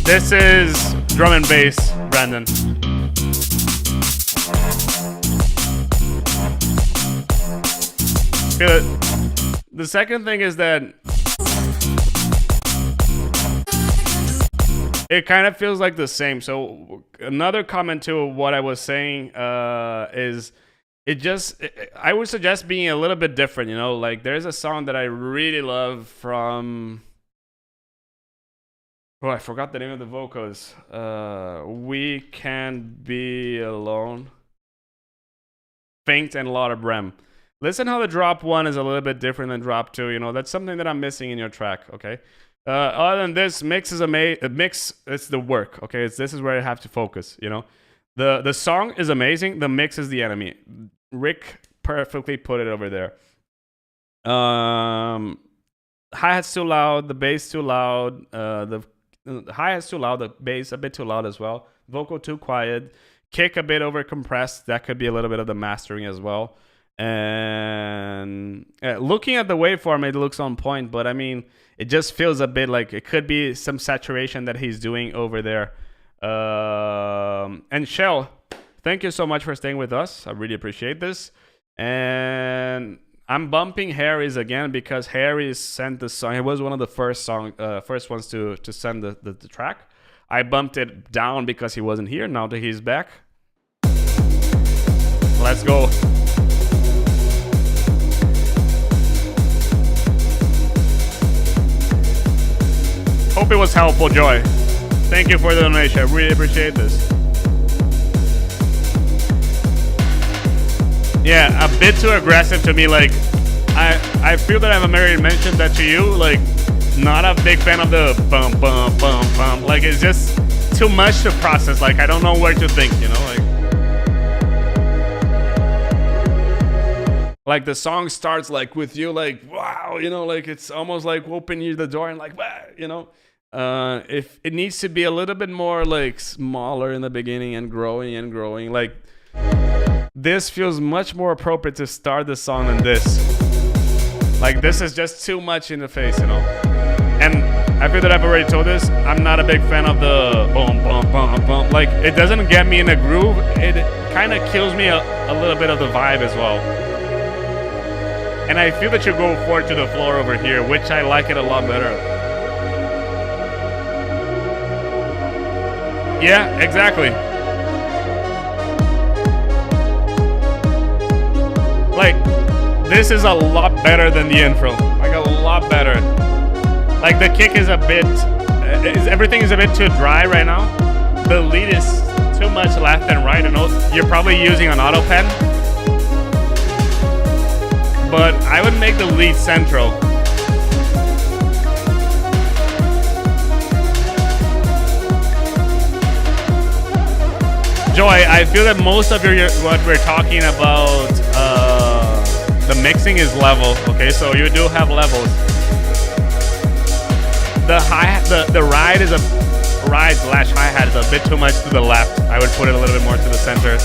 This is drum and bass, Brandon. Feel it. The second thing is that it kind of feels like the same. So another comment to what I was saying is I would suggest being a little bit different, you know, like there's a song that I really love from, oh, I forgot the name of the vocals. We Can't Be Alone. Faint and Lauder Brem. Listen how the drop one is a little bit different than drop two. You know, that's something that I'm missing in your track, okay? Other than this, mix is mix, it's the work, okay? This is where I have to focus, you know? The song is amazing. The mix is the enemy. Rick perfectly put it over there. Hi-hat's too loud. The bass too loud. The hi-hat's too loud, the bass a bit too loud as well. Vocal too quiet. Kick a bit over compressed. That could be a little bit of the mastering as well. And looking at the waveform, it looks on point, but I mean, it just feels a bit like it could be some saturation that he's doing over there. And Shell, thank you so much for staying with us. I really appreciate this. And I'm bumping Harry's again because Harry sent the song. It was one of the first ones to send the track. I bumped it down because he wasn't here. Now that he's back, let's go. Hope it was helpful, Joy. Thank you for the donation. I really appreciate this. Yeah, a bit too aggressive to me. Like, I feel that I've already mentioned that to you. Like, not a big fan of the bum bum bum bum. Like, it's just too much to process. Like, I don't know where to think. You know, like the song starts like with you, like, wow, you know, like it's almost like open you the door and like, wow, you know. If it needs to be a little bit more like smaller in the beginning and growing, like this feels much more appropriate to start the song than this. Like this is just too much in the face, you know. And I feel that I've already told this, I'm not a big fan of the boom boom boom boom. Like it doesn't get me in a groove. It kind of kills me a little bit of the vibe as well. And I feel that you go forward to the floor over here, which I like it a lot better. Yeah, exactly. Like, this is a lot better than the intro. Like, a lot better. Like, the kick is a bit... everything is a bit too dry right now. The lead is too much left and right. I know you're probably using an auto pen. But I would make the lead central. Joy, I feel that most of what we're talking about, the mixing is level. Okay, so you do have levels. The ride is ride/hi-hat is a bit too much to the left. I would put it a little bit more to the center.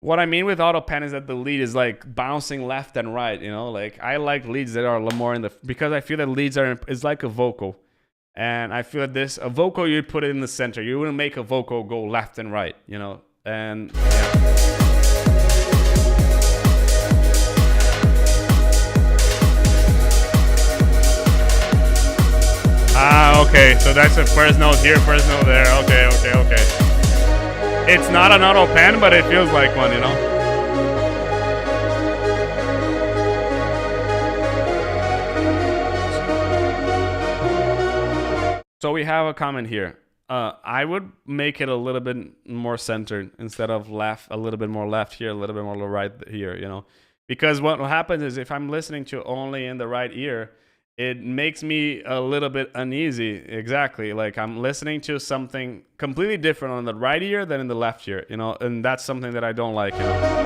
What I mean with auto pen is that the lead is like bouncing left and right. You know, like I like leads that are a little more in the, because I feel that leads is like a vocal. And I feel that a vocal, you'd put it in the center. You wouldn't make a vocal go left and right, you know? And yeah. Ah, okay. So that's a first note here, first note there. Okay. It's not an auto pen, but it feels like one, you know? So we have a comment here. I would make it a little bit more centered instead of left, a little bit more left here, a little bit more right here, you know. Because what happens is if I'm listening to only in the right ear, it makes me a little bit uneasy. Exactly. Like I'm listening to something completely different on the right ear than in the left ear, you know. And that's something that I don't like, you know.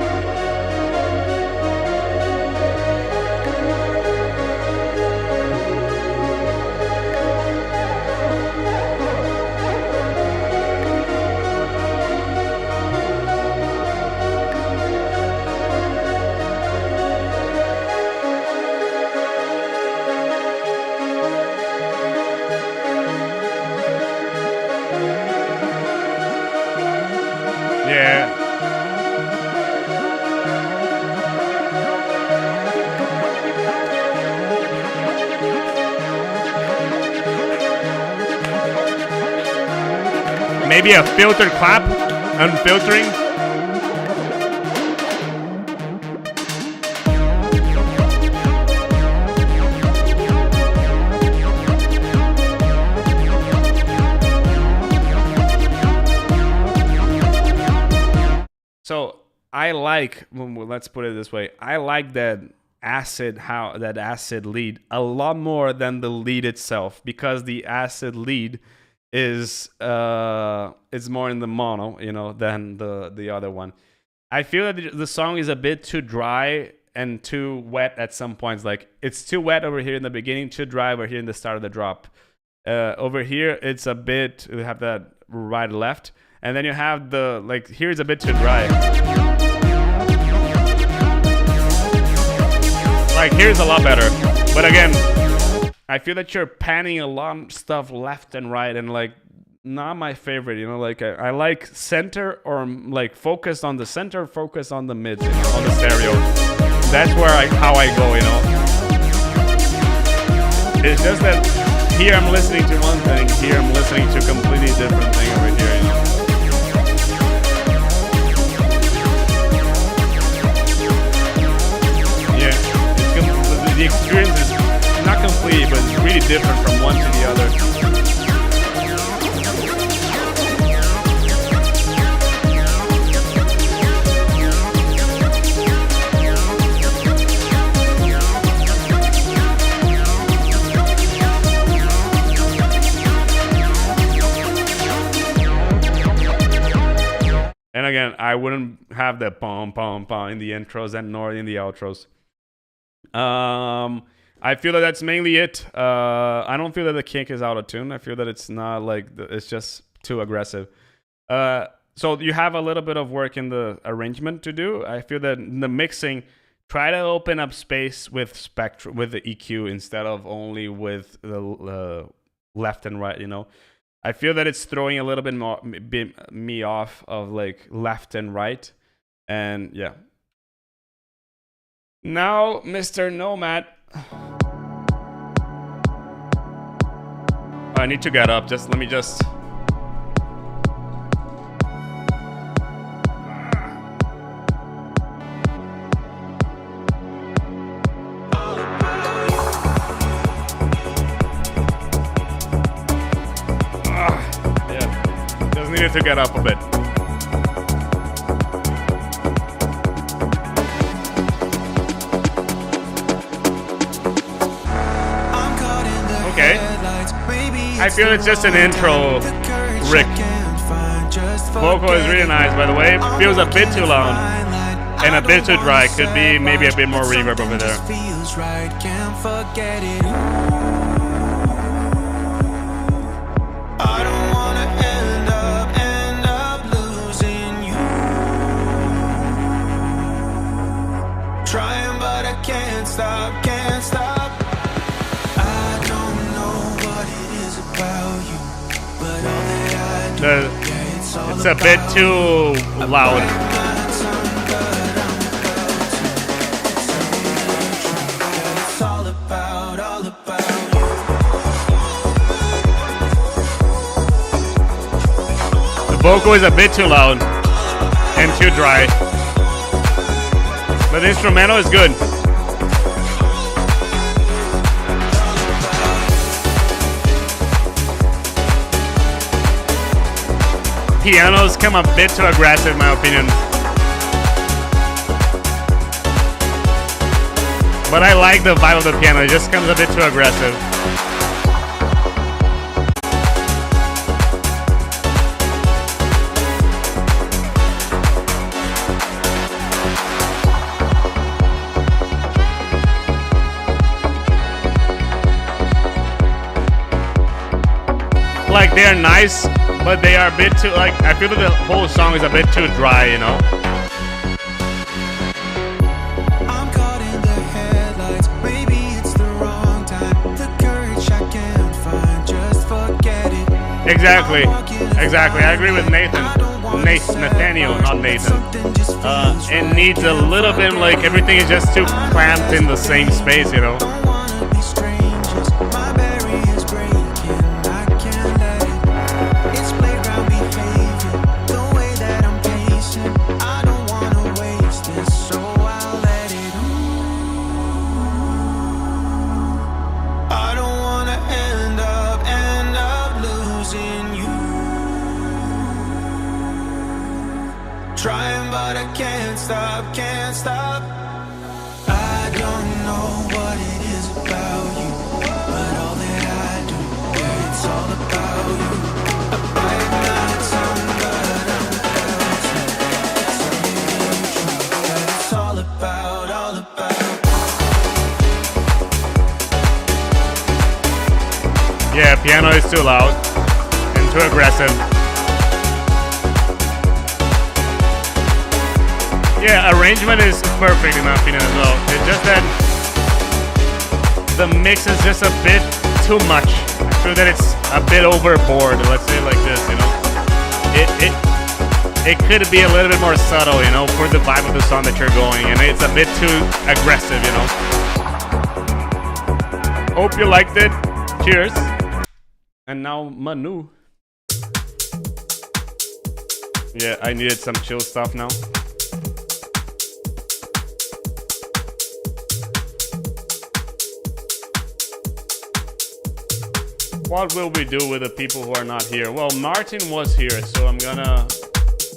Maybe a filtered clap, unfiltering. So I like, well, let's put it this way. I like that acid lead a lot more than the lead itself, because the acid lead is it's more in the mono, you know, than the other one. I feel that the song is a bit too dry and too wet at some points. Like it's too wet over here in the beginning, too dry over here in the start of the drop. Over here it's a bit, we have that right left, and then you have the, like here is a bit too dry. Like here's a lot better, but again, I feel that you're panning a lot of stuff left and right, and like not my favorite, you know. Like I like center, or like focus on the center, focus on the mids, you know, on the stereo. That's where how I go, you know. It's just that here I'm listening to one thing, here I'm listening to a completely different thing over here, you know. Yeah, the experience is not complete, but it's really different from one to the other. And again, I wouldn't have the pom pom pom in the intros and nor in the outros. I feel that that's mainly it. I don't feel that the kick is out of tune. I feel that it's not like it's just too aggressive. So you have a little bit of work in the arrangement to do. I feel that in the mixing, try to open up space with spectrum, with the EQ instead of only with the left and right. You know, I feel that it's throwing a little bit more me off of like left and right, and yeah. Now, Mr. Nomad. I need to get up. Let me just. Yeah, just needed to get up a bit. Okay. I feel it's just an intro, Rick. Vocal is really nice, by the way. Feels a bit too loud and a bit too dry. Could be maybe a bit more reverb over there. Trying, but I can't stop, can't stop. I don't know what it is about you, but all that I do, it's a bit too loud. It's all about The vocal is a bit too loud and too dry. But the instrumental is good. Pianos come a bit too aggressive, in my opinion. But I like the vibe of the piano. It just comes a bit too aggressive. Like, they're nice, but they are a bit too, like, I feel that the whole song is a bit too dry, you know? I'm caught in the headlights. Maybe it's the wrong time. The courage I can't find, just forget it. Exactly. I agree with Nathaniel, not Nathan. It needs a little bit, like, everything is just too clamped in the same space, you know? Trying, but I can't stop, can't stop. I don't know what it is about you, but all that I do, yeah, it's all about you. I bite my tongue, but I'm about to. It's all about, all about. Yeah, piano is too loud and too aggressive. Yeah, arrangement is perfect in my opinion as well. It's just that the mix is just a bit too much. I feel that it's a bit overboard, let's say it like this, you know. It could be a little bit more subtle, you know, for the vibe of the song that you're going, and it's a bit too aggressive, you know. Hope you liked it. Cheers. And now Manu. Yeah, I needed some chill stuff now. What will we do with the people who are not here? Well, Martin was here, so I'm gonna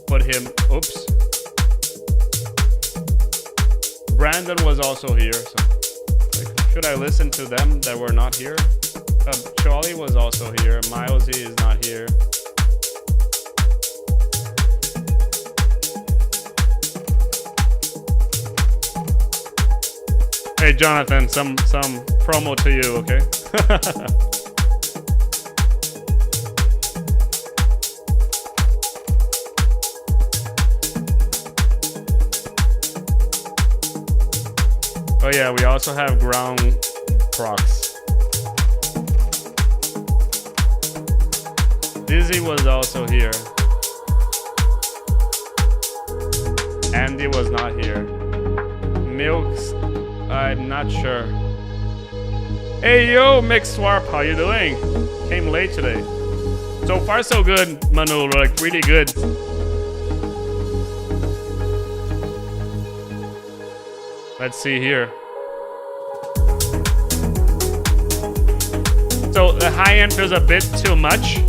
put him. Oops. Brandon was also here, so should I listen to them that were not here? Charlie was also here. Milesy is not here. Hey Jonathan, some promo to you, okay? Oh yeah, we also have ground procs. Dizzy was also here. Andy was not here. Milks, I'm not sure. Hey yo, Mix Swarp, how you doing? Came late today. So far so good, Manu, like really good. Let's see here. So the high end feels a bit too much.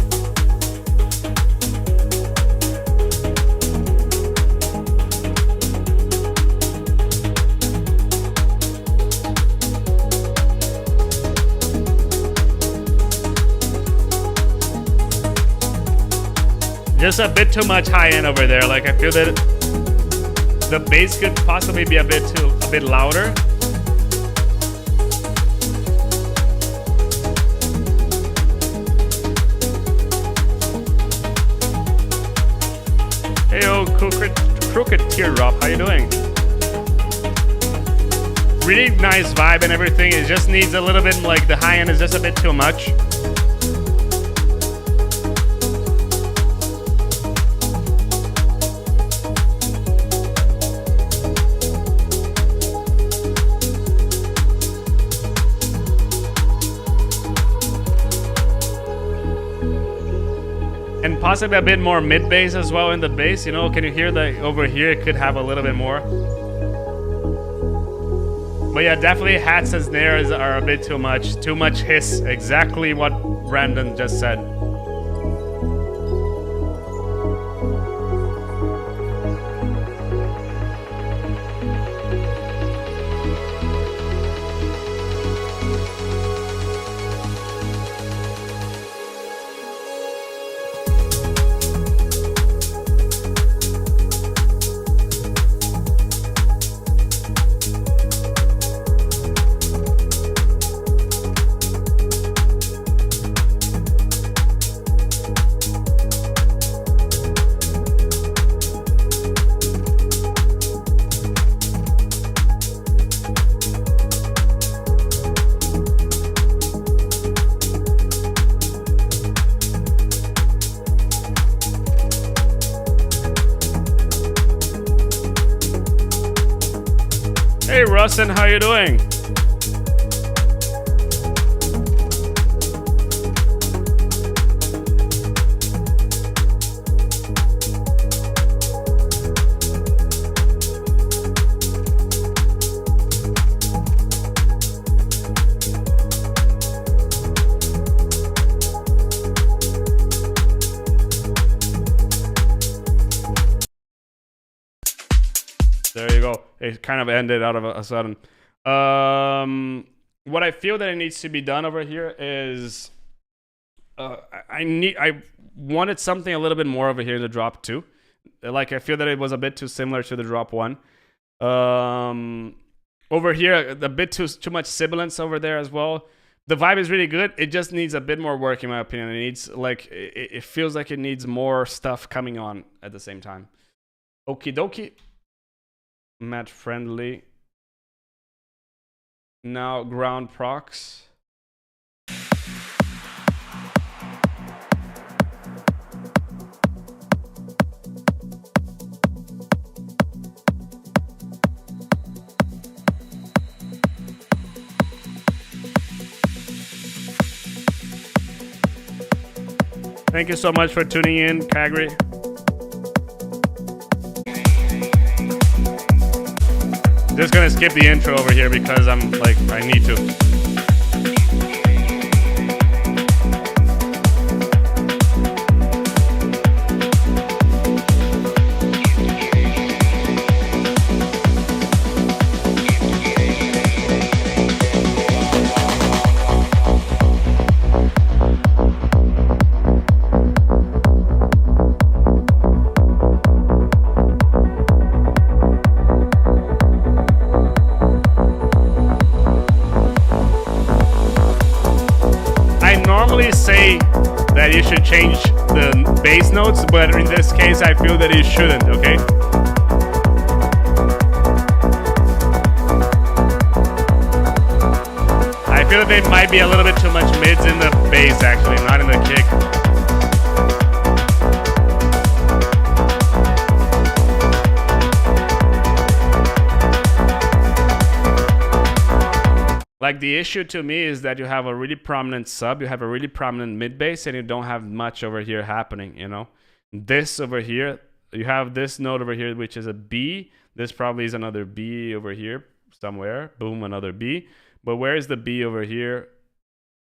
Just a bit too much high end over there. Like I feel that the bass could possibly be a bit louder. Hey yo, crooked teardrop, how you doing? Really nice vibe and everything. It just needs a little bit, like the high end is just a bit too much. And possibly a bit more mid bass as well in the bass, you know, can you hear that over here? It could have a little bit more. But yeah, definitely hats and snares are a bit too much hiss. Exactly what Brandon just said. Hey Rustin, how you doing? There you go. It kind of ended out of a sudden. What I feel that it needs to be done over here is I wanted something a little bit more over here in the drop 2. Like I feel that it was a bit too similar to the drop 1. Over here, a bit too much sibilance over there as well. The vibe is really good. It just needs a bit more work in my opinion. It needs like it feels like it needs more stuff coming on at the same time. Okie dokie. Matt friendly. Now ground procs. Thank you so much for tuning in, Kagri. Just gonna skip the intro over here because I'm like, I need to. notes, but in this case, I feel that it shouldn't, okay? I feel that there might be a little bit too much mids in the bass, actually, not in the kick. Like, the issue to me is that you have a really prominent sub, you have a really prominent mid bass, and you don't have much over here happening, you know? This over here, you have this note over here, which is a B. This probably is another B over here somewhere. Boom, another B. But where is the B over here?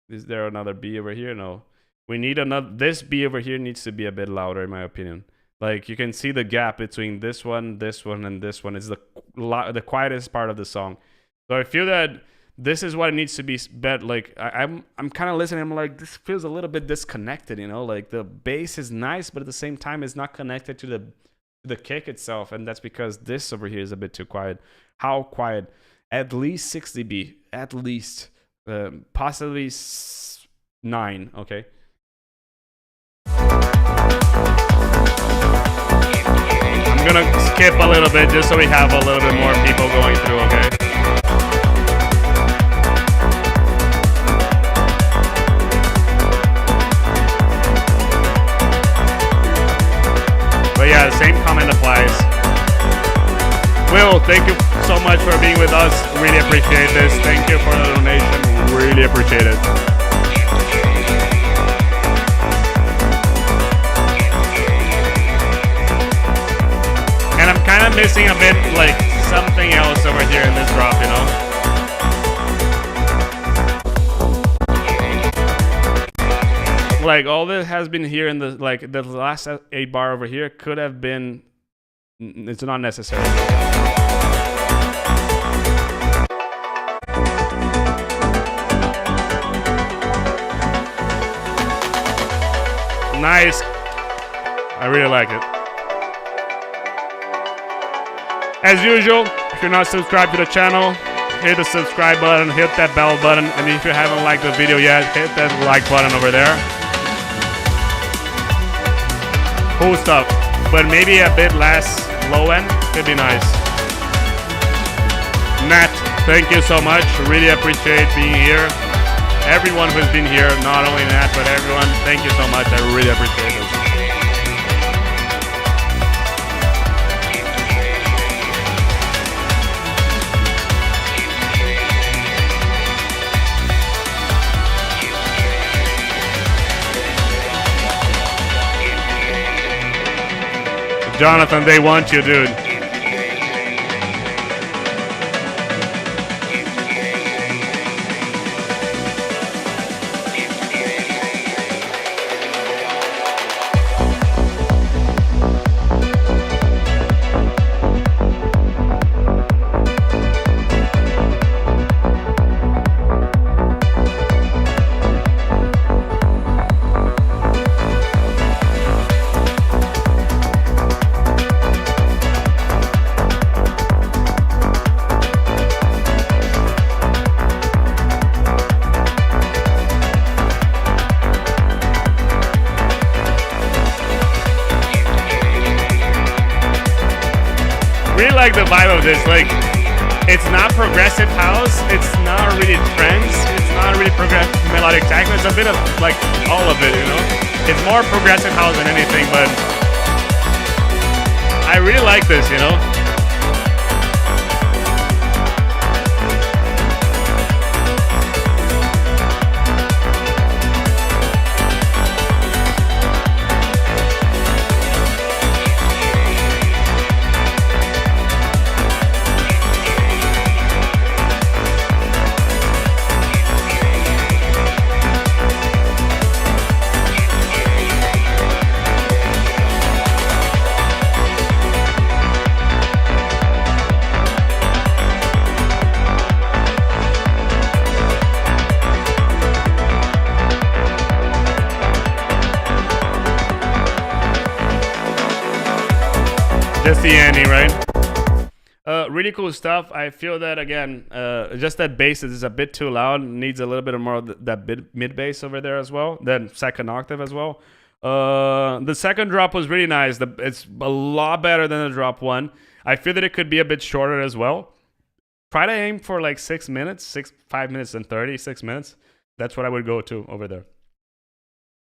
Is there another B over here? No. We need another. This B over here needs to be a bit louder, in my opinion. Like, you can see the gap between this one, and this one is the quietest part of the song. So I feel that this is what it needs to be better. Like, I'm kind of listening. I'm like, this feels a little bit disconnected, you know? Like, the bass is nice, but at the same time, it's not connected to the kick itself, and that's because this over here is a bit too quiet. How quiet? At least 6 dB. At least. Possibly 9, okay? I'm gonna skip a little bit just so we have a little bit more people going through, okay? But yeah, the same comment applies. Will, thank you so much for being with us. Really appreciate this. Thank you for the donation. Really appreciate it. And I'm kind of missing a bit like something else over here in this drop, you know? Like, all that has been here in the last 8 bar over here could have been. It's not necessary. Nice. I really like it. As usual, if you're not subscribed to the channel, hit the subscribe button, hit that bell button, and if you haven't liked the video yet, hit that like button over there. Cool stuff, but maybe a bit less low end could be nice. Nat, thank you so much. Really appreciate being here. Everyone who's been here, not only Nat, but everyone, thank you so much. I really appreciate it. Jonathan, they want you, dude. Like the vibe of this, like, it's not progressive house, it's not really trance, it's not really progressive melodic techno, it's a bit of like all of it, you know? It's more progressive house than anything, but I really like this, you know? Just the Annie, right? Really cool stuff. I feel that, again, just that bass is a bit too loud. Needs a little bit of more of that mid bass over there as well. Then second octave as well. The second drop was really nice. It's a lot better than the drop one. I feel that it could be a bit shorter as well. Try to aim for like 6 minutes, 5 minutes and 36 minutes. That's what I would go to over there.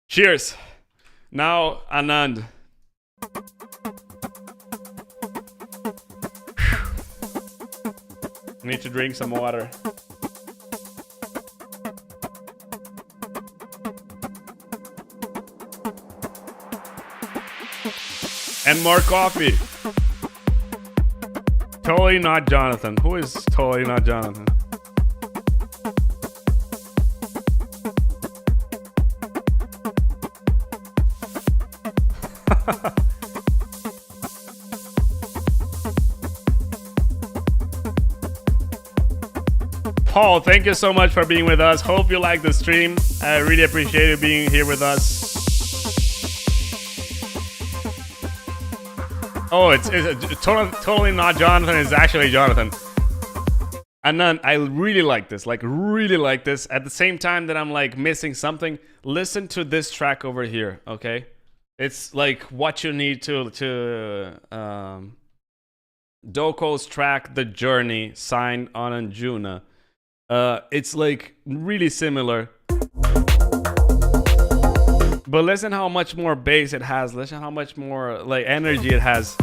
Cheers. Now, Anand. I need to drink some water. And more coffee. Totally not Jonathan. Who is totally not Jonathan? Paul, thank you so much for being with us. Hope you like the stream. I really appreciate you being here with us. Oh, it's totally not Jonathan. It's actually Jonathan. And then I really like this. Like, really like this. At the same time that I'm like missing something, listen to this track over here, okay? It's like what you need to Doko's track, The Journey, signed on Anjuna. It's like really similar. But listen how much more bass it has. Listen how much more like energy it has.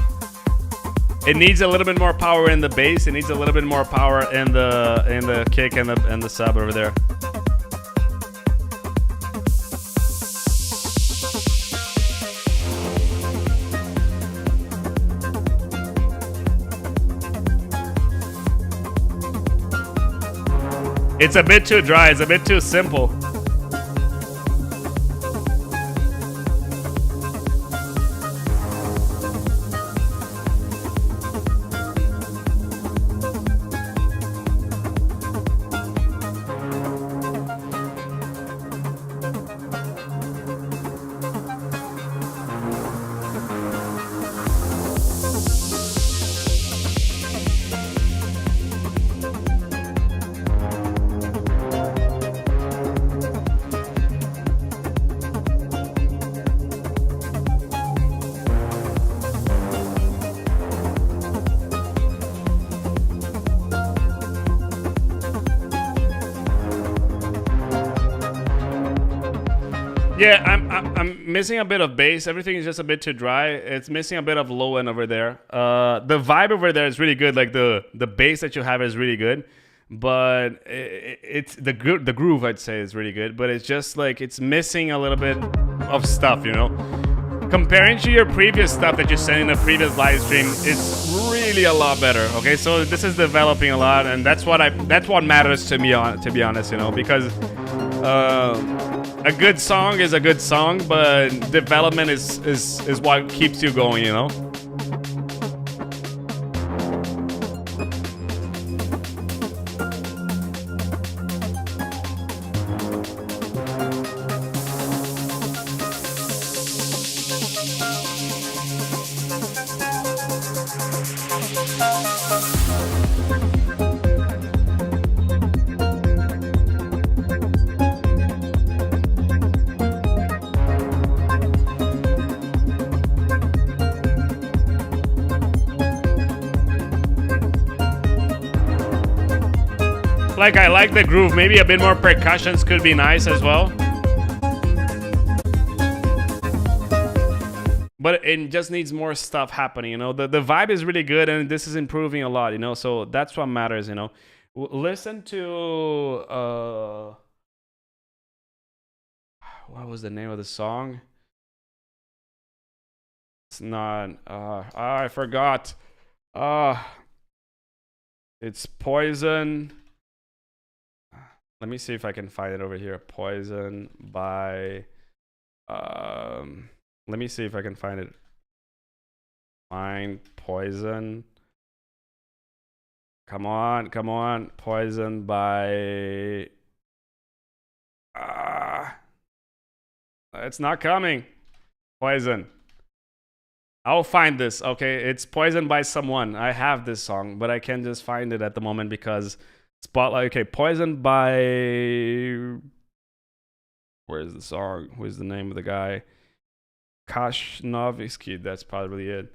It needs a little bit more power in the bass. It needs a little bit more power in the kick and the sub over there. It's a bit too dry. It's a bit too simple. Yeah, I'm missing a bit of bass. Everything is just a bit too dry. It's missing a bit of low end over there. The vibe over there is really good. Like the bass that you have is really good, but it's the groove I'd say is really good. But it's just like it's missing a little bit of stuff, you know. Comparing to your previous stuff that you sent in the previous live stream, it's really a lot better. Okay, so this is developing a lot, and that's what matters to me. To be honest, you know, because. A good song is a good song, but development is what keeps you going, you know? Like, I like the groove. Maybe a bit more percussions could be nice as well. But it just needs more stuff happening, you know. The vibe is really good, and this is improving a lot, you know. So that's what matters, you know. Listen to what was the name of the song? It's not. I forgot. It's Poison. Let me see if I can find it over here. Poison by. Let me see if I can find it. Find Poison. Come on, come on. Poison by. It's not coming. Poison. I'll find this. Okay, it's Poison by someone. I have this song, but I can't just find it at the moment because Spotlight. Okay, Poison by. Where's the song? Who's the name of the guy? Kashnovsky, that's probably it.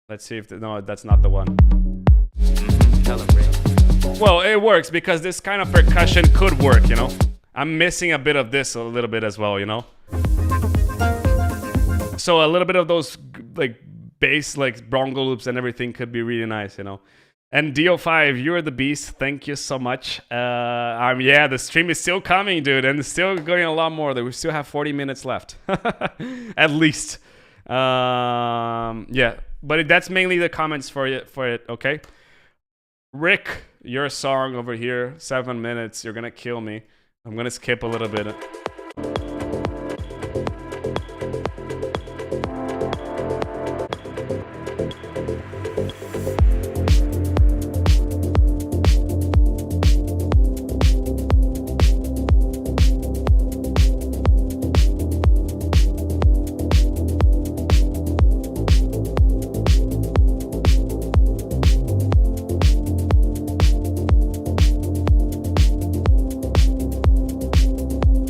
Let's see if no, that's not the one. Tell him, Ray. Well, it works because this kind of percussion could work, you know. I'm missing a bit of this a little bit as well, you know. So a little bit of those like bass, like bongo loops and everything could be really nice, you know. And Dio5, you're the beast. Thank you so much. Yeah, the stream is still coming, dude, and it's still going a lot more. We still have 40 minutes left, at least. Yeah, but that's mainly the comments for it. Okay, Rick, your song over here, 7 minutes. You're gonna kill me. I'm gonna skip a little bit.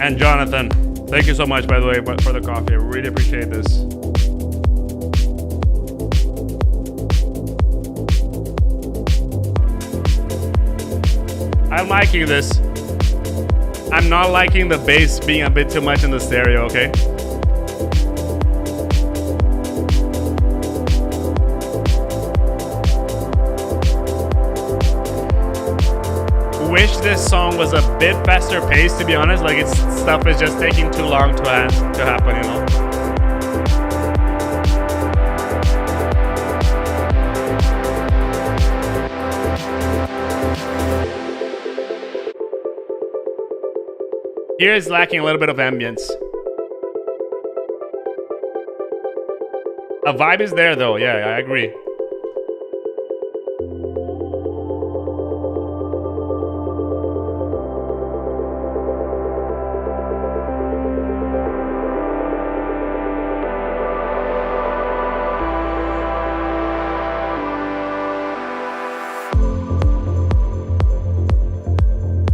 And Jonathan, thank you so much, by the way, for the coffee. I really appreciate this. I'm liking this. I'm not liking the bass being a bit too much in the stereo, okay? Wish this song was a bit faster paced, to be honest. Like, its stuff is just taking too long to happen, you know. Here is lacking a little bit of ambience. A vibe is there though, yeah, I agree.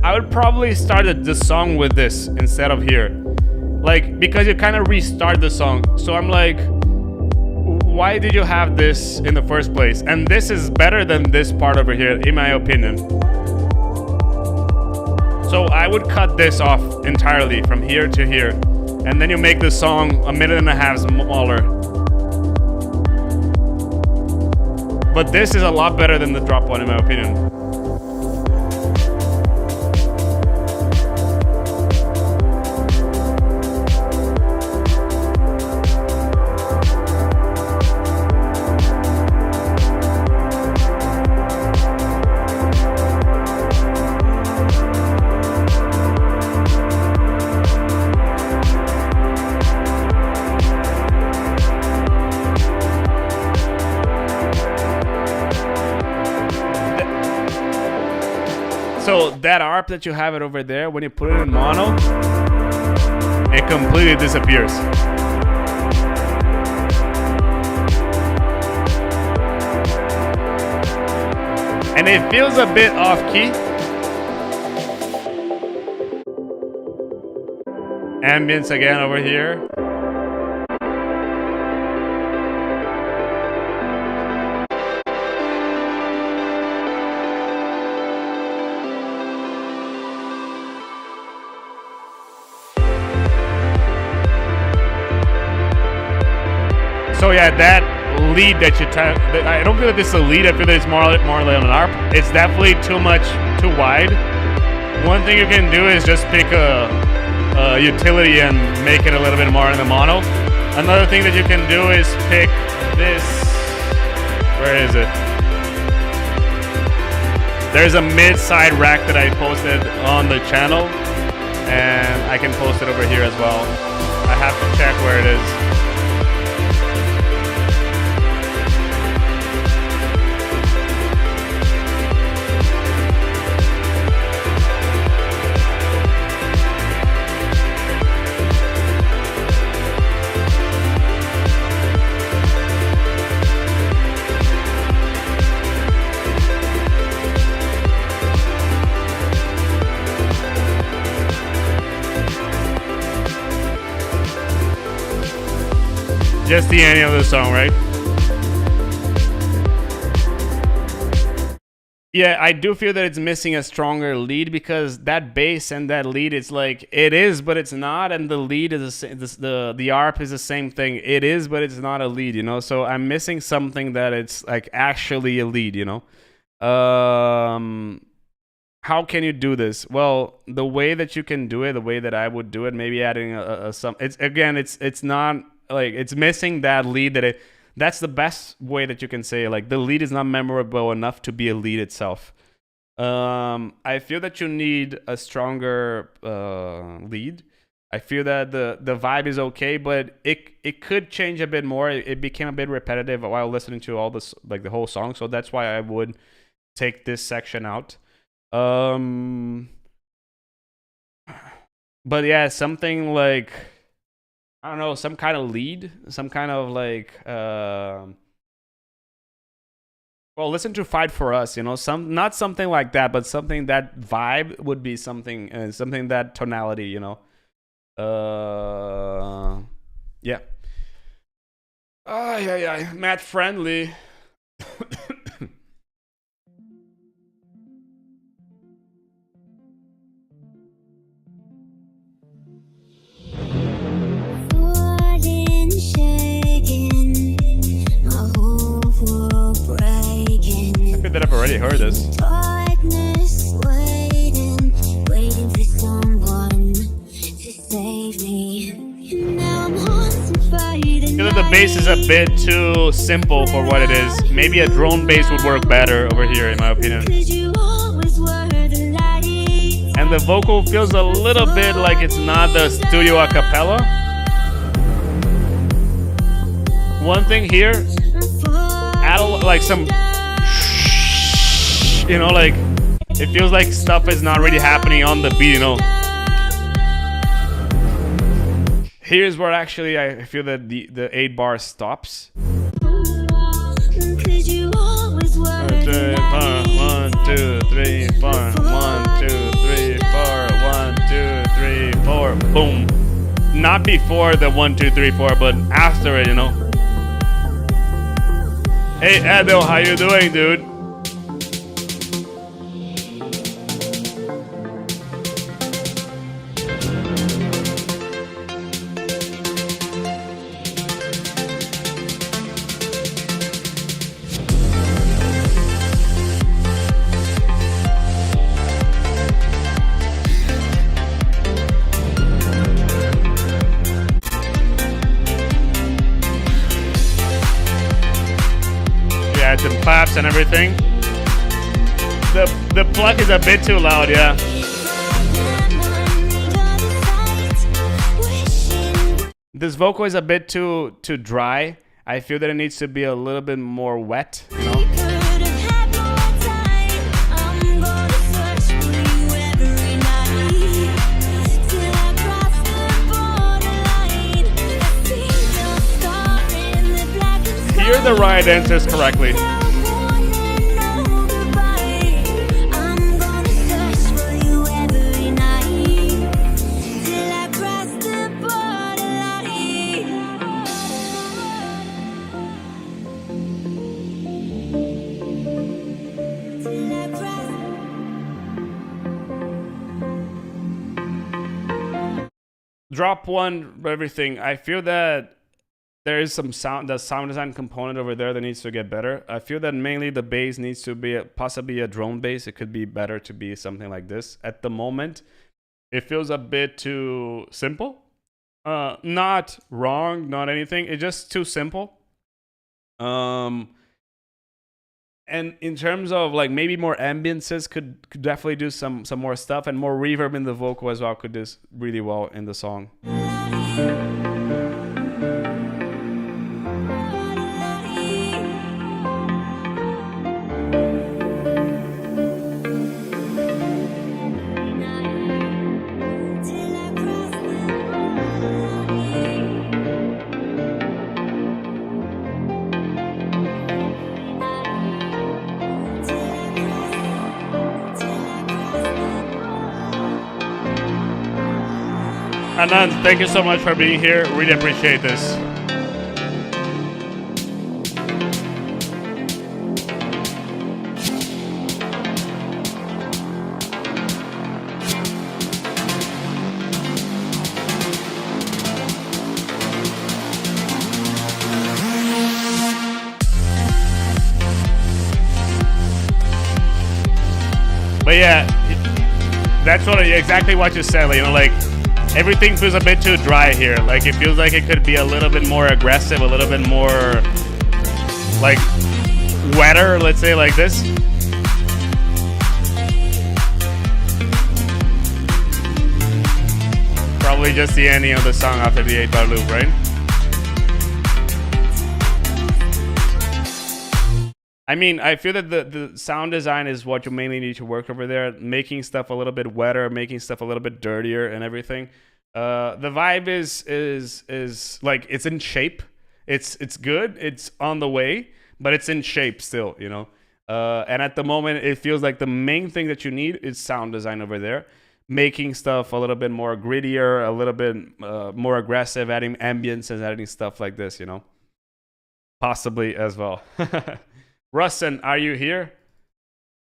I would probably start the song with this instead of here. Like, because you kind of restart the song. So I'm like, why did you have this in the first place? And this is better than this part over here, in my opinion. So I would cut this off entirely from here to here. And then you make the song 1.5 minutes smaller. But this is a lot better than the drop one, in my opinion. So that ARP that you have it over there, when you put it in mono, it completely disappears. And it feels a bit off key. Ambience again over here. So yeah, that lead that you try, I don't feel that this is a lead. I feel that it's more like an ARP. It's definitely too wide. One thing you can do is just pick a utility and make it a little bit more in the mono. Another thing that you can do is pick this. Where is it? There's a mid-side rack that I posted on the channel, and I can post it over here as well. I have to check where it is. Just the ending of the song, right? Yeah, I do feel that it's missing a stronger lead because that bass and that lead, it's like it is, but it's not, and the lead is the ARP is the same thing. It is, but it's not a lead, you know. So I'm missing something that it's like actually a lead, you know. How can you do this? Well, the way that you can do it, the way that I would do it, maybe adding some. It's not like it's missing that lead that it. That's the best way that you can say, like, the lead is not memorable enough to be a lead itself. I feel that you need a stronger lead. I feel that the vibe is okay, but it could change a bit more. It became a bit repetitive while listening to all this, like the whole song. So that's why I would take this section out. But yeah, something like, I don't know, some kind of lead, some kind of like, well, listen to Fight For Us, you know, not something like that, but something that vibe would be something, something that tonality, you know. Yeah. Yeah, Matt Friendly. I feel that I've already heard this. I feel that the bass is a bit too simple for what it is. Maybe a drone bass would work better over here, in my opinion. And the vocal feels a little bit like it's not the studio a cappella. One thing here, add like some, you know, like it feels like stuff is not really happening on the beat, you know. Here's where actually I feel that the 8 bar stops. 1, 2, 3, 4. 1, 2, 3, 4. 1, 2, 3, 4. Boom. Not before the 1, 2, 3, 4, but after it, you know. Hey Adel, how you doing, dude? And claps and everything. The pluck is a bit too loud, yeah. This vocal is a bit too dry. I feel that it needs to be a little bit more wet, you know. Hear the ride enters correctly. Drop one, everything. I feel that there is some sound design component over there that needs to get better. I feel that mainly the bass needs to be possibly a drone bass. It could be better to be something like this. At the moment, it feels a bit too simple. Not wrong, not anything. It's just too simple. And in terms of like maybe more ambiances, could definitely do some more stuff, and more reverb in the vocal as well could do really well in the song. Anand, thank you so much for being here. Really appreciate this. But yeah, that's exactly what you said. You know, like everything feels a bit too dry here. Like it feels like it could be a little bit more aggressive, a little bit more like wetter. Let's say like this. Probably just the ending of the song after the 8-bar loop, right? I mean, I feel that the sound design is what you mainly need to work over there, making stuff a little bit wetter, making stuff a little bit dirtier and everything. The vibe is like it's in shape. It's good. It's on the way, but it's in shape still, you know. And at the moment, it feels like the main thing that you need is sound design over there, making stuff a little bit more grittier, a little bit more aggressive, adding ambience and adding stuff like this, you know. Possibly as well. Russin, are you here?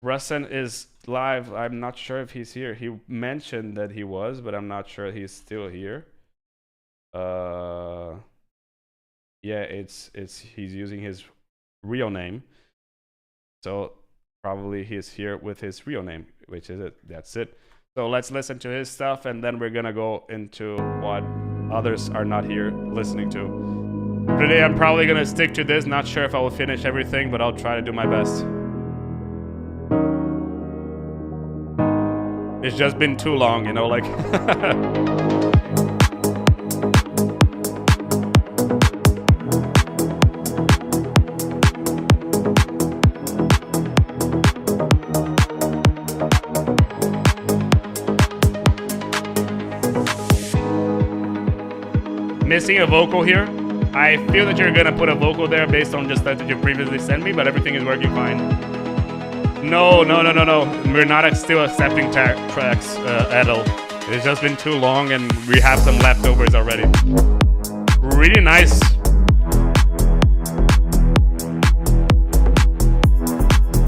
Russin is live. I'm not sure if he's here. He mentioned that he was, but I'm not sure he's still here. Yeah, it's he's using his real name. So probably he's here with his real name, which is it. That's it. So let's listen to his stuff and then we're gonna go into what others are not here listening to. Today I'm probably gonna stick to this. Not sure if I will finish everything, but I'll try to do my best. It's just been too long, you know, like. Missing a vocal here. I feel that you're gonna put a vocal there based on just that you previously sent me, but everything is working fine. No. We're not still accepting tracks, Edel. It's just been too long and we have some leftovers already. Really nice.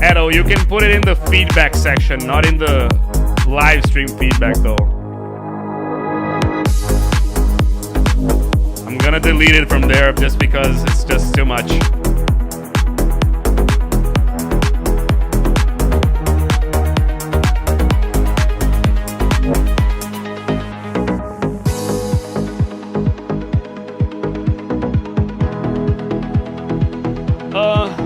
Edel, you can put it in the feedback section, not in the live stream feedback though. I'm gonna delete it from there just because it's just too much.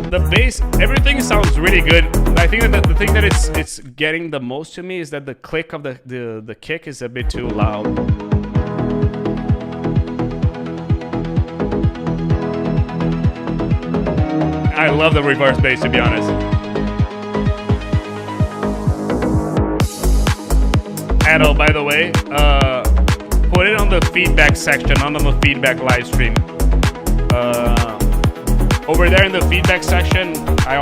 The bass, everything sounds really good. I think that the thing that it's getting the most to me is that the click of the kick is a bit too loud. I love the reverse bass, to be honest. Adel, by the way, put it on the feedback section, not on the feedback live stream. Over there in the feedback section, I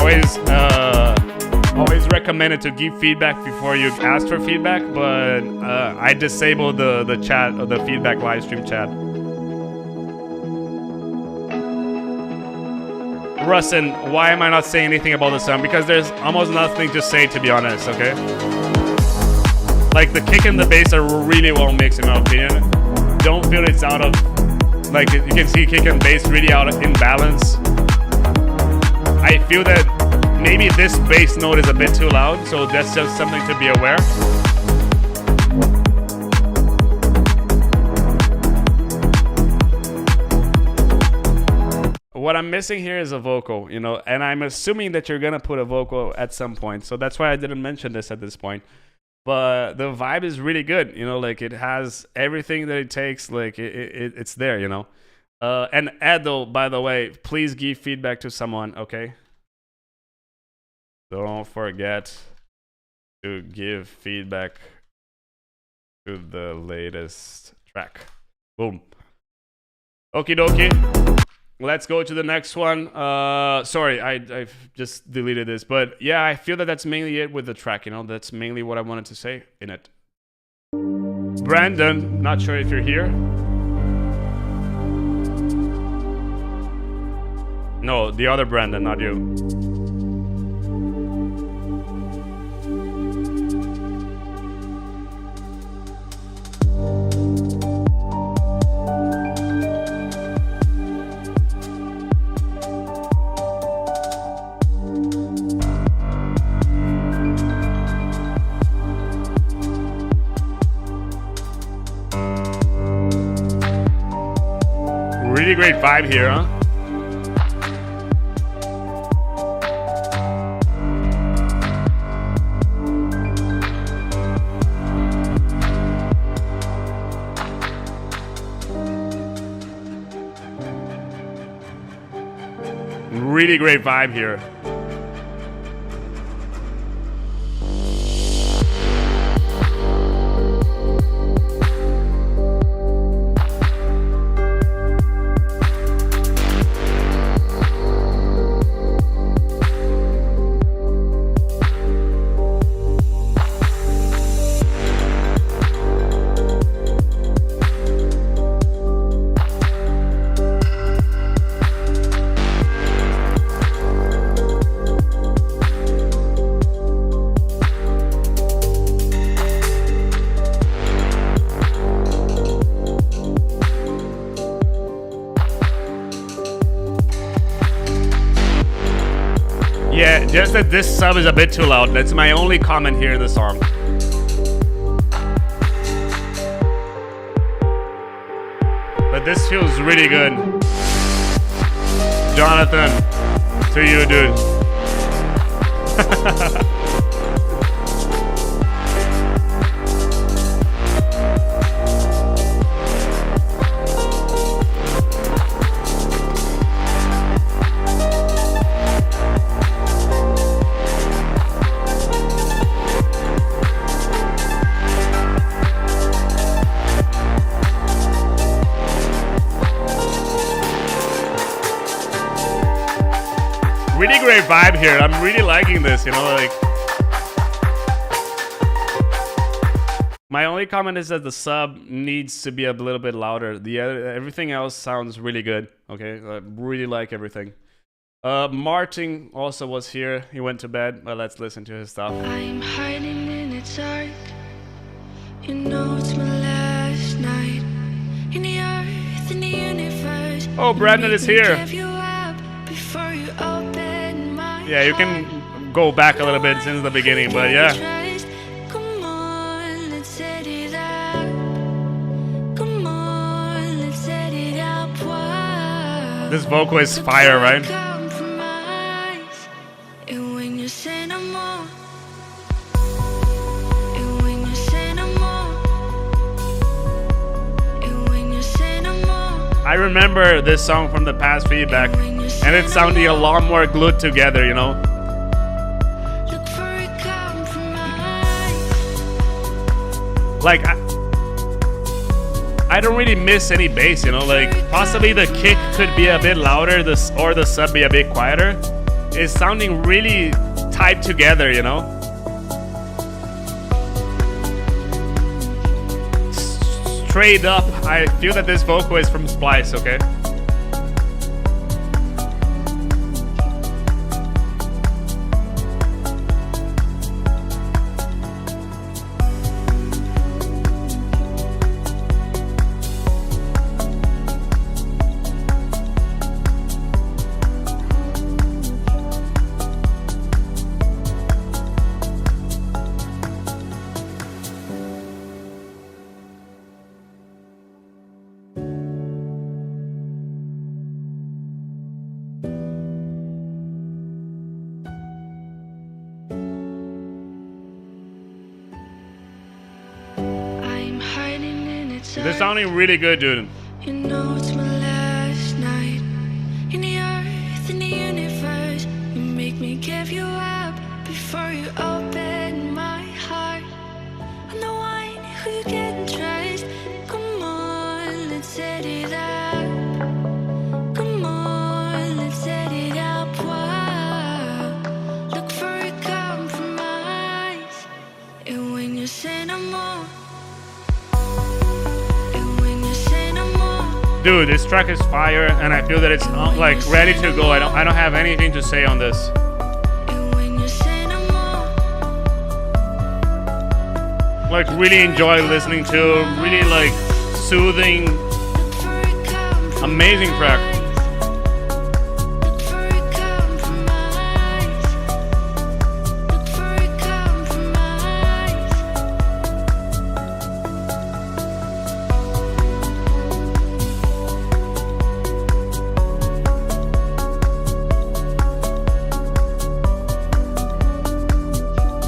always recommend it to give feedback before you ask for feedback, but I disabled the chat or the feedback live stream chat. Russin, why am I not saying anything about the sound? Because there's almost nothing to say, to be honest, okay? Like, the kick and the bass are really well mixed, in my opinion. Don't feel it's out of... Like, you can see kick and bass really out of imbalance. I feel that maybe this bass note is a bit too loud, so that's just something to be aware. What I'm missing here is a vocal, you know, and I'm assuming that you're gonna put a vocal at some point, so that's why I didn't mention this at this point. But the vibe is really good, you know, like it has everything that it takes, like it's there, you know. And Adel, by the way, please give feedback to someone, okay? Don't forget to give feedback to the latest track. Boom. Okie dokie. Let's go to the next one. Sorry, I've just deleted this. But yeah, I feel that that's mainly it with the track, you know. That's mainly what I wanted to say in it. Brandon, not sure if you're here. No, the other Brandon, not you. great vibe here, huh? Really great vibe here. Yeah, just that this sub is a bit too loud. That's my only comment here in the song. But this feels really good. Jonathan, to you, dude. Really great vibe here. I'm really liking this, you know, like. My only comment is that the sub needs to be a little bit louder. Everything else sounds really good. Okay, I really like everything. Martin also was here. He went to bed, but let's listen to his stuff. I'm hiding in the dark. You know it's my last night. In the earth, in the universe. Oh, Brandon is here. Give you up before you open my Yeah, you can go back a little bit since the beginning, but yeah. Come on, let's set it up. Come on, let's set it up. Wow. This vocal is fire, right? Compromise. And when you say no more. And when you say no more. And when you say no more. I remember this song from the past feedback, and it's sounding a lot more glued together, you know? Look for a compromise. Like, I don't really miss any bass, you know? Like, possibly the kick could be a bit louder, or the sub be a bit quieter. It's sounding really tied together, you know? Straight up, I feel that this vocal is from Splice, okay? This is sounding really good, dude. You know it's my last night. In the earth, in the universe. You make me give you up before you open my heart. I'm the one who you can trust. Come on, let's set it up. Come on, let's set it up. Wow. Look for a compromise. And when you say no more. Dude, this track is fire, and I feel that it's like ready to go. I don't have anything to say on this. Like, really enjoy listening to, really like soothing, amazing track.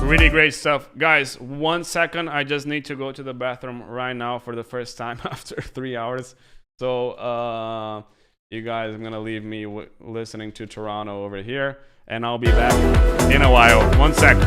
Really great stuff. Guys, 1 second. I just need to go to the bathroom right now for the first time after 3 hours. So, you guys, I'm going to leave me listening to Toronto over here. And I'll be back in a while. 1 sec.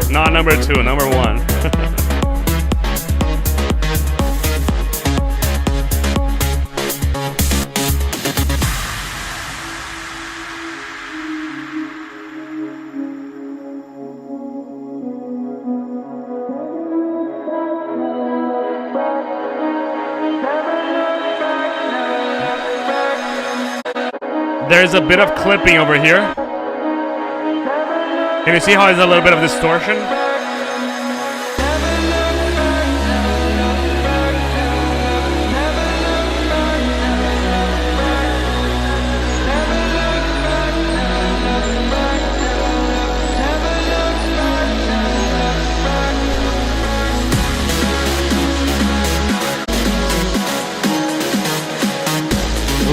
Not number 2, number 1. There's a bit of clipping over here. Can you see how there's a little bit of distortion?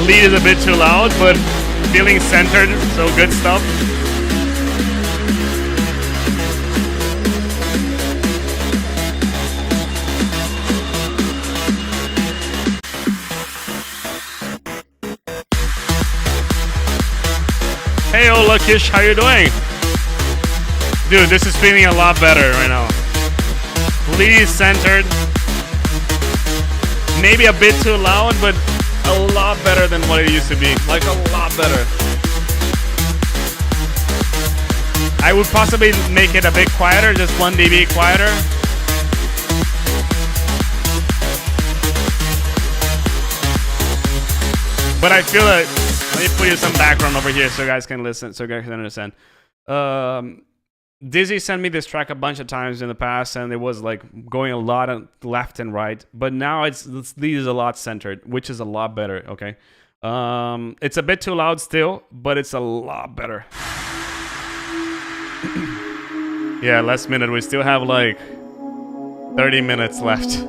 Lead is a bit too loud, but feeling centered, so good stuff. Hey, Lakish, how you doing? Dude, this is feeling a lot better right now. Lead centered. Maybe a bit too loud, but a lot better than what it used to be. Like, a lot better. I would possibly make it a bit quieter, just 1 dB quieter. But I feel like, let me put you some background over here so you guys can listen, so you guys can understand. Dizzy sent me this track a bunch of times in the past, and it was like going a lot of left and right. But now it's a lot centered, which is a lot better. Okay, it's a bit too loud still, but it's a lot better. Yeah, last minute. We still have like 30 minutes left.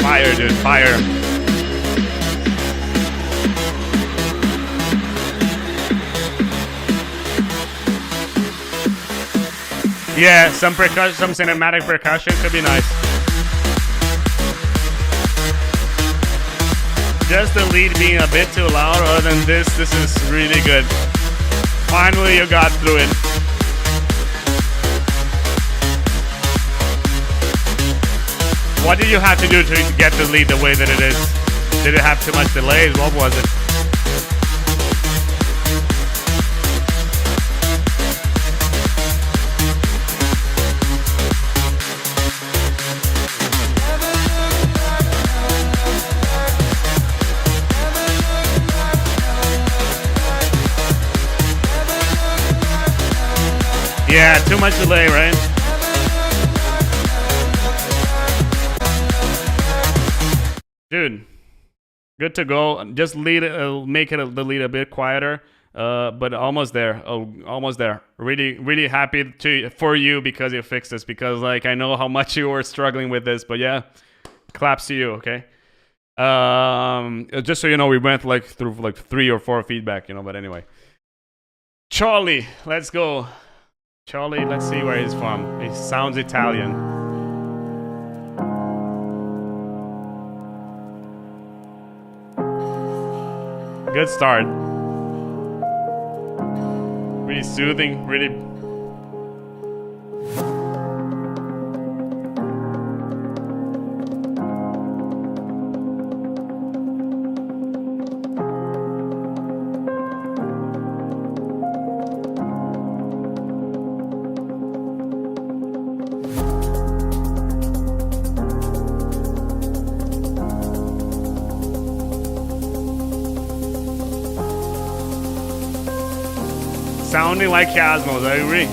Fire, dude, fire. Yeah, some percussion, some cinematic percussion could be nice. Just the lead being a bit too loud. Other than this is really good. Finally, you got through it. What did you have to do to get the lead the way that it is? Did it have too much delays? What was it? Yeah, too much delay, right? Dude, good to go. Just lead, make it the lead a bit quieter, but almost there. Oh, almost there. Really, really happy for you because you fixed this. Because like I know how much you were struggling with this, but yeah, claps to you. Okay. Just so you know, we went like through like 3 or 4 feedback, you know. But anyway, Charlie, let's go. Charlie, let's see where he's from. He sounds Italian. Good start. Really soothing, really. Sounding like Cosmos, I agree.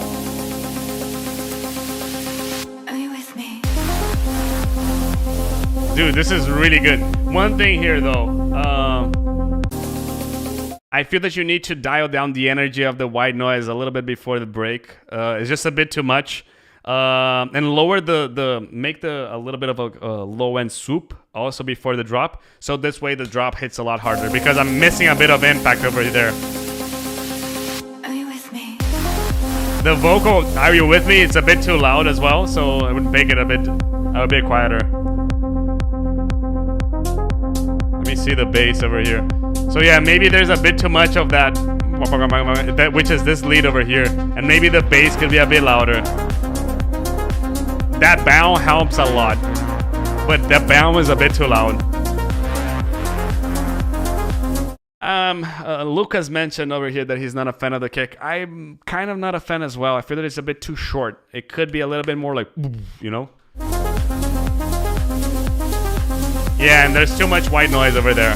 Are you with me? Dude, this is really good. One thing here though, I feel that you need to dial down the energy of the white noise a little bit before the break. It's just a bit too much. And lower make a little bit of a low end swoop also before the drop. So this way the drop hits a lot harder because I'm missing a bit of impact over there. The vocal, are you with me? It's a bit too loud as well, so I would make it a bit quieter. Let me see the bass over here. So yeah, maybe there's a bit too much of that, which is this lead over here, and maybe the bass could be a bit louder. That bound helps a lot, but that bound was a bit too loud. Lucas mentioned over here that he's not a fan of the kick. I'm kind of not a fan as well. I feel that it's a bit too short. It could be a little bit more like, you know? Yeah, and there's too much white noise over there.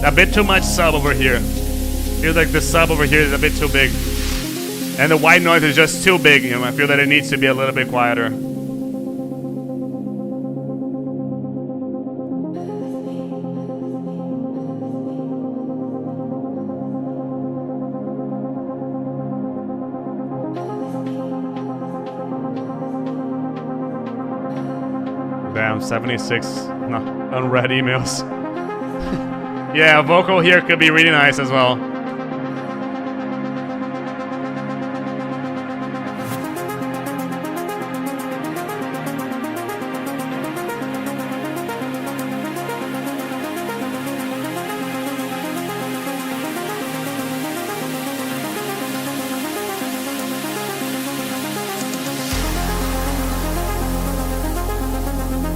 A bit too much sub over here. Feels like the sub over here is a bit too big. And the white noise is just too big. You know, I feel that it needs to be a little bit quieter. Damn, 76 unread emails. Yeah, vocal here could be really nice as well.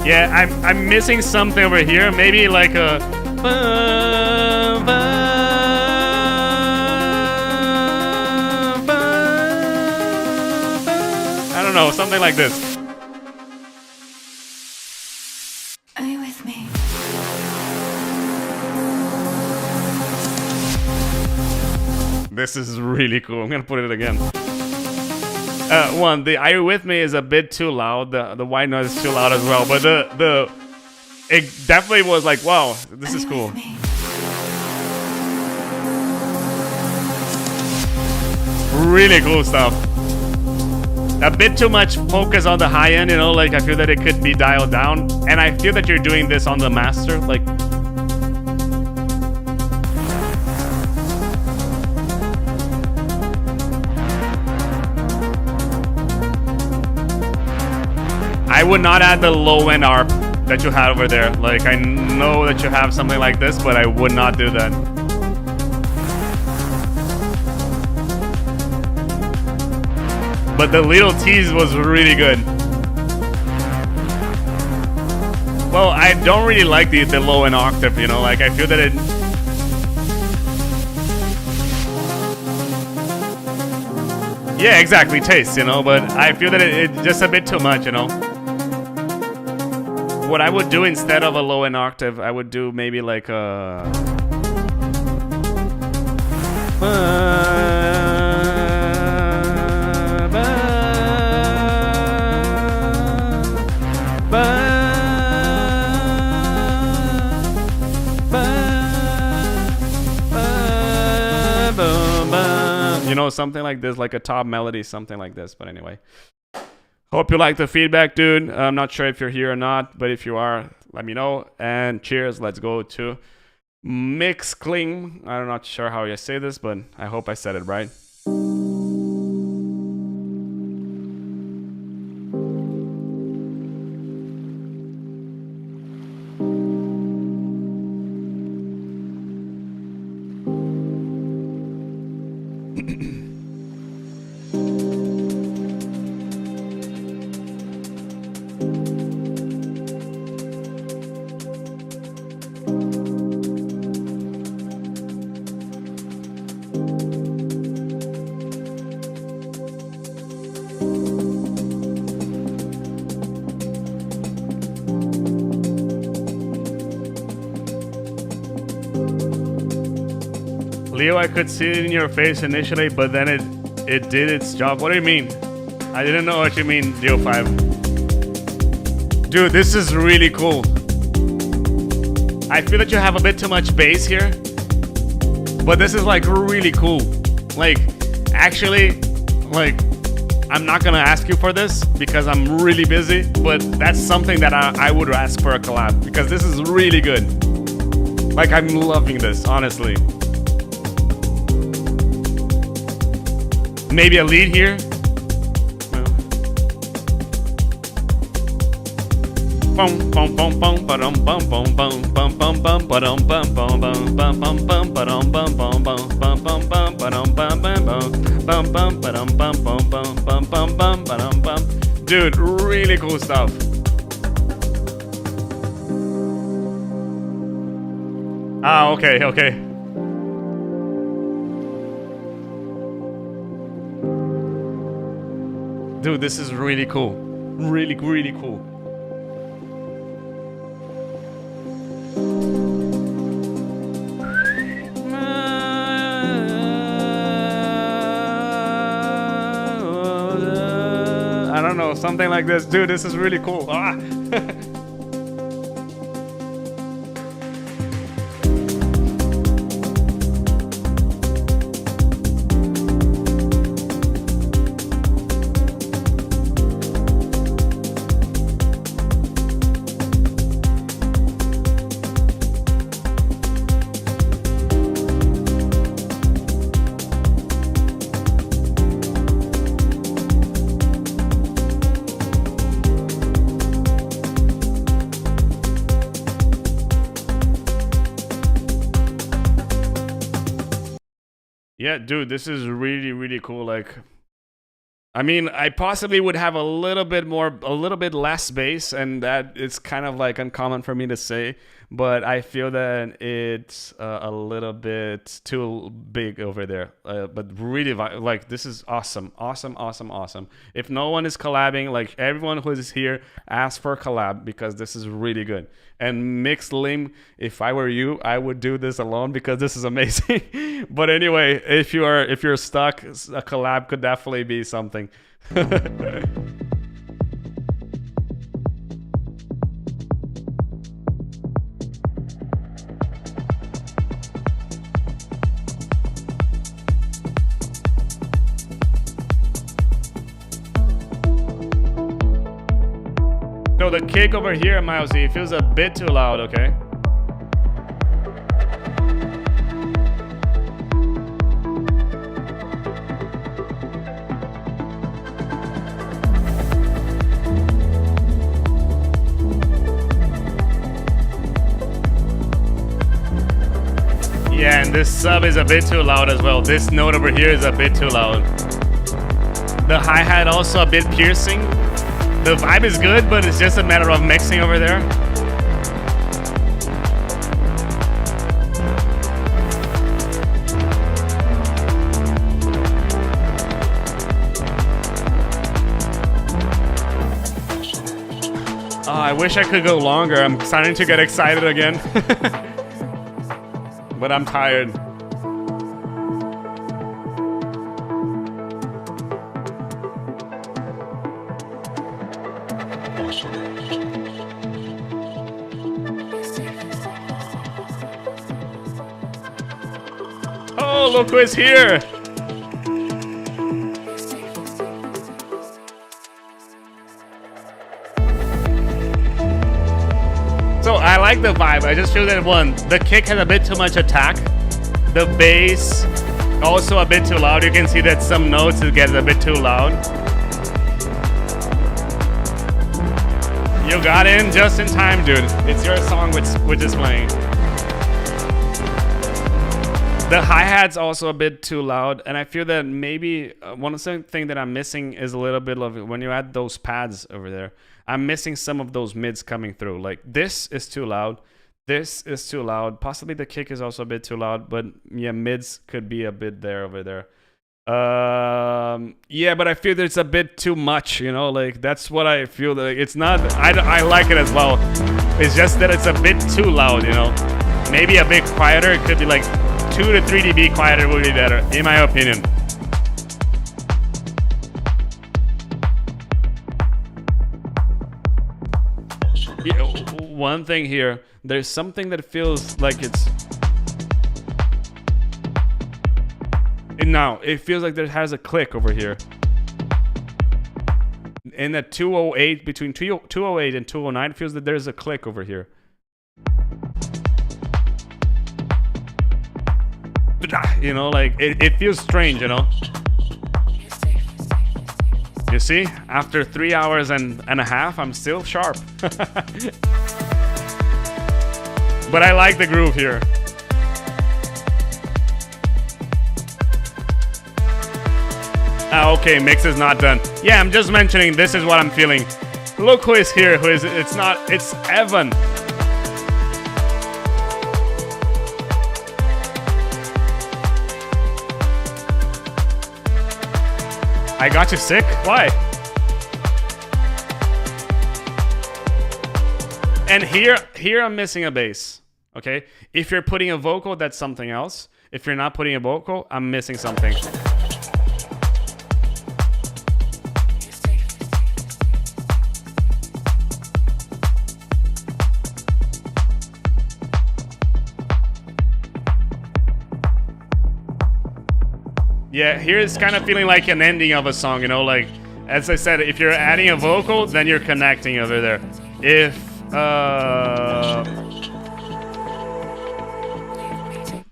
Yeah, I'm missing something over here. Maybe like a. I don't know, something like this. Are you with me? This is really cool. I'm gonna put it again. The "Are you with me" is a bit too loud. The white noise is too loud as well. But it definitely was like, wow, this is cool. Really cool stuff. A bit too much focus on the high end, you know, like I feel that it could be dialed down. And I feel that you're doing this on the master, like. I would not add the low end ARP that you had over there. Like, I know that you have something like this, but I would not do that. But the little tease was really good. Well, I don't really like the low end octave, you know, like I feel that it... Yeah, exactly, taste, you know, but I feel that it's just a bit too much, you know. What I would do instead of a low end octave, I would do maybe like a... You know, something like this, like a top melody, something like this. But anyway, hope you like the feedback, dude. I'm not sure if you're here or not, but if you are, let me know. And cheers. Let's go to Mixcling. I'm not sure how you say this, but I hope I said it right. Leo, I could see it in your face initially, but then it did its job. What do you mean? I didn't know what you mean, Leo 5. Dude, this is really cool. I feel that you have a bit too much bass here, but this is like really cool. Like, actually, like, I'm not gonna ask you for this because I'm really busy, but that's something that I would ask for a collab because this is really good. Like, I'm loving this, honestly. Maybe a lead here. Dude, really cool stuff. Ah, okay, okay. Dude, this is really cool. Really, really cool. I don't know, something like this. Dude, this is really cool. Ah. Yeah, dude, this is really, really cool. Like, I mean, I possibly would have a little bit less bass, and that it's kind of like uncommon for me to say, but I feel that it's a little bit too big over there. But really, like, this is awesome, awesome, awesome, awesome. If no one is collabing, like, everyone who is here, ask for a collab because this is really good. And Mixcling, if I were you, I would do this alone because this is amazing. But anyway, if you're stuck, a collab could definitely be something. No, the kick over here, Mousy, feels a bit too loud, okay? Yeah, and this sub is a bit too loud as well. This note over here is a bit too loud. The hi-hat also a bit piercing. The vibe is good, but it's just a matter of mixing over there. I wish I could go longer. I'm starting to get excited again. But I'm tired. Oh, look who is here! So I like the vibe. I just feel that the kick has a bit too much attack. The bass also a bit too loud. You can see that some notes it gets a bit too loud. You got in just in time, dude. It's your song which is playing. The hi-hat's also a bit too loud, and I feel that maybe one thing that I'm missing is a little bit of when you add those pads over there. I'm missing some of those mids coming through. Like this is too loud. This is too loud. Possibly the kick is also a bit too loud, but yeah, mids could be a bit there over there. Yeah, but I feel that it's a bit too much, you know, like that's what I feel. Like it's not, I like it as well. It's just that it's a bit too loud, you know. Maybe a bit quieter. It could be like 2 to 3 dB quieter would be better, in my opinion. Yeah, one thing here, there's something that feels like it's... Now, it feels like there has a click over here. In the 208, between 208 and 209, it feels that there's a click over here. You know, like, it feels strange, you know? You see? After 3 hours and a half, I'm still sharp. But I like the groove here. Ah, okay, mix is not done. Yeah, I'm just mentioning this is what I'm feeling. Look who is here, it's Evan. I got you sick? Why? And here I'm missing a bass, okay? If you're putting a vocal, that's something else. If you're not putting a vocal, I'm missing something. Yeah, here it's kind of feeling like an ending of a song, you know, like, as I said, if you're adding a vocal, then you're connecting over there. If,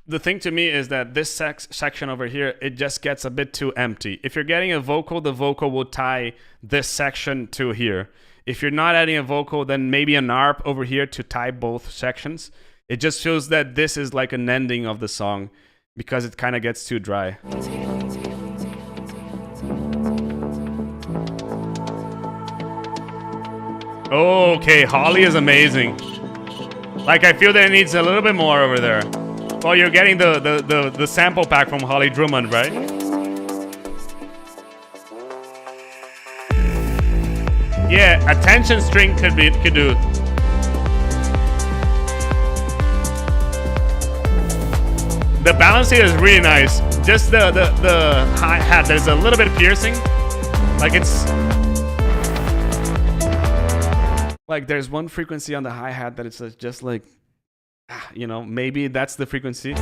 the thing to me is that this section over here, it just gets a bit too empty. If you're getting a vocal, the vocal will tie this section to here. If you're not adding a vocal, then maybe an ARP over here to tie both sections. It just feels that this is like an ending of the song, because it kind of gets too dry. Okay, Holly is amazing. Like, I feel that it needs a little bit more over there. Well, you're getting the sample pack from Holly Drummond, right? Yeah, a tension string could do. The balance here is really nice. Just the hi-hat, there's a little bit piercing. Like it's... Like there's one frequency on the hi-hat that it's just like... You know, maybe that's the frequency.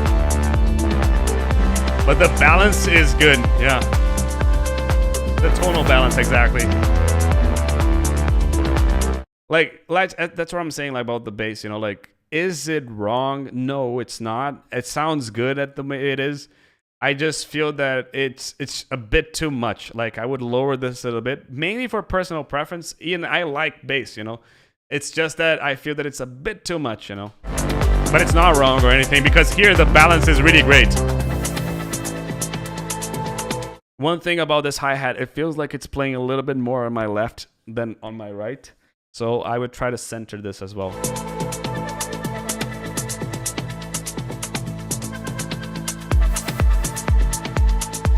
But the balance is good, yeah. The tonal balance, exactly. Like that's what I'm saying like, about the bass, you know, like... Is it wrong? No, it's not. It sounds good at the way it is. I just feel that it's a bit too much. Like I would lower this a little bit, mainly for personal preference. Ian, I like bass, you know. It's just that I feel that it's a bit too much, you know. But it's not wrong or anything, because here the balance is really great. One thing about this hi-hat, it feels like it's playing a little bit more on my left than on my right. So I would try to center this as well.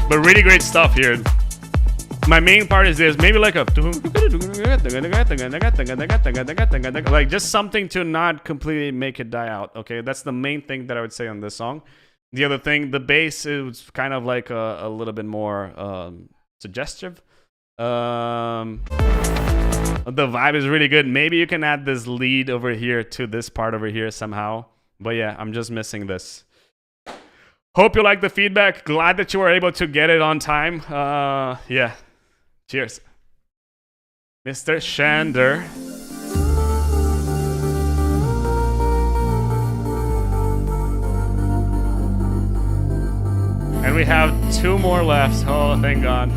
But really great stuff here. My main part is this, maybe like a like just something to not completely make it die out. Okay, that's the main thing that I would say on this song. The other thing, the bass is kind of like a little bit more suggestive. The vibe is really good. Maybe you can add this lead over here to this part over here somehow. But yeah, I'm just missing this. Hope you like the feedback. Glad that you were able to get it on time. Yeah. Cheers. Mr. Shander. And we have 2 more left. Oh, thank God.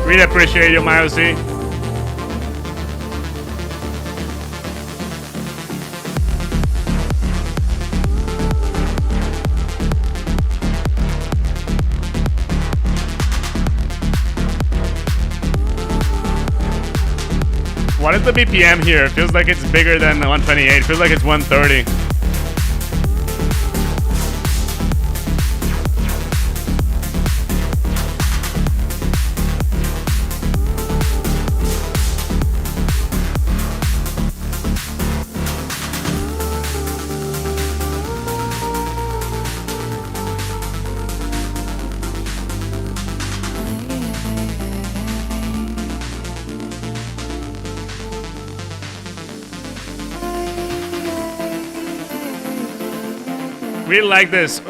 Really appreciate you, Myosi. What is the BPM here? It feels like it's bigger than 128. It feels like it's 130. Really like this.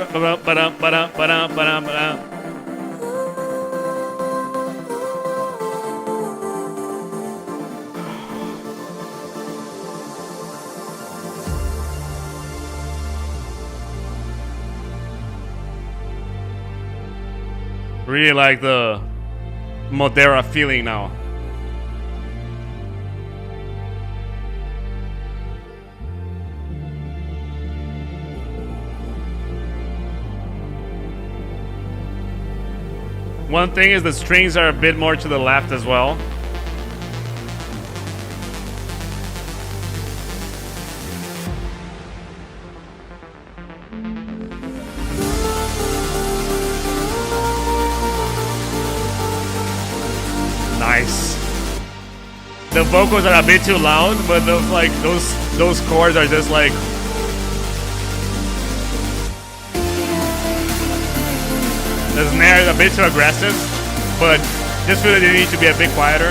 Really like the Modera feeling now. One thing is the strings are a bit more to the left as well. Nice. The vocals are a bit too loud, but those chords are just like the snare is a bit too aggressive, but just feel that they need to be a bit quieter.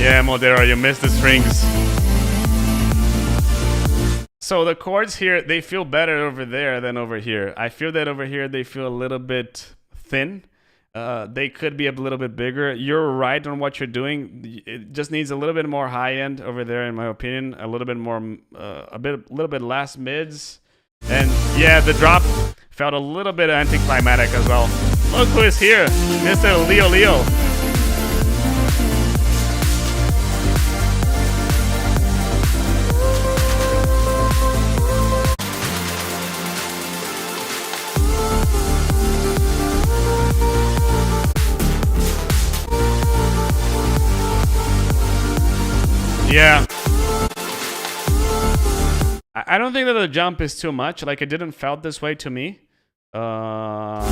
Yeah, Modera, you missed the strings. So the chords here, they feel better over there than over here. I feel that over here they feel a little bit thin. They could be a little bit bigger. You're right on what you're doing. It just needs a little bit more high end over there, in my opinion. A little bit more, a little bit less mids. And yeah, the drop felt a little bit anticlimactic as well. Look who is here, Mr. Leo. Yeah. I don't think that the jump is too much. Like, it didn't felt this way to me. I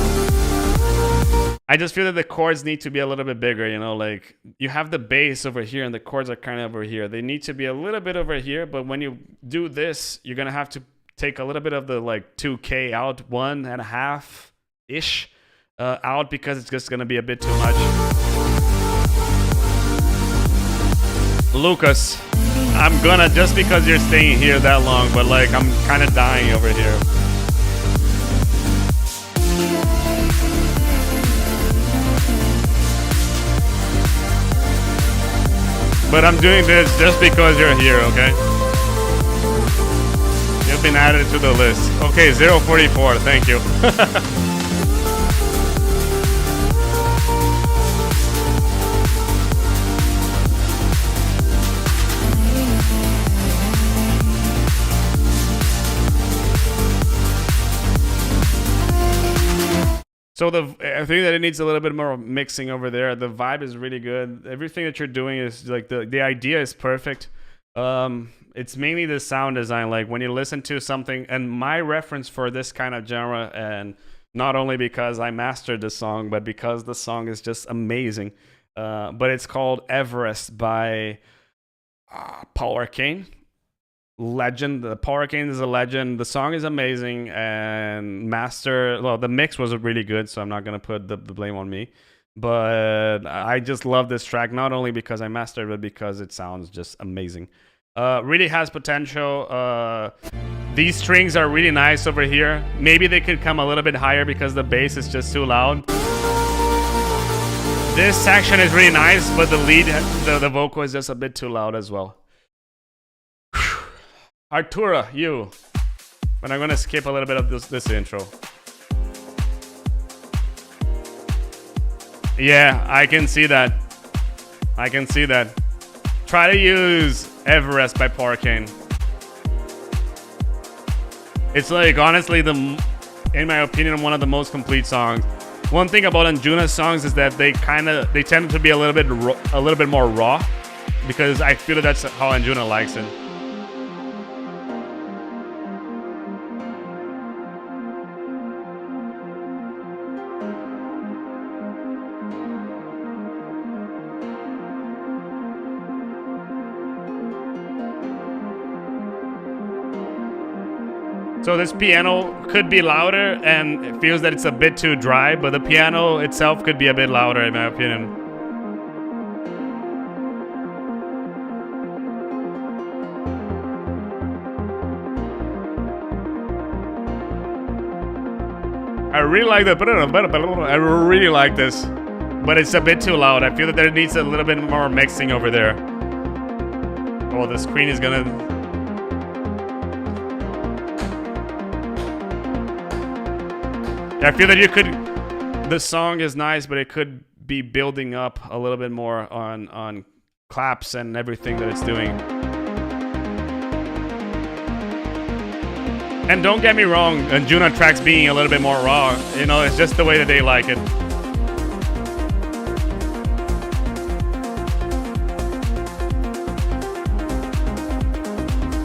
just feel that the chords need to be a little bit bigger, you know? Like, you have the bass over here and the chords are kind of over here. They need to be a little bit over here, but when you do this, you're going to have to take a little bit of the, like, 2K out, 1.5-ish out, because it's just going to be a bit too much. Lucas, I'm gonna, just because you're staying here that long, but like I'm kind of dying over here. But I'm doing this just because you're here, okay? You've been added to the list. Okay, 044, thank you. So I think that it needs a little bit more mixing over there. The vibe is really good. Everything that you're doing is like the idea is perfect. It's mainly the sound design. Like when you listen to something, and my reference for this kind of genre, and not only because I mastered the song, but because the song is just amazing. But it's called Everest by Paul Arcane. Legend. The Paul Arcane is a legend. The song is amazing, and the mix was really good, so I'm not gonna put the blame on me. But I just love this track, not only because I mastered it, but because it sounds just amazing. Really has potential. These strings are really nice over here. Maybe they could come a little bit higher because the bass is just too loud. This section is really nice, but the lead, the vocal is just a bit too loud as well. Artura, you. But I'm gonna skip a little bit of this intro. Yeah, I can see that. I can see that. Try to use Everest by Paul Arcane. It's like, honestly, in my opinion, one of the most complete songs. One thing about Anjuna's songs is that they tend to be a little bit more raw, because I feel that's how Anjuna likes it. So this piano could be louder, and it feels that it's a bit too dry, but the piano itself could be a bit louder in my opinion. I really like I really like this, but it's a bit too loud. I feel that there needs a little bit more mixing over there. Oh, the screen is gonna... I feel that the song is nice, but it could be building up a little bit more on claps and everything that it's doing. And don't get me wrong, Anjuna tracks being a little bit more raw, you know, it's just the way that they like it.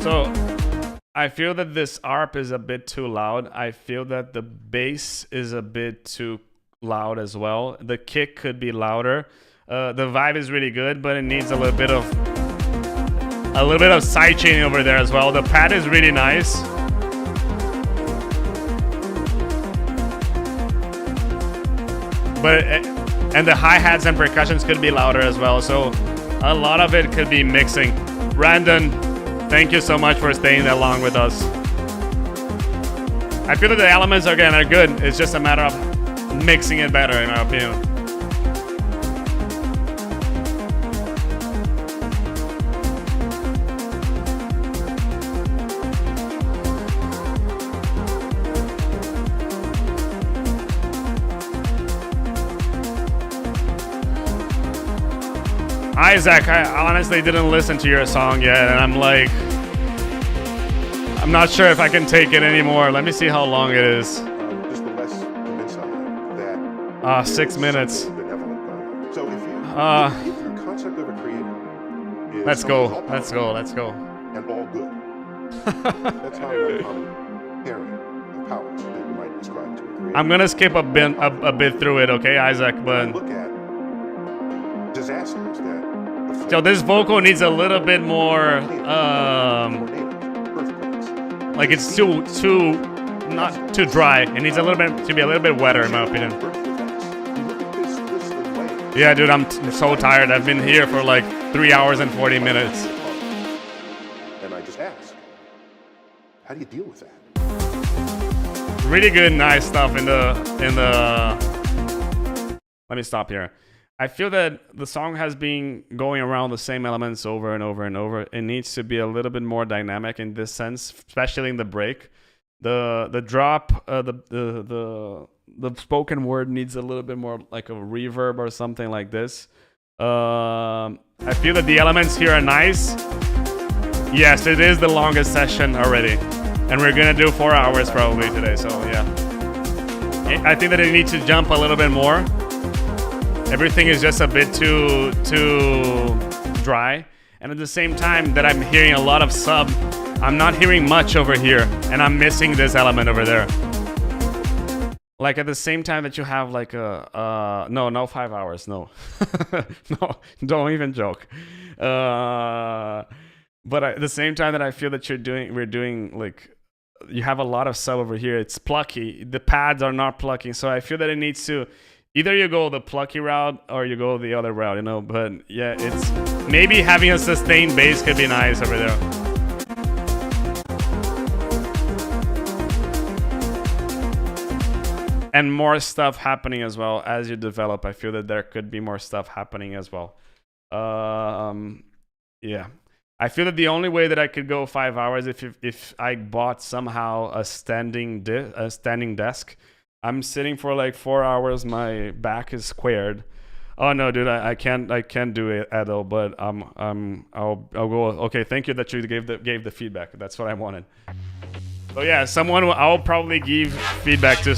So I feel that this ARP is a bit too loud. I feel that the bass is a bit too loud as well. The kick could be louder. The vibe is really good, but it needs a little bit of sidechaining over there as well. The pad is really nice. And the hi-hats and percussions could be louder as well. So a lot of it could be mixing. Brandon, thank you so much for staying that long with us. I feel that the elements again are good. It's just a matter of mixing it better, in my opinion. Isaac, I honestly didn't listen to your song yet, and I'm not sure if I can take it anymore. Let me see how long it is. Just the less that 6 minutes. So if your concept of a creator is Let's go. and all good, that's how you pairing the powers that you might describe to a creator. I'm gonna skip a bit through it, okay, Isaac? But look at disasters that. So this vocal needs a little bit more, like it's too not too dry. It needs to be a little bit wetter, in my opinion. Yeah, dude, I'm so tired. I've been here for like 3 hours and 40 minutes. And I just ask, how do you deal with that? Really good, nice stuff in the. Let me stop here. I feel that the song has been going around the same elements over and over and over. It needs to be a little bit more dynamic in this sense, especially in the break. The drop, the spoken word needs a little bit more like a reverb or something like this. I feel that the elements here are nice. Yes, it is the longest session already, and we're gonna do 4 hours probably today. So yeah. I think that it needs to jump a little bit more. Everything is just a bit too dry. And at the same time that I'm hearing a lot of sub, I'm not hearing much over here, and I'm missing this element over there. Like at the same time that you have like no 5 hours, no. No, don't even joke. But at the same time that I feel that we're doing like, you have a lot of sub over here. It's plucky. The pads are not plucky. So I feel that it needs to, either you go the plucky route or you go the other route, you know. But yeah, it's maybe having a sustained bass could be nice over there. And more stuff happening as well as you develop. I feel that there could be more stuff happening as well. Yeah. I feel that the only way that I could go 5 hours if I bought somehow a standing desk. I'm sitting for like 4 hours. My back is squared. Oh no, dude, I can't do it, Adel. But I'll go. Okay, thank you that you gave the feedback. That's what I wanted. So yeah, I'll probably give feedback to.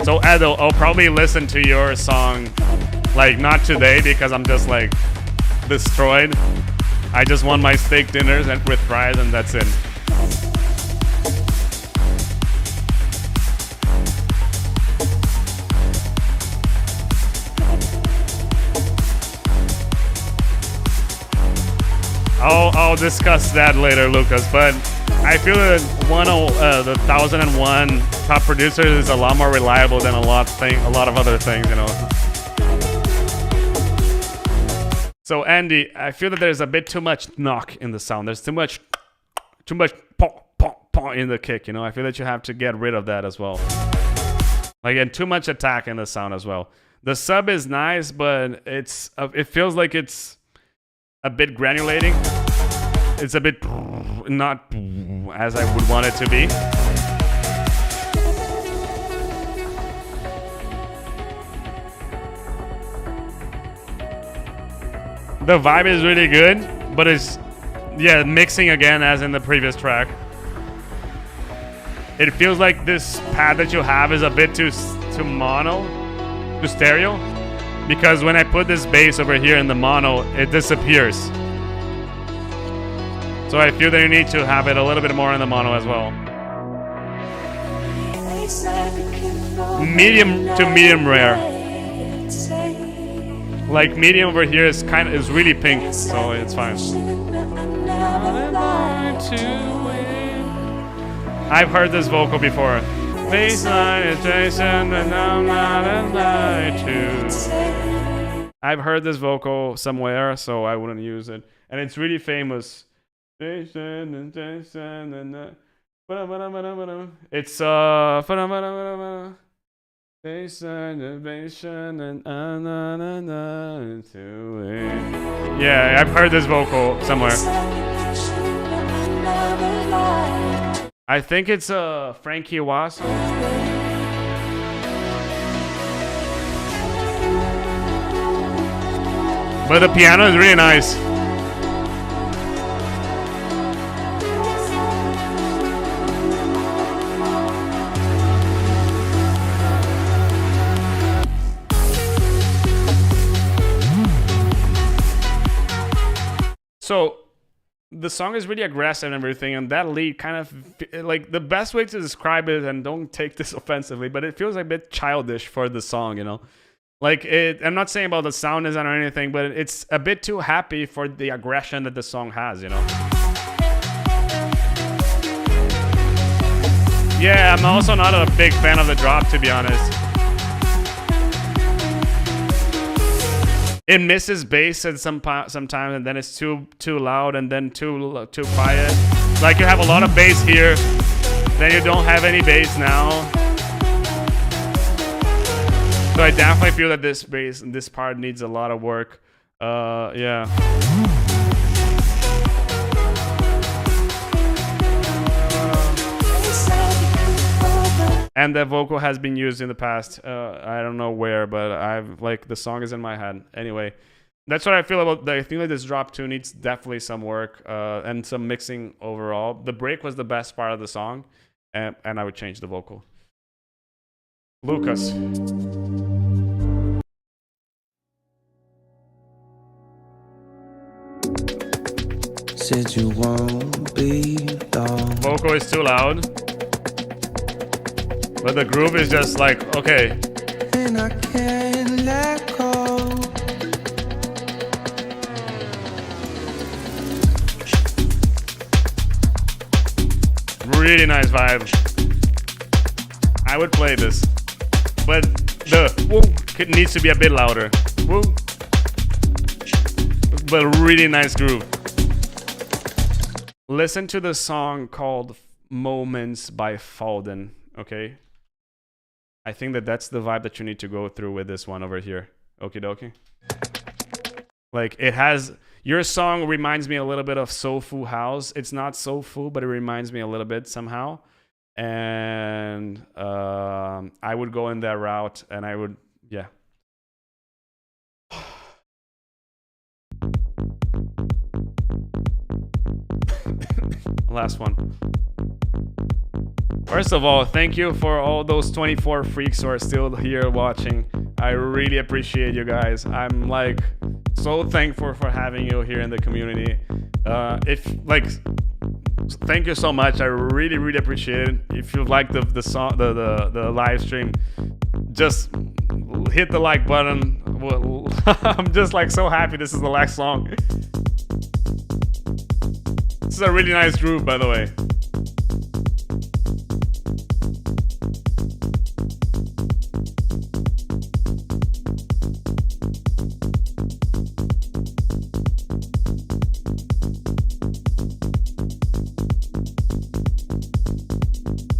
So Adel, I'll probably listen to your song, like not today because I'm just like destroyed. I just want my steak dinners and with fries and that's it. I'll discuss that later, Lucas. But I feel that the 1001 top producers is a lot more reliable than a lot of other things, you know. So Andy, I feel that there's a bit too much knock in the sound. There's too much pong, pong, pong in the kick, you know. I feel that you have to get rid of that as well. Like, and too much attack in the sound as well. The sub is nice, but it feels like it's a bit granulating. It's a bit not as I would want it to be. The vibe is really good, but it's, yeah, mixing again as in the previous track. It feels like this pad that you have is a bit too mono, too stereo, because when I put this bass over here in the mono, it disappears. So I feel that you need to have it a little bit more in the mono as well. Medium to medium rare. Like medium over here is really pink, so it's fine. I've heard this vocal before. Baseline is Jason, and I'm not alive to. I've heard this vocal somewhere, so I wouldn't use it. And it's really famous. It's yeah, I've heard this vocal somewhere. I think it's Frankie Was. But the piano is really nice. So the song is really aggressive and everything, and that lead kind of, like, the best way to describe it, and don't take this offensively, but it feels a bit childish for the song, you know? Like, I'm not saying about the sound design or anything, but it's a bit too happy for the aggression that the song has, you know? Yeah, I'm also not a big fan of the drop, to be honest. It misses bass at sometimes, and then it's too loud, and then too quiet. Like, you have a lot of bass here, then you don't have any bass now. So I definitely feel that this bass and this part needs a lot of work. Yeah. And the vocal has been used in the past. I don't know where, but the song is in my head. Anyway, that's what I feel about. I think that this drop too needs definitely some work and some mixing overall. The break was the best part of the song, and I would change the vocal. Lucas. Said you won't be long. Vocal is too loud, but the groove is just like, okay. And I can't let go. Really nice vibe. I would play this, but the woo needs to be a bit louder. Woo. But really nice groove. Listen to the song called Moments by Falden, okay? I think that that's the vibe that you need to go through with this one over here. Okie dokie. Like, it has... Your song reminds me a little bit of Soulful House. It's not soulful, but it reminds me a little bit somehow. And I would go in that route, and I would... Yeah. Last one. First of all, thank you for all those 24 freaks who are still here watching. I really appreciate you guys. I'm like so thankful for having you here in the community. Thank you so much. I really appreciate it. If you like the song, the live stream, just hit the like button. Well, I'm just like so happy this is the last song. This is a really nice groove, by the way.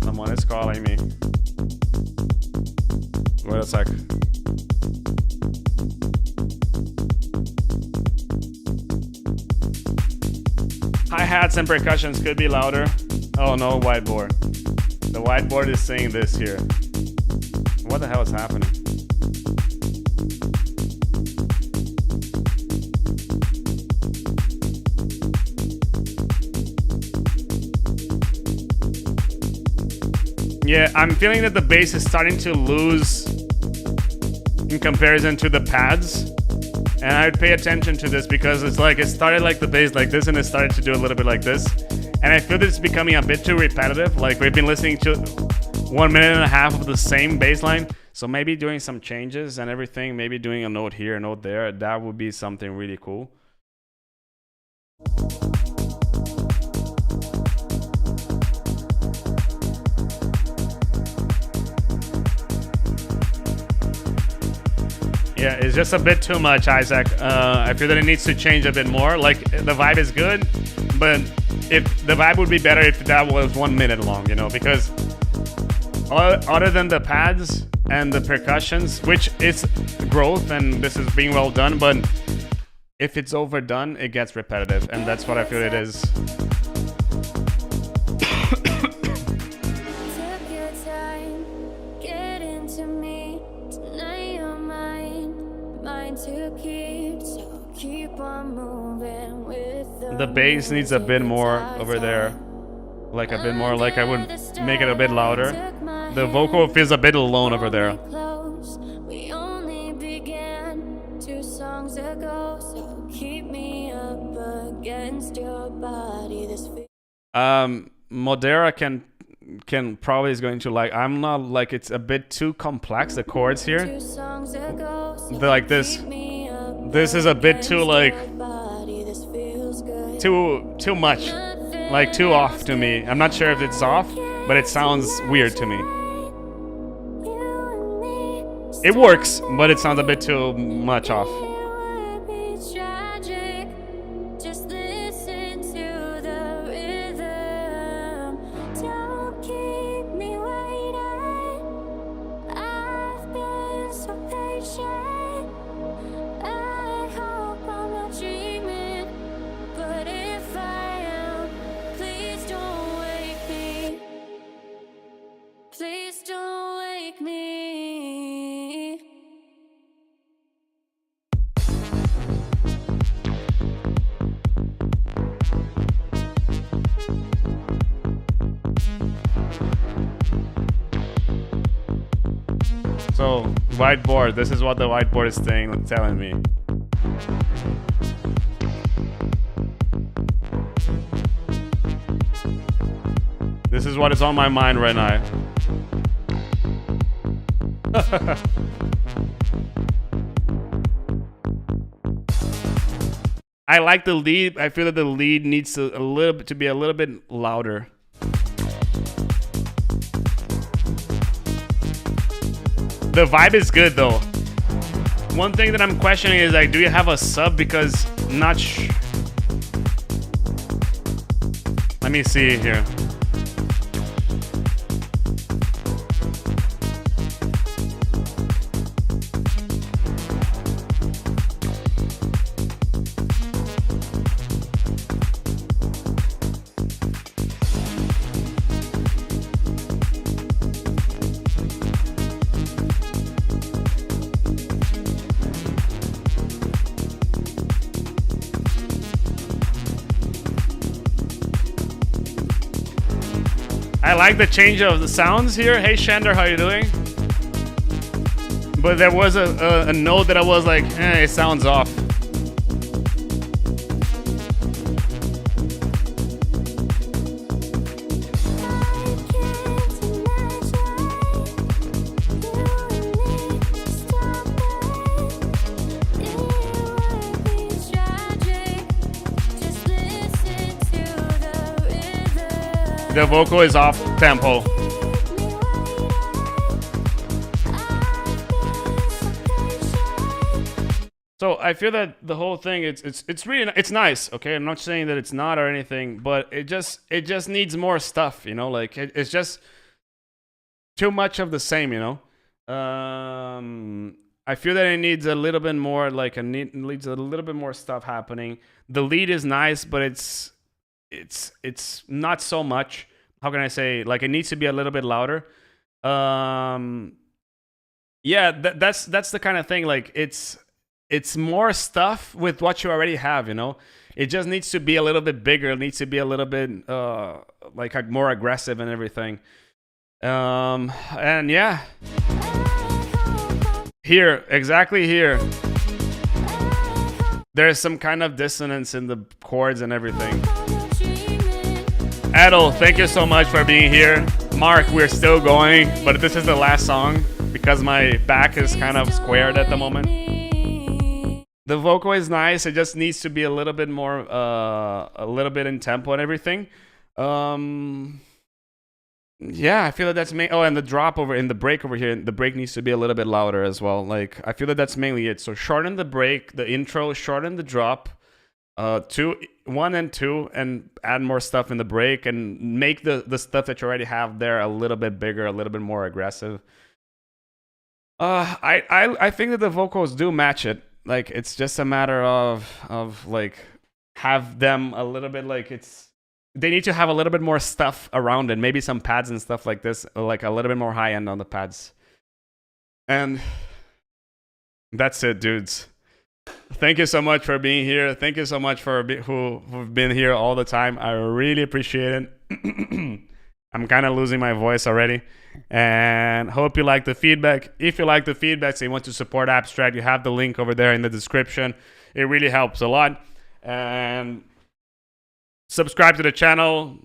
Someone is calling me. Wait a sec. Hi-hats and percussions could be louder. Oh no, whiteboard. The whiteboard is saying this here. What the hell is happening? Yeah, I'm feeling that the bass is starting to lose in comparison to the pads. And I'd pay attention to this because it's like it started like the bass like this and it started to do a little bit like this. And I feel that it's becoming a bit too repetitive. Like we've been listening to 1.5 minutes of the same bass line. So maybe doing some changes and everything, maybe doing a note here, a note there, that would be something really cool. Yeah, it's just a bit too much, Isaac. I feel that it needs to change a bit more. Like, the vibe is good, but if the vibe would be better if that was 1 minute long, you know, because other than the pads and the percussions, which is growth and this is being well done, but if it's overdone, it gets repetitive, and that's what I feel it is. The bass needs a bit more over there. Like a bit more, like I would make it a bit louder. The vocal feels a bit alone over there. We only began 2 songs ago, so keep me up against your body. This Modera can probably is going to like. I'm not like it's a bit too complex. The chords here, like this is a bit too like too much, like too off to me. I'm not sure if it's off, but it sounds weird to me. It works, but it sounds a bit too much off. Please don't wake me. So whiteboard, this is what the whiteboard is telling me. This is what is on my mind right now. I like the lead. I feel that the lead needs to be a little bit louder. The vibe is good though. One thing that I'm questioning is like, do you have a sub? Because not let me see here. I like the change of the sounds here. Hey Shander, how you doing? But there was a note that I was like, it sounds off. The vocal is off tempo. So I feel that the whole thing it's really nice. Okay, I'm not saying that it's not or anything, but it just needs more stuff. You know, like it's just too much of the same. You know, I feel that it needs a little bit more. Like needs a little bit more stuff happening. The lead is nice, but it's not so much. How can I say? Like it needs to be a little bit louder. Yeah, that's the kind of thing. Like it's more stuff with what you already have. You know, it just needs to be a little bit bigger. It needs to be a little bit like more aggressive and everything. And yeah, here exactly here. There's some kind of dissonance in the chords and everything. Adel, thank you so much for being here. Mark, we're still going, but this is the last song because my back is kind of squared at the moment. The vocal is nice. It just needs to be a little bit more, a little bit in tempo and everything. Yeah, I feel that that's main. Oh, and the drop over in the break over here, the break needs to be a little bit louder as well. Like I feel that that's mainly it. So shorten the break, the intro, shorten the drop. 1 and 2, and add more stuff in the break and make the stuff that you already have there a little bit bigger, a little bit more aggressive. I think that the vocals do match it. Like it's just a matter of like have them a little bit like they need to have a little bit more stuff around it, maybe some pads and stuff like this, like a little bit more high end on the pads. And that's it, dudes. Thank you so much for being here. Thank you so much for who've been here all the time. I really appreciate it. I'm kind of losing my voice already, and hope you like the feedback. If you like the feedback, so you want to support Abstrakt, you have the link over there in the description. It really helps a lot. And subscribe to the channel.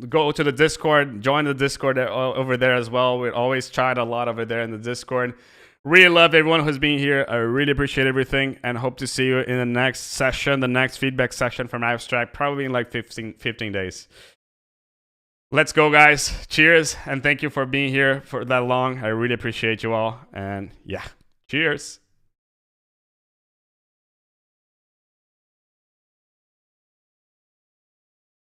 Go to the Discord. Join the Discord over there as well. We always chat a lot over there in the Discord. Really love everyone who's been here. I really appreciate everything and hope to see you in the next session, the next feedback session from Abstrakt, probably in like 15 days. Let's go, guys. Cheers, and thank you for being here for that long. I really appreciate you all. And yeah, cheers.